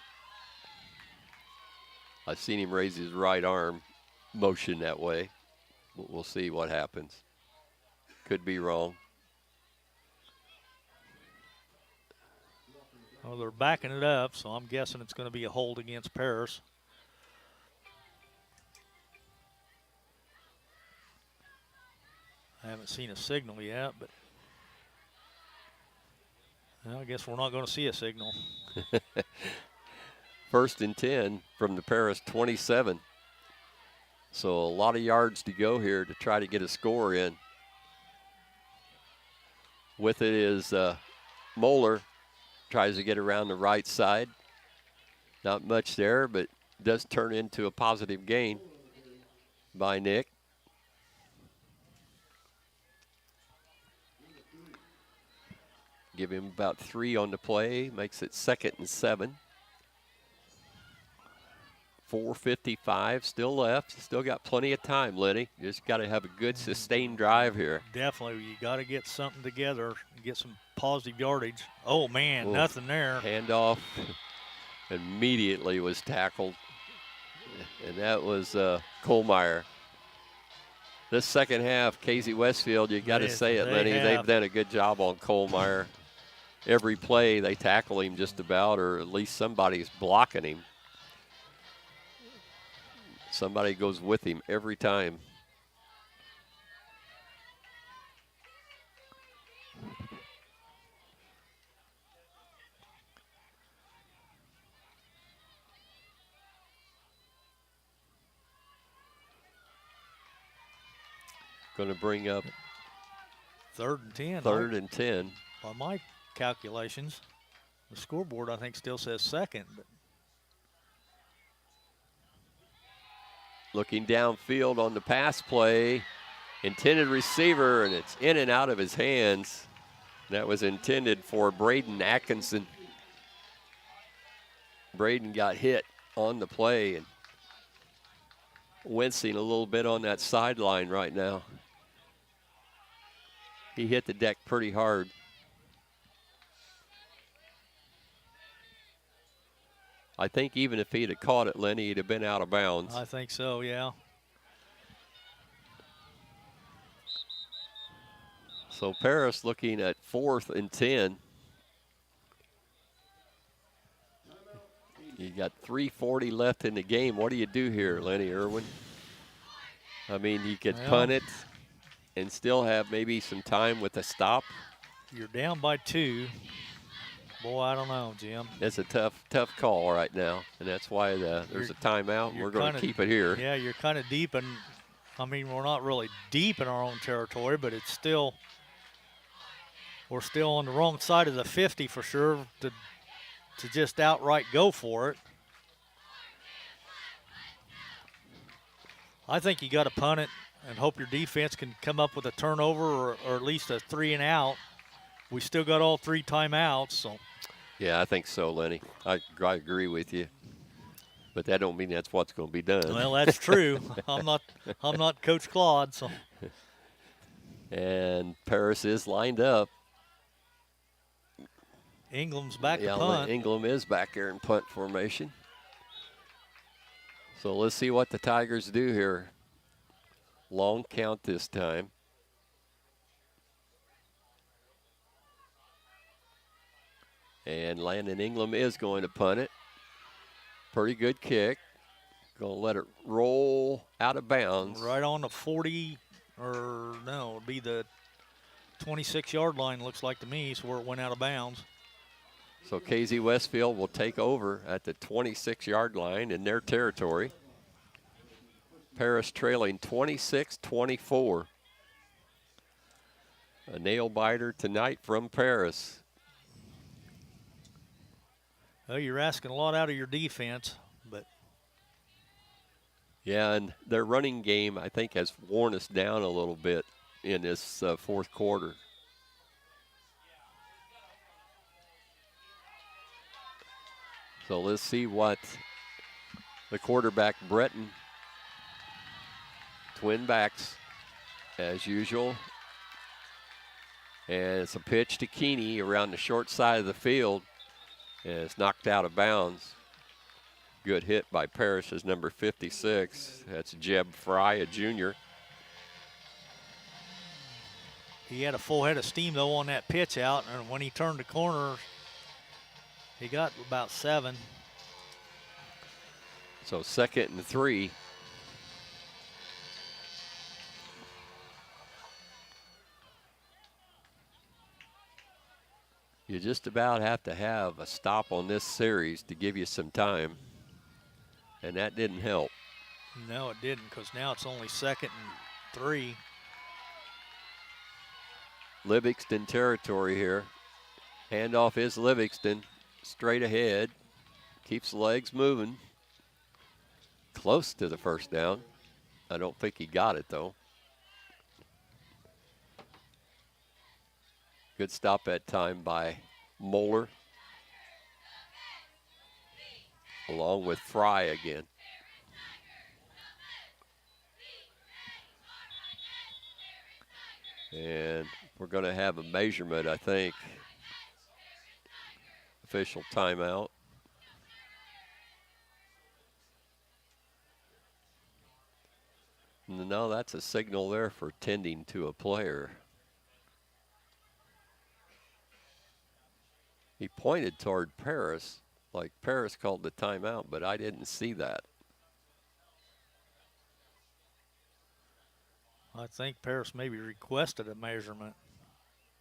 I've seen him raise his right arm, motion that way. We'll see what happens. Could be wrong. Well, they're backing it up, so I'm guessing it's going to be a hold against Paris. I haven't seen a signal yet, but well, I guess we're not going to see a signal. 1st and 10 from the Paris 27. So a lot of yards to go here to try to get a score in. With it is Moeller. Tries to get around the right side. Not much there, but does turn into a positive gain by Nick. Give him about 3 on the play. Makes it 2nd and 7. 4:55 still left. Still got plenty of time, Lenny. You just got to have a good sustained drive here. Definitely. You got to get something together, get some positive yardage. Oh, man, Ooh. nothing there. Handoff immediately was tackled, and that was Kohlmeyer. This second half, Casey-Westfield, you got to say it, Lenny. They've done a good job on Kohlmeyer. Every play, they tackle him just about, or at least somebody's blocking him. Somebody goes with him every time. Going to bring up 3rd and 10. 3rd and 10. By my calculations, the scoreboard, I think, still says 2nd. But looking downfield on the pass play, intended receiver, and it's in and out of his hands. That was intended for Braden Atkinson. Braden got hit on the play and wincing a little bit on that sideline right now. He hit the deck pretty hard. I think even if he'd have caught it, Lenny, he'd have been out of bounds. I think so, yeah. So Paris looking at 4th and 10. You got 3:40 left in the game. What do you do here, Lenny Irwin? I mean, you could punt it and still have maybe some time with a stop. You're down by 2. Boy, I don't know, Jim. It's a tough call right now, and that's why there's a timeout. We're going to keep it here. Yeah, you're kind of deep, and I mean, we're not really deep in our own territory, but it's still, we're still on the wrong side of the 50 for sure to just outright go for it. I think you got to punt it and hope your defense can come up with a turnover or at least a 3 and out. We still got all 3 timeouts, so. Yeah, I think so, Lenny. I agree with you, but that don't mean that's what's going to be done. Well, that's true. I'm not Coach Claude, so. And Paris is lined up. Ingram's back to punt. Ingram is back here in punt formation. So let's see what the Tigers do here. Long count this time. And Landon Ingram is going to punt it. Pretty good kick. Going to let it roll out of bounds. Right on the 40, or no, it'd be the 26-yard line, looks like to me, is where it went out of bounds. So Casey-Westfield will take over at the 26-yard line in their territory. Paris trailing 26-24. A nail biter tonight from Paris. Well, you're asking a lot out of your defense, but. Yeah, and their running game, I think, has worn us down a little bit in this fourth quarter. So let's see what the quarterback, Breton, twin backs, as usual. And it's a pitch to Keeney around the short side of the field. And it's knocked out of bounds. Good hit by Parrish's number 56. That's Jeb Fry, a junior. He had a full head of steam, though, on that pitch out. And when he turned the corner, he got about 7. So 2nd and 3. You just about have to have a stop on this series to give you some time. And that didn't help. No, it didn't, because now it's only 2nd and 3. Livingston territory here. Handoff is Livingston. Straight ahead. Keeps the legs moving. Close to the first down. I don't think he got it, though. Good stop that time by Moeller. Along with Fry again. And we're going to have a measurement, I think. Official timeout. No, that's a signal there for tending to a player. He pointed toward Paris, like Paris called the timeout, but I didn't see that. I think Paris maybe requested a measurement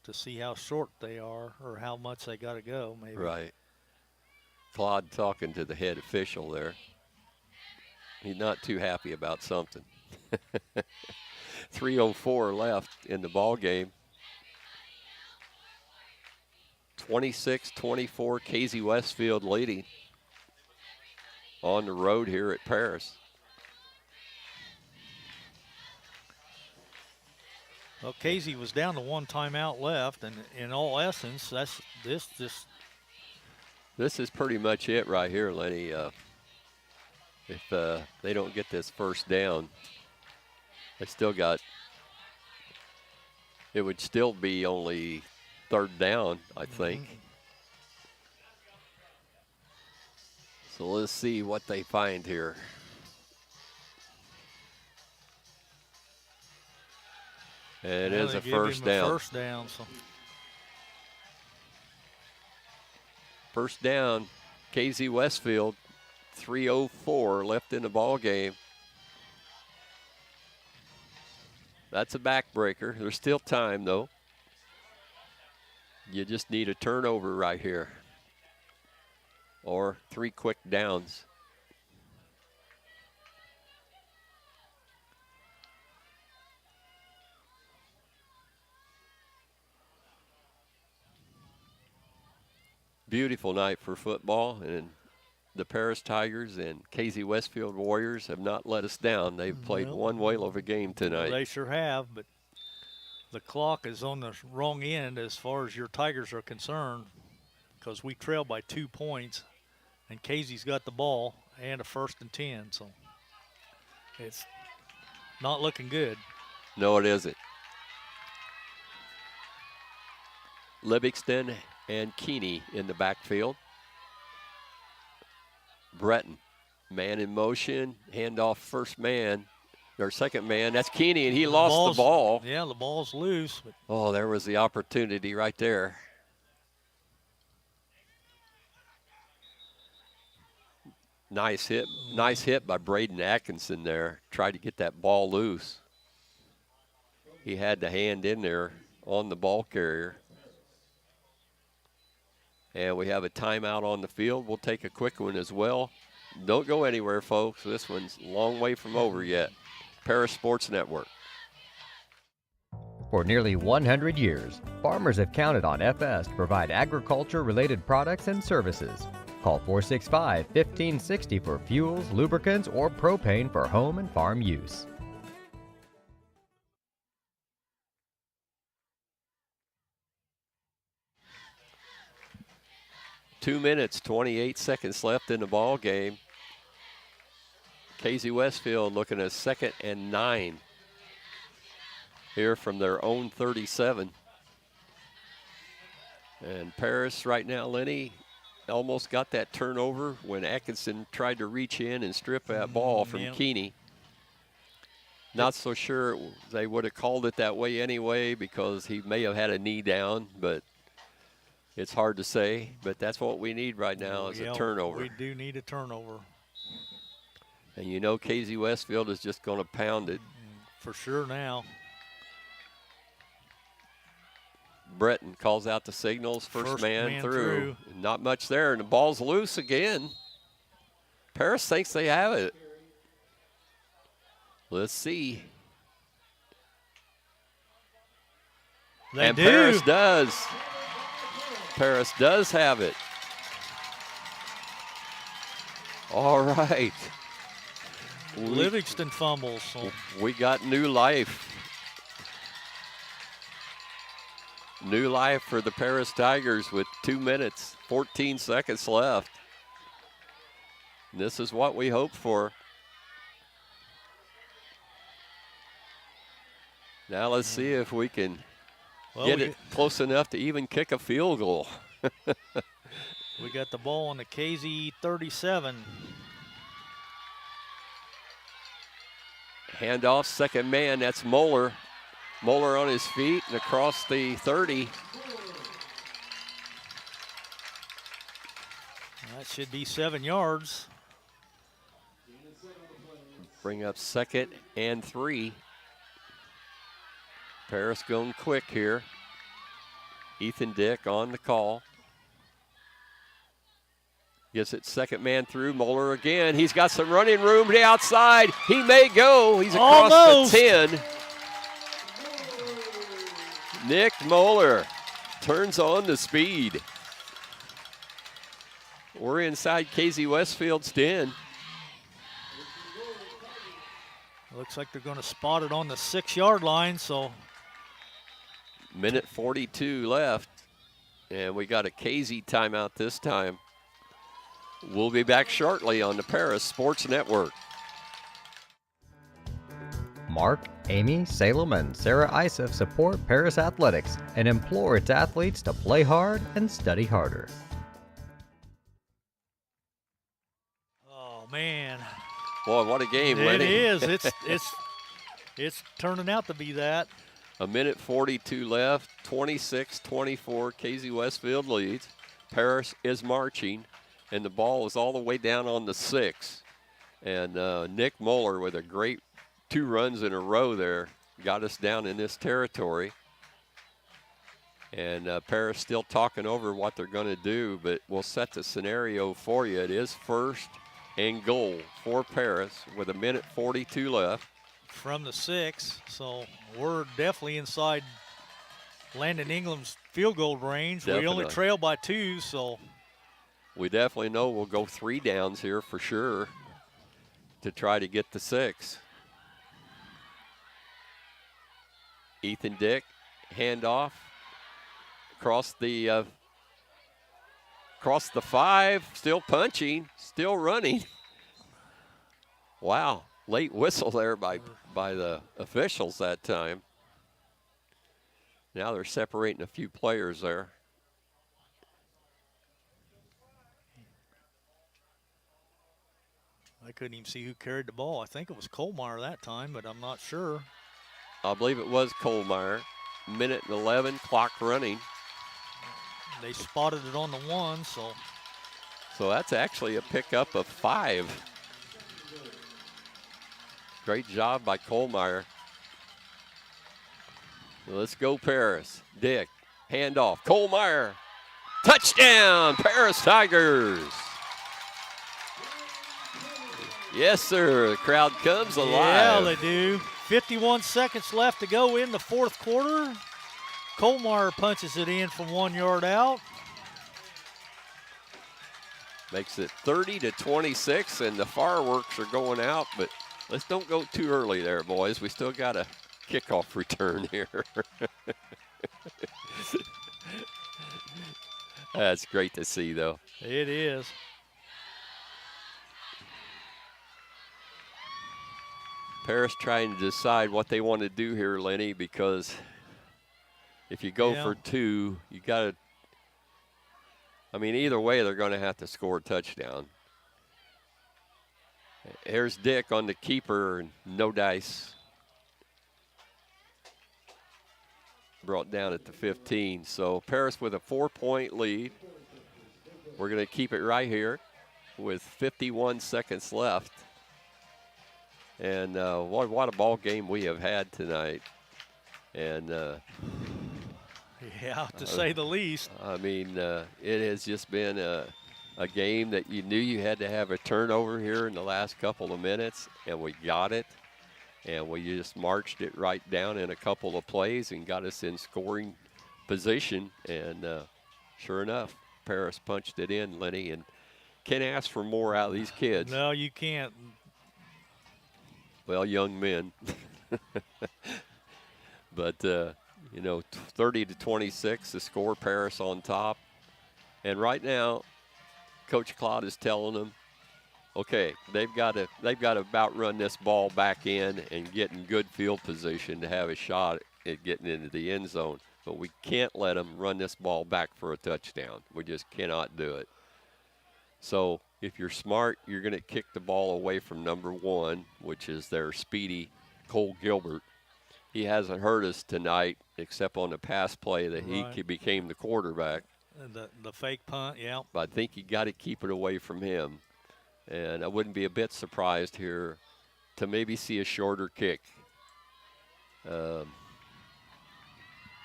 to see how short they are or how much they got to go, maybe. Right. Claude talking to the head official there. He's not too happy about something. 3:04 left in the ball game. 26-24, Casey-Westfield leading on the road here at Paris. Well, Casey was down to one timeout left, and in all essence, this is pretty much it right here, Lenny. If they don't get this first down, they still got. It would still be only third down, I think. So let's see what they find here. And it is a first down. First down. So. First down, Casey-Westfield. 3:04 left in the ball game. That's a backbreaker. There's still time, though. You just need a turnover right here. Or 3 quick downs. Beautiful night for football, and the Paris Tigers and Casey-Westfield Warriors have not let us down. They've played one whale of a game tonight. They sure have, but the clock is on the wrong end as far as your Tigers are concerned, because we trail by 2 points, and Casey's got the ball and a 1st and 10, so it's not looking good. No, it isn't. Livingston and Keeney in the backfield. Breton, man in motion, handoff first man, or second man. That's Keeney, and he lost the ball. Yeah, the ball's loose. But oh, there was the opportunity right there. Nice hit by Braden Atkinson there. Tried to get that ball loose. He had the hand in there on the ball carrier. And we have a timeout on the field. We'll take a quick one as well. Don't go anywhere, folks. This one's a long way from over yet. Paris Sports Network. For nearly 100 years, farmers have counted on FS to provide agriculture-related products and services. Call 465-1560 for fuels, lubricants, or propane for home and farm use. Two minutes, 28 seconds left in the ball game. Casey-Westfield looking at 2nd and 9 here from their own 37. And Paris right now, Lenny, almost got that turnover when Atkinson tried to reach in and strip that ball from Keeney. Not so sure they would have called it that way anyway, because he may have had a knee down, but it's hard to say. But that's what we need right now is a turnover. We do need a turnover. And you know Casey-Westfield is just going to pound it. For sure now. Breton calls out the signals, first man through. Not much there, and the ball's loose again. Paris thinks they have it. Let's see. They do. Paris does. Paris does have it. All right. Livingston fumbles. So. We got new life. New life for the Paris Tigers with 2 minutes, 14 seconds left. This is what we hoped for. Now let's see if we can Well, get it close enough to even kick a field goal. We got the ball on the KZ 37. Handoff, second man, that's Moeller. Moeller on his feet and across the 30. That should be 7 yards. Bring up 2nd and 3. Paris going quick here. Ethan Dick on the call. Gets it second man through. Moeller again. He's got some running room to the outside. He may go. He's across Almost. the 10. Nick Moeller turns on the speed. We're inside Casey-Westfield's 10. Looks like they're going to spot it on the 6-yard line, so. Minute 42 left, and we got a Casey timeout this time. We'll be back shortly on the Paris Sports Network. Mark, Amy, Salem, and Sarah Isef support Paris Athletics and implore its athletes to play hard and study harder. Oh, man. Boy, what a game, It Lenny. is. It's turning out to be that. A minute 42 left, 26-24, Casey-Westfield leads. Paris is marching, and the ball is all the way down on the 6. And Nick Moeller with a great 2 runs in a row there got us down in this territory. And Paris still talking over what they're going to do, but we'll set the scenario for you. It is 1st and goal for Paris with a minute 42 left. From the 6, so we're definitely inside Landon Ingram's field goal range. Definitely. We only trail by 2, so. We definitely know we'll go 3 downs here for sure to try to get the 6. Ethan Dick, handoff, across the 5, still punching, still running. Wow, late whistle there by the officials that time. Now they're separating a few players there. I couldn't even see who carried the ball. I think it was Colmeyer that time, but I'm not sure. I believe it was Colmeyer. Minute and 11, clock running. They spotted it on the 1, so. So that's actually a pickup of 5. Great job by Colmeyer. Let's go Paris. Dick, handoff. Colmeyer, touchdown, Paris Tigers. Yes, sir. The crowd comes alive. Yeah, they do. 51 seconds left to go in the 4th quarter. Colmeyer punches it in from 1 yard out. Makes it 30-26, and the fireworks are going out, but let's don't go too early there, boys. We still got a kickoff return here. That's great to see, though. It is. Paris trying to decide what they want to do here, Lenny, because if you go for 2, you got to, I mean, either way, they're going to have to score a touchdown. Here's Dick on the keeper, and no dice. Brought down at the 15. So Paris with a 4-point lead. We're going to keep it right here with 51 seconds left. And what a ball game we have had tonight. And yeah, to say the least. I mean, it has just been a game that you knew you had to have a turnover here in the last couple of minutes, and we got it. And we just marched it right down in a couple of plays and got us in scoring position. And sure enough, Paris punched it in, Lenny, and can't ask for more out of these kids. No, you can't. Well, young men. But, you know, 30-26, the score, Paris on top. And right now, Coach Claude is telling them, Okay, they've got to about run this ball back in and get in good field position to have a shot at getting into the end zone. But we can't let them run this ball back for a touchdown. We just cannot do it. So if you're smart, you're going to kick the ball away from number 1, which is their speedy Cole Gilbert. He hasn't hurt us tonight except on the pass play that he became the quarterback. The fake punt, yeah. But I think you got to keep it away from him. And I wouldn't be a bit surprised here to maybe see a shorter kick. And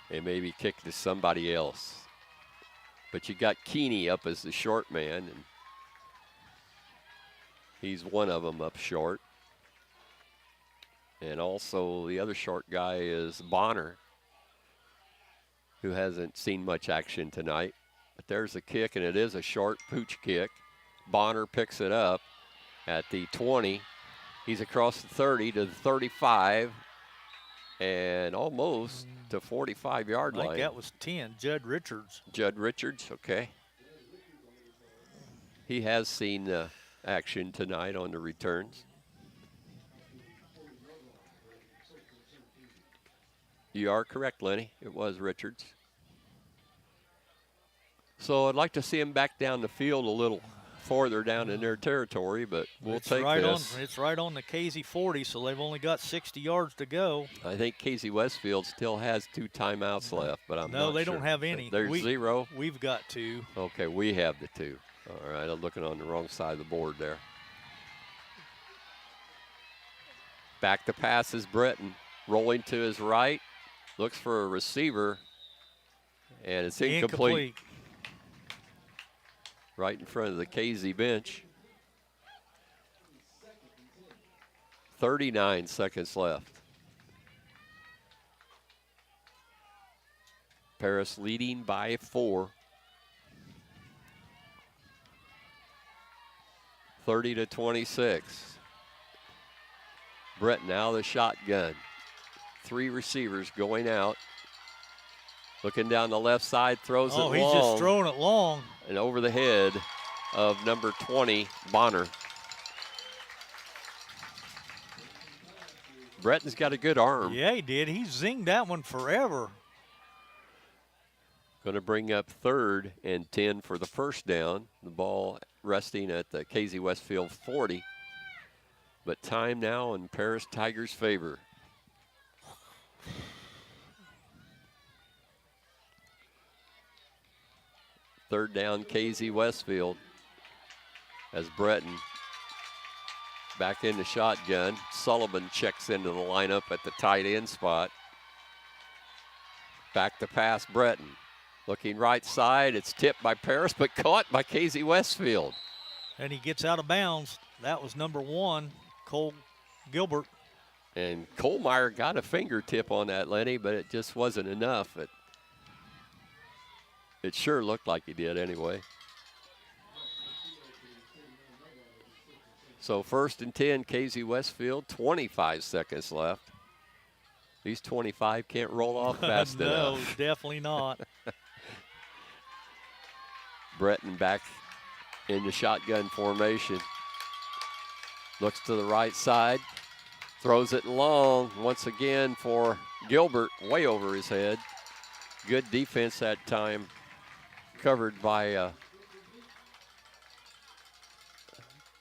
maybe kick to somebody else. But you got Keeney up as the short man, and he's one of them up short. And also the other short guy is Bonner, who hasn't seen much action tonight. But there's a kick, and it is a short pooch kick. Bonner picks it up at the 20. He's across the 30 to the 35 and almost to 45-yard line. I think that was 10, Judd Richards. Judd Richards, okay. He has seen action tonight on the returns. You are correct, Lenny. It was Richards. So I'd like to see him back down the field a little farther down in their territory, but we'll take this. It's right on the Casey-40, so they've only got 60 yards to go. I think Casey-Westfield still has 2 timeouts left, but I'm not No, they sure. don't have any. There's 0? We've got 2. Okay, we have the 2. All right, I'm looking on the wrong side of the board there. Back to pass is Breton. Rolling to his right. Looks for a receiver, and it's incomplete. Right in front of the Casey bench. 39 seconds left. Paris leading by 4. 30-26. Brett now the shotgun. 3 receivers going out. Looking down the left side, throws it long. Oh, he's just throwing it long. And over the head of number 20, Bonner. Breton's got a good arm. Yeah, he did. He zinged that one forever. Going to bring up 3rd and 10 for the first down. The ball resting at the Casey-Westfield 40. But time now in Paris Tigers' favor. Third down, Casey-Westfield, as Breton back in the shotgun. Sullivan checks into the lineup at the tight end spot. Back to pass, Breton. Looking right side, it's tipped by Paris, but caught by Casey-Westfield. And he gets out of bounds. That was number 1, Cole Gilbert. And Kohlmeyer got a fingertip on that, Lenny, but it just wasn't enough. It sure looked like he did anyway. So 1st and 10, Casey-Westfield, 25 seconds left. These 25 can't roll off fast enough. No, definitely not. Breton back in the shotgun formation. Looks to the right side. Throws it long once again for Gilbert, way over his head. Good defense that time. Covered by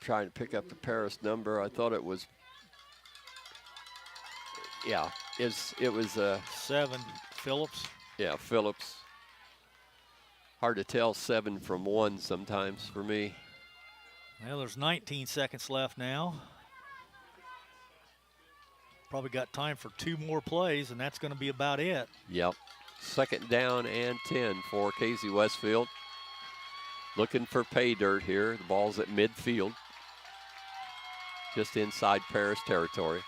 trying to pick up the Paris number. I thought it was, yeah, it was 7, Phillips. Yeah, Phillips. Hard to tell 7 from 1 sometimes for me. Well, there's 19 seconds left now. Probably got time for 2 more plays, and that's going to be about it. Yep. 2nd down and 10 for Casey-Westfield. Looking for pay dirt here. The ball's at midfield. Just inside Paris territory.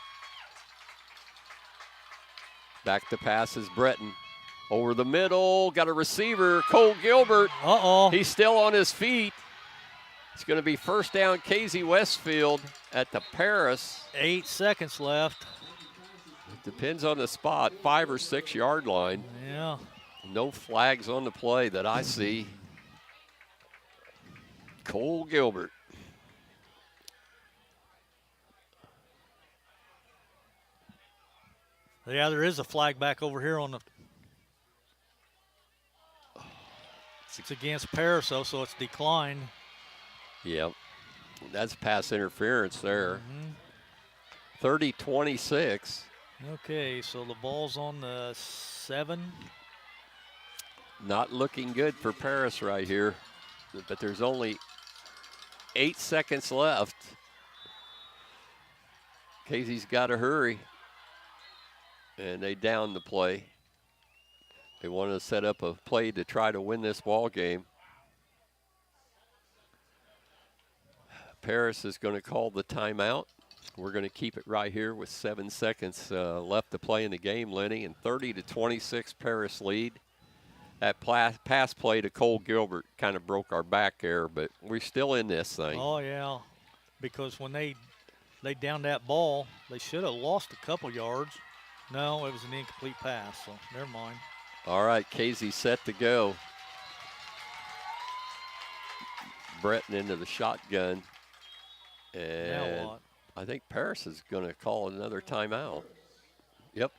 Back to pass is Breton. Over the middle, got a receiver, Cole Gilbert. Uh-oh. He's still on his feet. It's going to be 1st down, Casey-Westfield at the Paris. 8 seconds left. It depends on the spot, 5 or 6 yard line. Yeah. No flags on the play that I see. Cole Gilbert. Yeah, there is a flag back over here on the. It's against Paris, though, so it's declined. Yep. That's pass interference there. Mm-hmm. 30-26. Okay, so the ball's on the 7. Not looking good for Paris right here, but there's only 8 seconds left. Casey's got to hurry, and they down the play. They wanted to set up a play to try to win this ball game. Paris is going to call the timeout. We're going to keep it right here with 7 seconds left to play in the game, Lenny, and 30-26 Paris lead. That pass play to Cole Gilbert kind of broke our back there, but we're still in this thing. Oh, yeah, because when they downed that ball, they should have lost a couple yards. No, it was an incomplete pass, so never mind. All right, Casey set to go. Breton into the shotgun. And now what? I think Paris is going to call another timeout. Yep.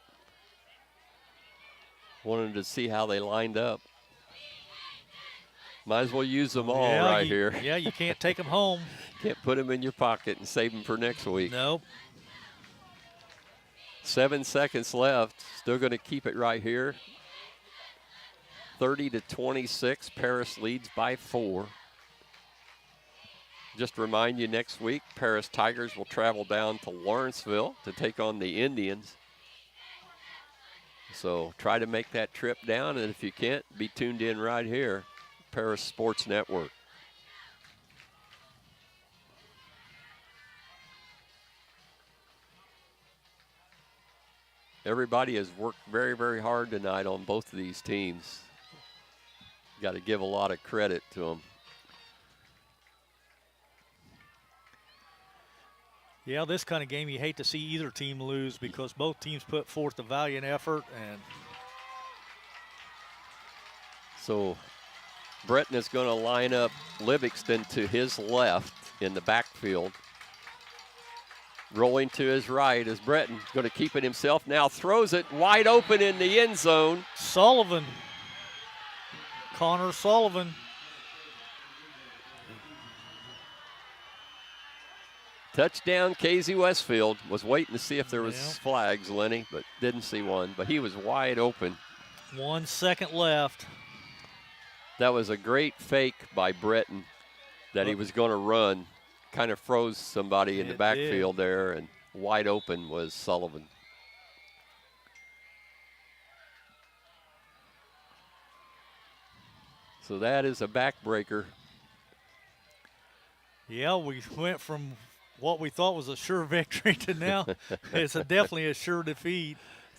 Wanted to see how they lined up. Might as well use them all here. Yeah, you can't take them home. Can't put them in your pocket and save them for next week. Nope. 7 seconds left. Still going to keep it right here. 30-26. Paris leads by 4. Just to remind you, next week, Paris Tigers will travel down to Lawrenceville to take on the Indians. So try to make that trip down, and if you can't, be tuned in right here, Paris Sports Network. Everybody has worked very, very hard tonight on both of these teams. Got to give a lot of credit to them. Yeah, this kind of game you hate to see either team lose because both teams put forth a valiant effort. And so Breton is going to line up Livingston to his left in the backfield. Rolling to his right is Breton. Going to keep it himself now. Throws it wide open in the end zone. Sullivan. Connor Sullivan. Touchdown, Casey-Westfield. Was waiting to see if there was flags, Lenny, but didn't see one. But he was wide open. 1 second left. That was a great fake by Breton that he was going to run. Kind of froze somebody in the backfield there, and wide open was Sullivan. So that is a backbreaker. Yeah, we went from what we thought was a sure victory to now it's definitely a sure defeat.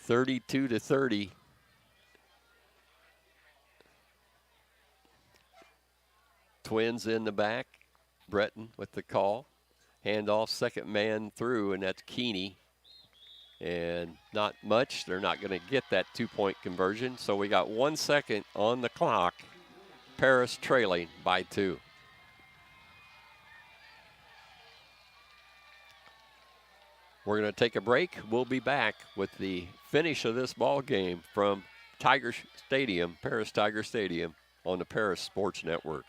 32-30. Twins in the back. Breton with the call. Handoff, second man through, and that's Keeney. And not much. They're not going to get that 2-point conversion. So we got 1 second on the clock. Paris trailing by 2. We're going to take a break. We'll be back with the finish of this ball game from Tiger Stadium, Paris Tiger Stadium, on the Paris Sports Network.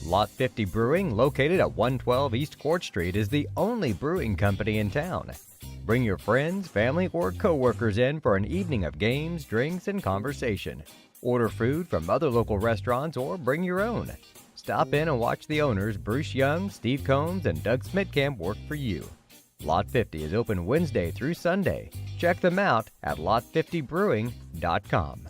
Lot 50 Brewing, located at 112 East Court Street, is the only brewing company in town. Bring your friends, family, or coworkers in for an evening of games, drinks, and conversation. Order food from other local restaurants or bring your own. Stop in and watch the owners, Bruce Young, Steve Combs, and Doug Smitkamp, work for you. Lot 50 is open Wednesday through Sunday. Check them out at lot50brewing.com.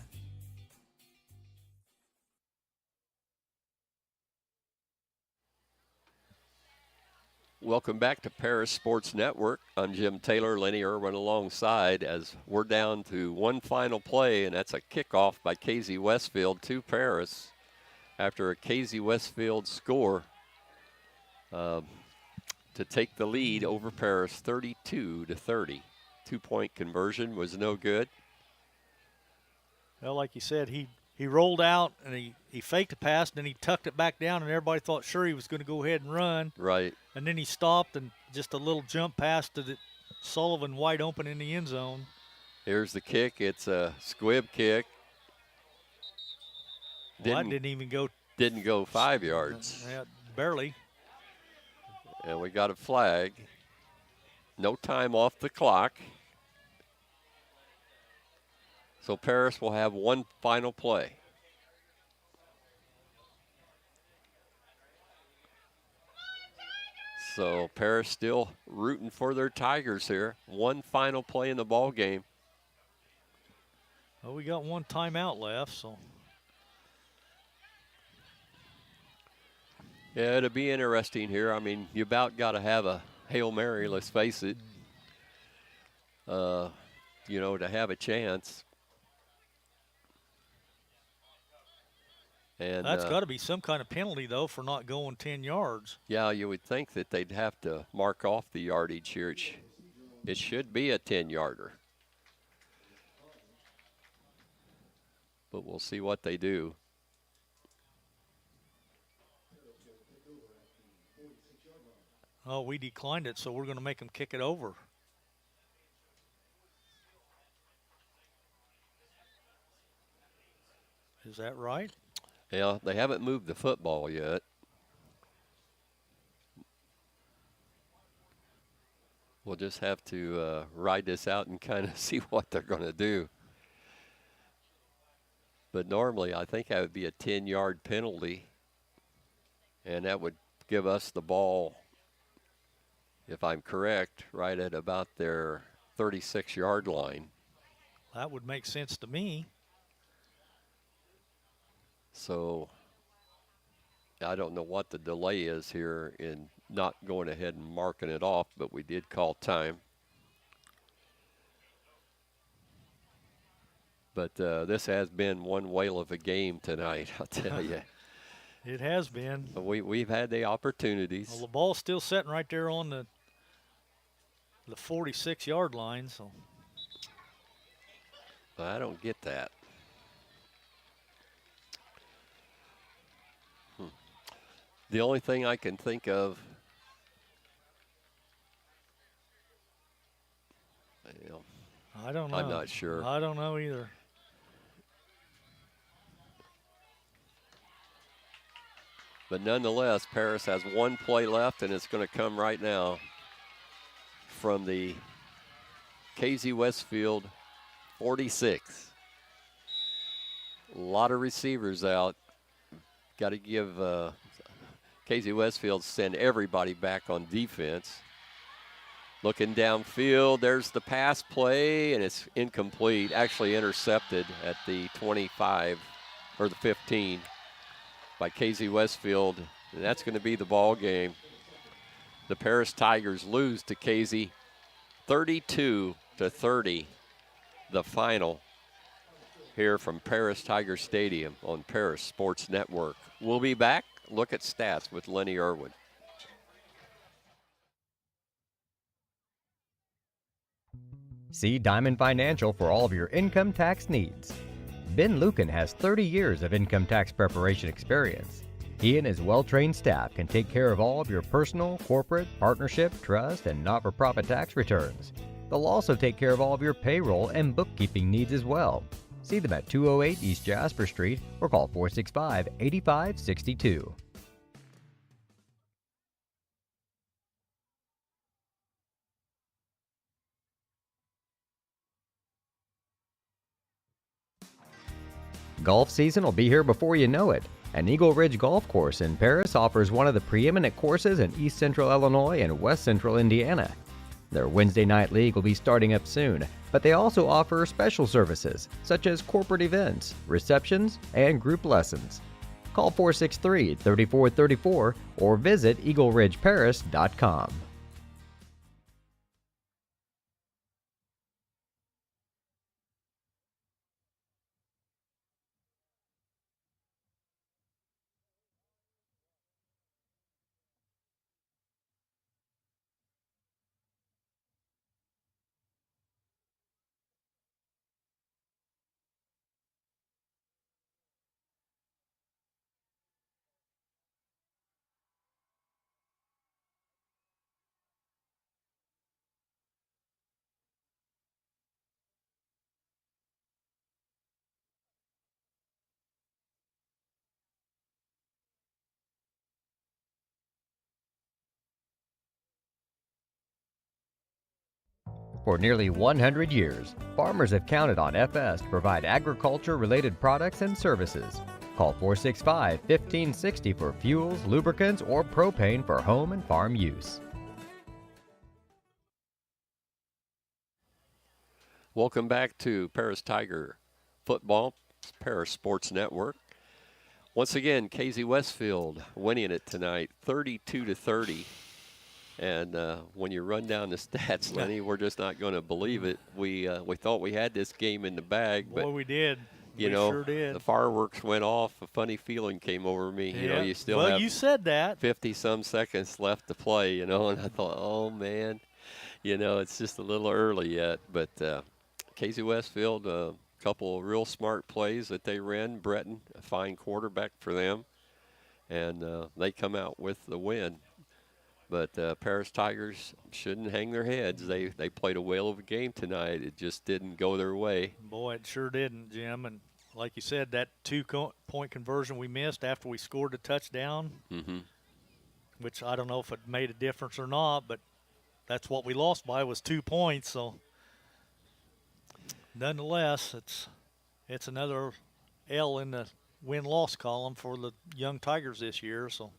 Welcome back to Paris Sports Network. I'm Jim Taylor, Lenny Irwin alongside, as we're down to one final play, and that's a kickoff by Casey-Westfield to Paris after a Casey-Westfield score to take the lead over Paris 32-30. 2-point conversion was no good. Well, like you said, he rolled out and he faked a pass, and then he tucked it back down, and everybody thought sure he was going to go ahead and run. Right. And then he stopped, and just a little jump pass to Sullivan wide open in the end zone. Here's the kick. It's a squib kick. Well, that didn't even go. Didn't go 5 yards. Yeah, barely. And we got a flag. No time off the clock. So Paris will have one final play. So Paris still rooting for their Tigers here. One final play in the ball game. Well, we got one timeout left, so. Yeah, it'll be interesting here. I mean, you about got to have a Hail Mary, let's face it, you know, to have a chance. And that's got to be some kind of penalty, though, for not going 10 yards. Yeah, you would think that they'd have to mark off the yardage here. It should be a 10-yarder. But we'll see what they do. Oh, we declined it, so we're going to make them kick it over. Is that right? Yeah, they haven't moved the football yet. We'll just have to ride this out and kind of see what they're going to do. But normally, I think that would be a 10-yard penalty, and that would give us the ball, if I'm correct, right at about their 36-yard line. That would make sense to me. So I don't know what the delay is here in not going ahead and marking it off, but we did call time. But this has been one whale of a game tonight, I'll tell you. It has been. We've had the opportunities. Well, the ball's still sitting right there on the 46-yard line, so. I don't get that. The only thing I can think of, I don't know. I'm not sure. I don't know either. But nonetheless, Paris has one play left, and it's going to come right now from the Casey-Westfield 46. A lot of receivers out. Got to give Casey-Westfield send everybody back on defense. Looking downfield, there's the pass play, and it's incomplete. Actually intercepted at the 25 or the 15 by Casey-Westfield. And that's going to be the ball game. The Paris Tigers lose to Casey 32-30, the final here from Paris Tiger Stadium on Paris Sports Network. We'll be back. Look at stats with Lenny Irwin. See Diamond Financial for all of your income tax needs. Ben Lucan has 30 years of income tax preparation experience. He and his well-trained staff can take care of all of your personal, corporate, partnership, trust, and not-for-profit tax returns. They'll also take care of all of your payroll and bookkeeping needs as well. See them at 208 East Jasper Street or call 465-8562. Golf season will be here before you know it, and Eagle Ridge Golf Course in Paris offers one of the preeminent courses in East Central Illinois and West Central Indiana. Their Wednesday night league will be starting up soon, but they also offer special services such as corporate events, receptions, and group lessons. Call 463-3434 or visit eagleridgeparis.com. For nearly 100 years, farmers have counted on FS to provide agriculture-related products and services. Call 465-1560 for fuels, lubricants, or propane for home and farm use. Welcome back to Paris Tiger Football, Paris Sports Network. Once again, Casey-Westfield winning it tonight, 32-30. And when you run down the stats, Lenny, we're just not going to believe it. We thought we had this game in the bag, but we did. You we know, sure did. The fireworks went off. A funny feeling came over me. You know, you still have you said that 50-some seconds left to play. You know, and I thought, oh man, you know, it's just a little early yet. But Casey-Westfield, a couple of real smart plays that they ran. Breton, a fine quarterback for them, and they come out with the win. But Paris Tigers shouldn't hang their heads. They played a whale of a game tonight. It just didn't go their way. Boy, it sure didn't, Jim. And like you said, that two-point conversion we missed after we scored a touchdown, which I don't know if it made a difference or not, but that's what we lost by was 2 points. So nonetheless, it's another L in the win-loss column for the young Tigers this year. So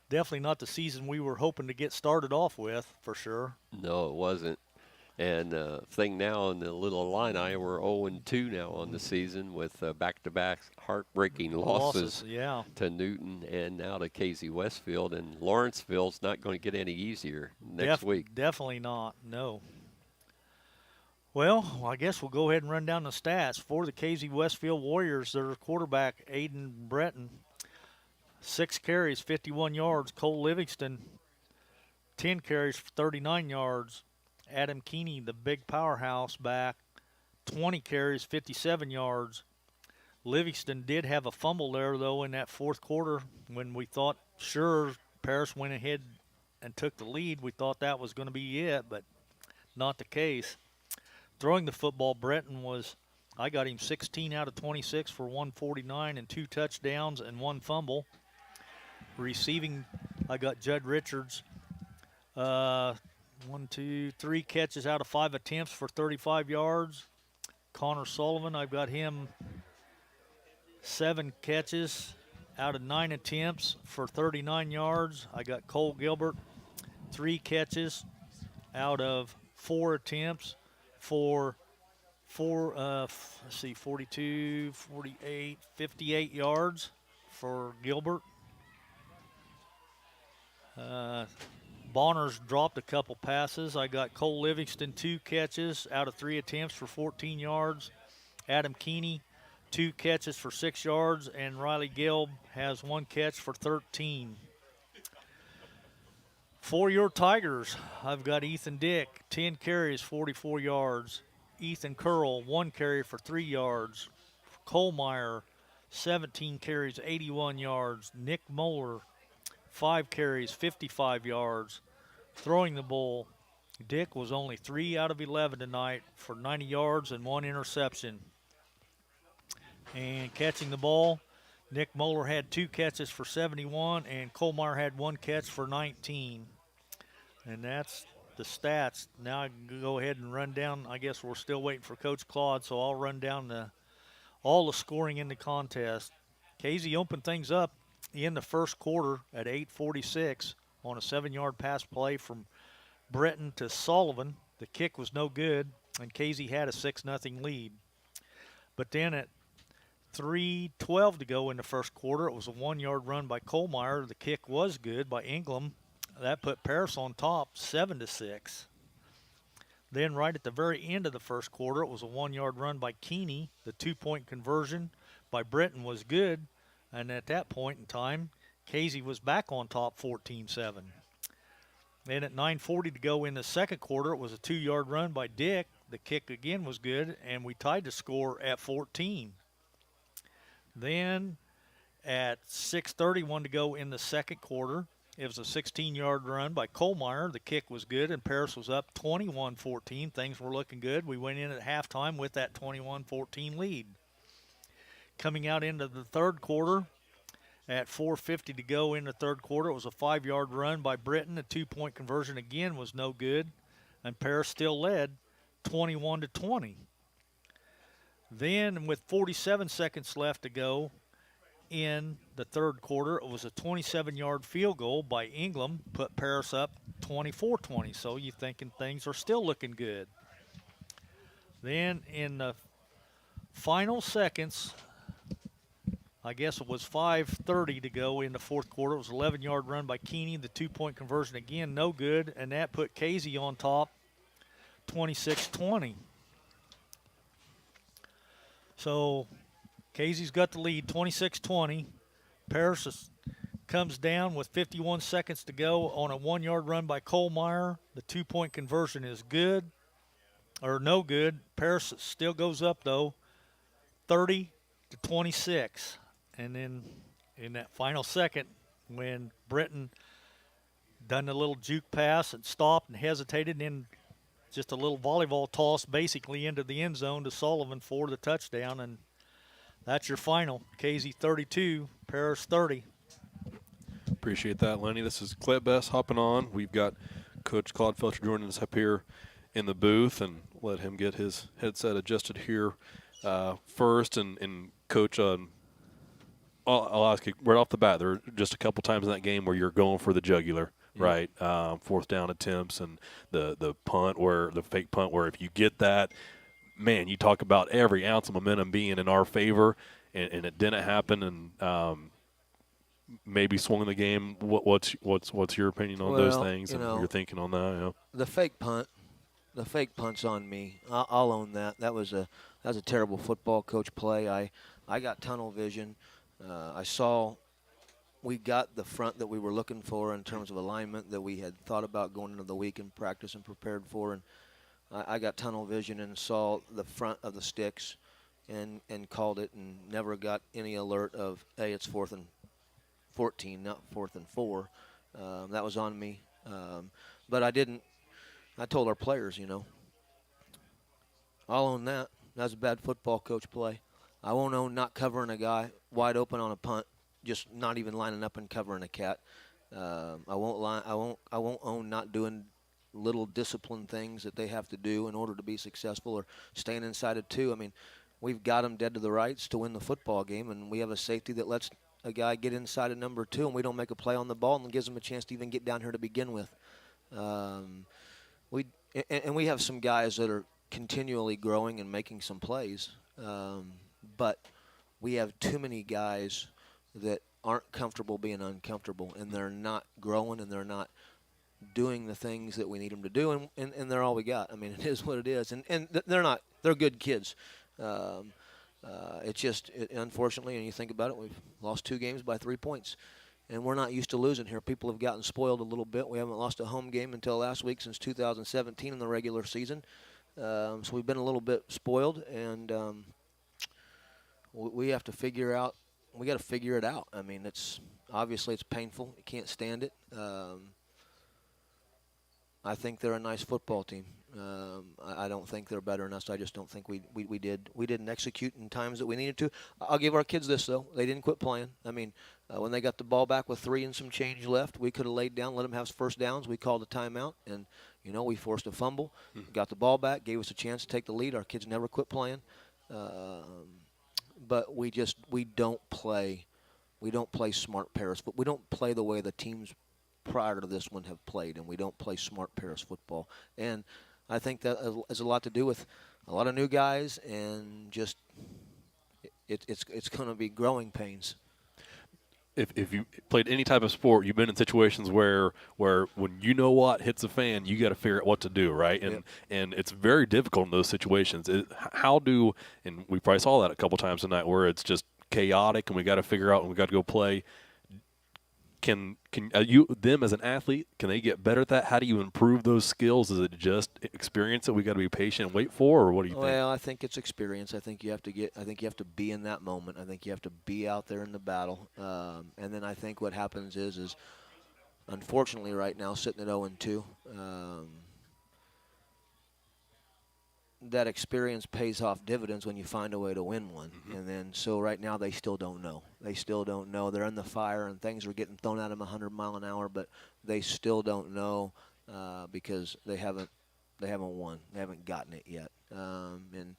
definitely not the season we were hoping to get started off with, for sure. No, it wasn't. And thing now in the little Illini, we're 0-2 now on the season with back-to-back heartbreaking losses to Newton and now to Casey-Westfield. And Lawrenceville's not going to get any easier next week. Definitely not, no. Well, I guess we'll go ahead and run down the stats. For the Casey-Westfield Warriors, their quarterback, Aiden Breton, 6 carries, 51 yards. Cole Livingston, 10 carries for 39 yards. Adam Keeney, the big powerhouse back, 20 carries, 57 yards. Livingston did have a fumble there, though, in that fourth quarter when we thought, sure, Paris went ahead and took the lead. We thought that was going to be it, but not the case. Throwing the football, I got him 16 out of 26 for 149 and 2 touchdowns and 1 fumble. Receiving, I got Judd Richards, 3 catches out of 5 attempts for 35 yards. Connor Sullivan, I've got him 7 catches out of 9 attempts for 39 yards. I got Cole Gilbert, 3 catches out of 4 attempts for 42, 48, 58 yards for Gilbert. Bonner's dropped a couple passes. I got Cole Livingston, 2 catches out of 3 attempts for 14 yards. Adam Keeney, 2 catches for 6 yards. And Riley Gelb has 1 catch for 13. For your Tigers, I've got Ethan Dick, 10 carries, 44 yards. Ethan Curl, 1 carry for 3 yards. Cole Meyer, 17 carries, 81 yards. Nick Moeller, 5 carries, 55 yards. Throwing the ball, Dick was only 3 out of 11 tonight for 90 yards and 1 interception. And catching the ball, Nick Moeller had 2 catches for 71, and Colmeyer had 1 catch for 19. And that's the stats. Now I can go ahead and run down. I guess we're still waiting for Coach Claude, so I'll run down all the scoring in the contest. Casey opened things up in the first quarter at 8:46 on a 7-yard pass play from Breton to Sullivan. The kick was no good, and Casey had a 6-0 lead. But then at 3:12 to go in the first quarter, it was a 1-yard run by Colmeyer. The kick was good by Ingram. That put Paris on top 7-6. Then right at the very end of the first quarter, it was a 1-yard run by Keeney. The 2-point conversion by Breton was good. And at that point in time, Casey was back on top 14-7. Then at 9:40 to go in the second quarter, it was a 2-yard run by Dick. The kick again was good, and we tied the score at 14. Then at 6:31 to go in the second quarter, it was a 16-yard run by Colmeyer. The kick was good, and Paris was up 21-14. Things were looking good. We went in at halftime with that 21-14 lead. Coming out into the third quarter, at 4:50 to go in the third quarter, it was a 5-yard run by Britton. A 2-point conversion again was no good. and Paris still led 21-20. Then, with 47 seconds left to go in the third quarter, it was a 27-yard field goal by Ingram, put Paris up 24-20. So you're thinking things are still looking good. Then in the final seconds, I guess it was 5:30 to go in the fourth quarter. It was an 11-yard run by Keeney. The two-point conversion again, no good, and that put Casey on top, 26-20. So Casey's got the lead, 26-20. Paris comes down with 51 seconds to go on a 1-yard run by Kohlmeyer. The two-point conversion is good, or no good. Paris still goes up, though, 30-26. And then in that final second, when Britton done a little juke pass and stopped and hesitated, and then just a little volleyball toss basically into the end zone to Sullivan for the touchdown, and that's your final. Casey 32, Paris 30. Appreciate that, Lenny. This is Clip Best hopping on. We've got Coach Claude Felcher joining us up here in the booth, and let him get his headset adjusted here first. And Coach, I'll ask you right off the bat, there were just a couple times in that game where you're going for the jugular, right? Fourth down attempts and the punt, where the fake punt, where if you get that, man, you talk about every ounce of momentum being in our favor, and it didn't happen, and maybe swung the game. What's your opinion on those things, and your thinking on that? Yeah. The fake punt's on me. I'll own that. That was a terrible football coach play. I got tunnel vision. I saw we got the front that we were looking for in terms of alignment that we had thought about going into the week in practice and prepared for, and I got tunnel vision and saw the front of the sticks and called it, and never got any alert of, hey, it's 4th and 14, not 4th and 4. That was on me. But I didn't. I told our players, I'll own that. That was a bad football coach play. I won't own not covering a guy wide open on a punt, just not even lining up and covering a cat. I won't own not doing little discipline things that they have to do in order to be successful, or staying inside of 2. I mean, we've got them dead to the rights to win the football game, and we have a safety that lets a guy get inside of number 2, and we don't make a play on the ball, and gives them a chance to even get down here to begin with. We have some guys that are continually growing and making some plays, but we have too many guys that aren't comfortable being uncomfortable, and they're not growing, and they're not doing the things that we need them to do, and they're all we got. I mean, it is what it is, and they're good kids. It's just, unfortunately, and you think about it, we've lost 2 games by 3 points, and we're not used to losing here. People have gotten spoiled a little bit. We haven't lost a home game until last week since 2017 in the regular season, so we've been a little bit spoiled, and we have to figure out. We got to figure it out. I mean, it's painful. You can't stand it. I think they're a nice football team. I don't think they're better than us. I just don't think we didn't execute in times that we needed to. I'll give our kids this, though. They didn't quit playing. I mean, when they got the ball back with 3 and some change left, we could have laid down, let them have first downs. We called a timeout, and, we forced a fumble, got the ball back, gave us a chance to take the lead. Our kids never quit playing. But we don't play smart Paris. But we don't play the way the teams prior to this one have played, and we don't play smart Paris football. And I think that has a lot to do with a lot of new guys, and just it's going to be growing pains. If you played any type of sport, you've been in situations where when what hits a fan, you got to figure out what to do, right? And it's very difficult in those situations. And we probably saw that a couple times tonight, where it's just chaotic, and we got to figure out, and we got to go play. Can them as an athlete, can they get better at that? How do you improve those skills? Is it just experience that we got to be patient and wait for, or what do you think? Well, I think it's experience. I think you have to be in that moment. I think you have to be out there in the battle. And then I think what happens is unfortunately right now, sitting at 0-2, that experience pays off dividends when you find a way to win one. Mm-hmm. And then, so right now they still don't know. They're in the fire, and things are getting thrown at them 100 mile an hour, but they still don't know because they haven't won. They haven't gotten it yet. And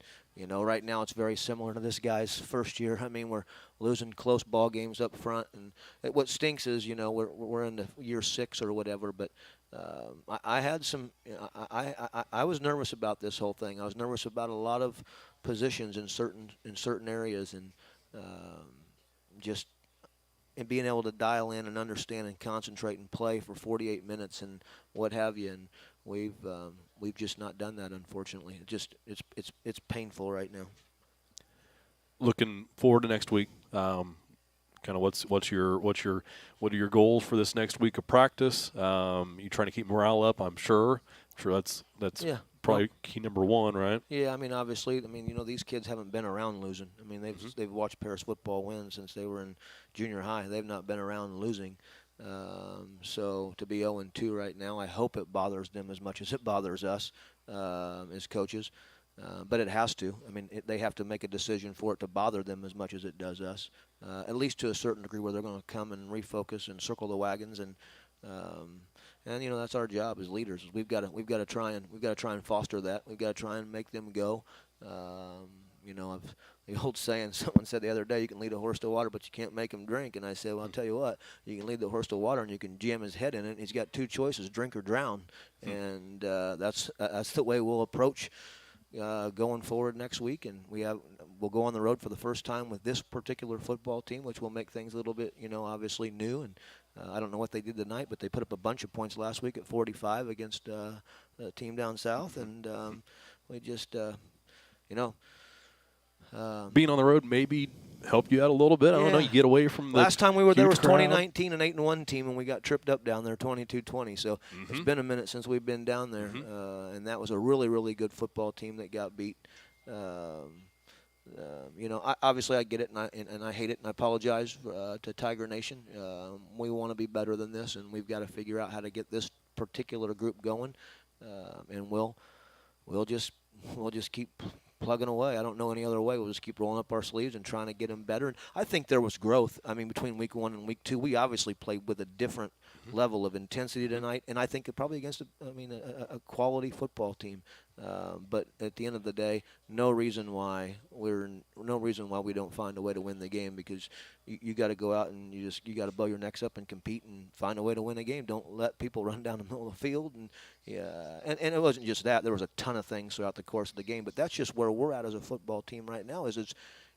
right now it's very similar to this guy's first year. I mean, we're losing close ball games up front, and what stinks is we're in the year 6 or whatever. But I had some. I was nervous about this whole thing. I was nervous about a lot of positions in certain areas, and just. And being able to dial in and understand and concentrate and play for 48 minutes and what have you, and we've just not done that, unfortunately. It's painful right now. Looking forward to next week, kind of what are your goals for this next week of practice? You trying to keep morale up? I'm sure that's yeah. Probably key number one, right? Yeah, I mean, obviously, these kids haven't been around losing. I mean, they've watched Paris football win since they were in junior high. They've not been around losing. So to be 0-2 right now, I hope it bothers them as much as it bothers us as coaches. But it has to. I mean, they have to make a decision for it to bother them as much as it does us, at least to a certain degree where they're going to come and refocus and circle the wagons and that's our job as leaders. We've got to try and foster that. We've got to try and make them go. The old saying, someone said the other day, you can lead a horse to water, but you can't make him drink. And I said, well, I'll tell you what, you can lead the horse to water and you can jam his head in it. And he's got 2 choices, drink or drown. And that's the way we'll approach going forward next week. And we'll go on the road for the first time with this particular football team, which will make things a little bit, obviously new. And I don't know what they did tonight, but they put up a bunch of points last week at 45 against a team down south. And we just, being on the road maybe helped you out a little bit. I don't know. You get away from the last time we were there was crowd. 2019, an 8-1 team, and we got tripped up down there 22-20. So it's been a minute since we've been down there, and that was a really, really good football team that got beat. Obviously I get it, and I hate it, and I apologize to Tiger Nation. We want to be better than this, and we've got to figure out how to get this particular group going, and we'll just keep plugging away. I don't know any other way. We'll just keep rolling up our sleeves and trying to get them better. And I think there was growth. I mean, between week 1 and week 2, we obviously played with a different level of intensity tonight, and I think probably against a quality football team. But at the end of the day, no reason why we don't find a way to win the game, because you got to go out and you got to blow your necks up and compete and find a way to win a game. Don't let people run down the middle of the field. And it wasn't just that. There was a ton of things throughout the course of the game, but that's just where we're at as a football team right now.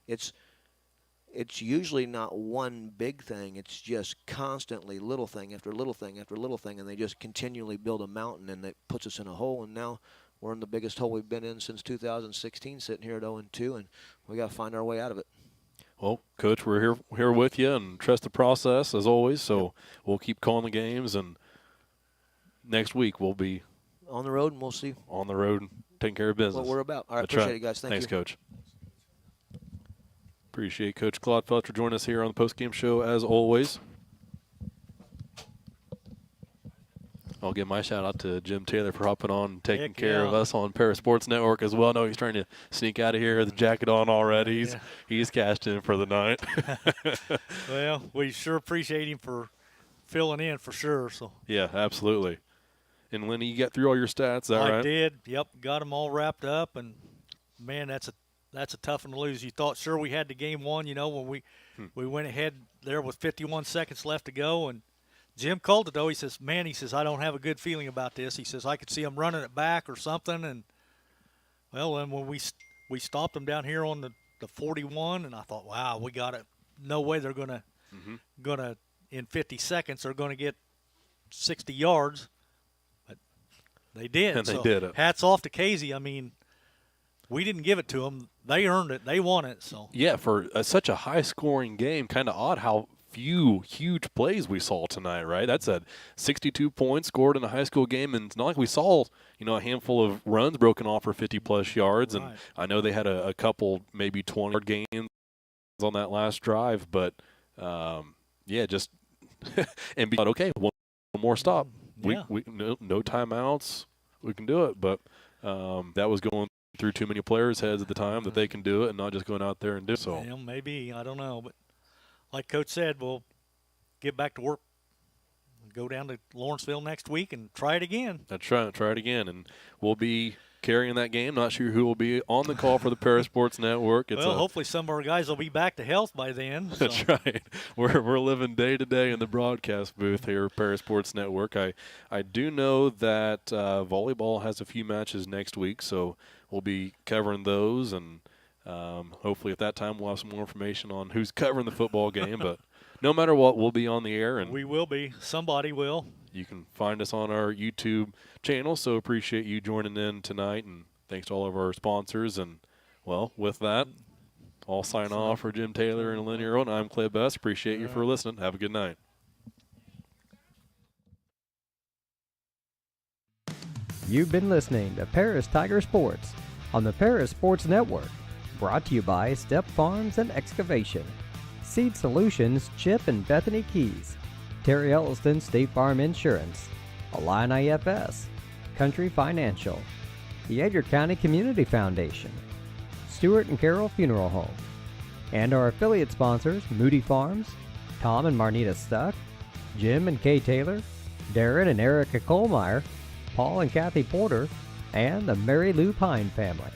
It's usually not one big thing. It's just constantly little thing after little thing after little thing, and they just continually build a mountain, and it puts us in a hole. And now we're in the biggest hole we've been in since 2016, sitting here at 0-2, and we got to find our way out of it. Well, Coach, we're here with you and trust the process as always. So we'll keep calling the games, and next week we'll be on the road, and we'll see on the road taking care of business. What we're about. All right, That's appreciate right. it, guys. Thanks, you. Coach. Appreciate Coach Claude Felcher joining us here on the postgame show as always. I'll give my shout out to Jim Taylor for hopping on and taking care of us on Paris Sports Network as well. I know he's trying to sneak out of here with the jacket on already. He's cashed in for the night. Well, we sure appreciate him for filling in for sure. So yeah, absolutely. And Lenny, you got through all your stats, is that right? I did. Yep, got them all wrapped up, and man, that's a tough one to lose. You thought sure we had the game won, when we went ahead there with 51 seconds left to go, and Jim called it, though. He says, I don't have a good feeling about this. He says, I could see them running it back or something. And, well, and when we stopped them down here on the 41, and I thought, wow, we got it. No way they're going to in 50 seconds, they're going to get 60 yards. But they did. And they did it. Hats off to Casey. I mean, we didn't give it to them. They earned it. They won it. So yeah, for such a high-scoring game, kind of odd how few huge plays we saw tonight, right? That's at 62 points scored in a high school game, and it's not like we saw, a handful of runs broken off for 50-plus yards, and I know they had a couple maybe 20-yard gains on that last drive, but, just and be okay, one more stop. Yeah. We no timeouts. We can do it, but that was going through too many players' heads at the time that they can do it and not just going out there and do it. So. Well, maybe. I don't know, but like Coach said, we'll get back to work go down to Lawrenceville next week and try it again. That's right. Try it again, and we'll be carrying that game. Not sure who will be on the call for the Paris Sports Network. Hopefully some of our guys will be back to health by then. So. That's right. We're living day to day in the broadcast booth here at Paris Sports Network. I do know that volleyball has a few matches next week, so we'll be covering those, and hopefully at that time we'll have some more information on who's covering the football game. But no matter what, we'll be on the air. And we will be. Somebody will. You can find us on our YouTube channel, so appreciate you joining in tonight, and thanks to all of our sponsors. And, well, with that, I'll sign off for Jim Taylor and Illini Earl. I'm Clay Best. Appreciate you for listening. Have a good night. You've been listening to Paris Tiger Sports on the Paris Sports Network, brought to you by Step Farms and Excavation, Seed Solutions, Chip and Bethany Keys, Terry Elliston State Farm Insurance, Illini IFS, Country Financial, the Edgar County Community Foundation, Stewart and Carroll Funeral Home, and our affiliate sponsors Moody Farms, Tom and Marnita Stuck, Jim and Kay Taylor, Darren and Erica Kohlmeyer, Paul and Kathy Porter, and the Mary Lou Pine family.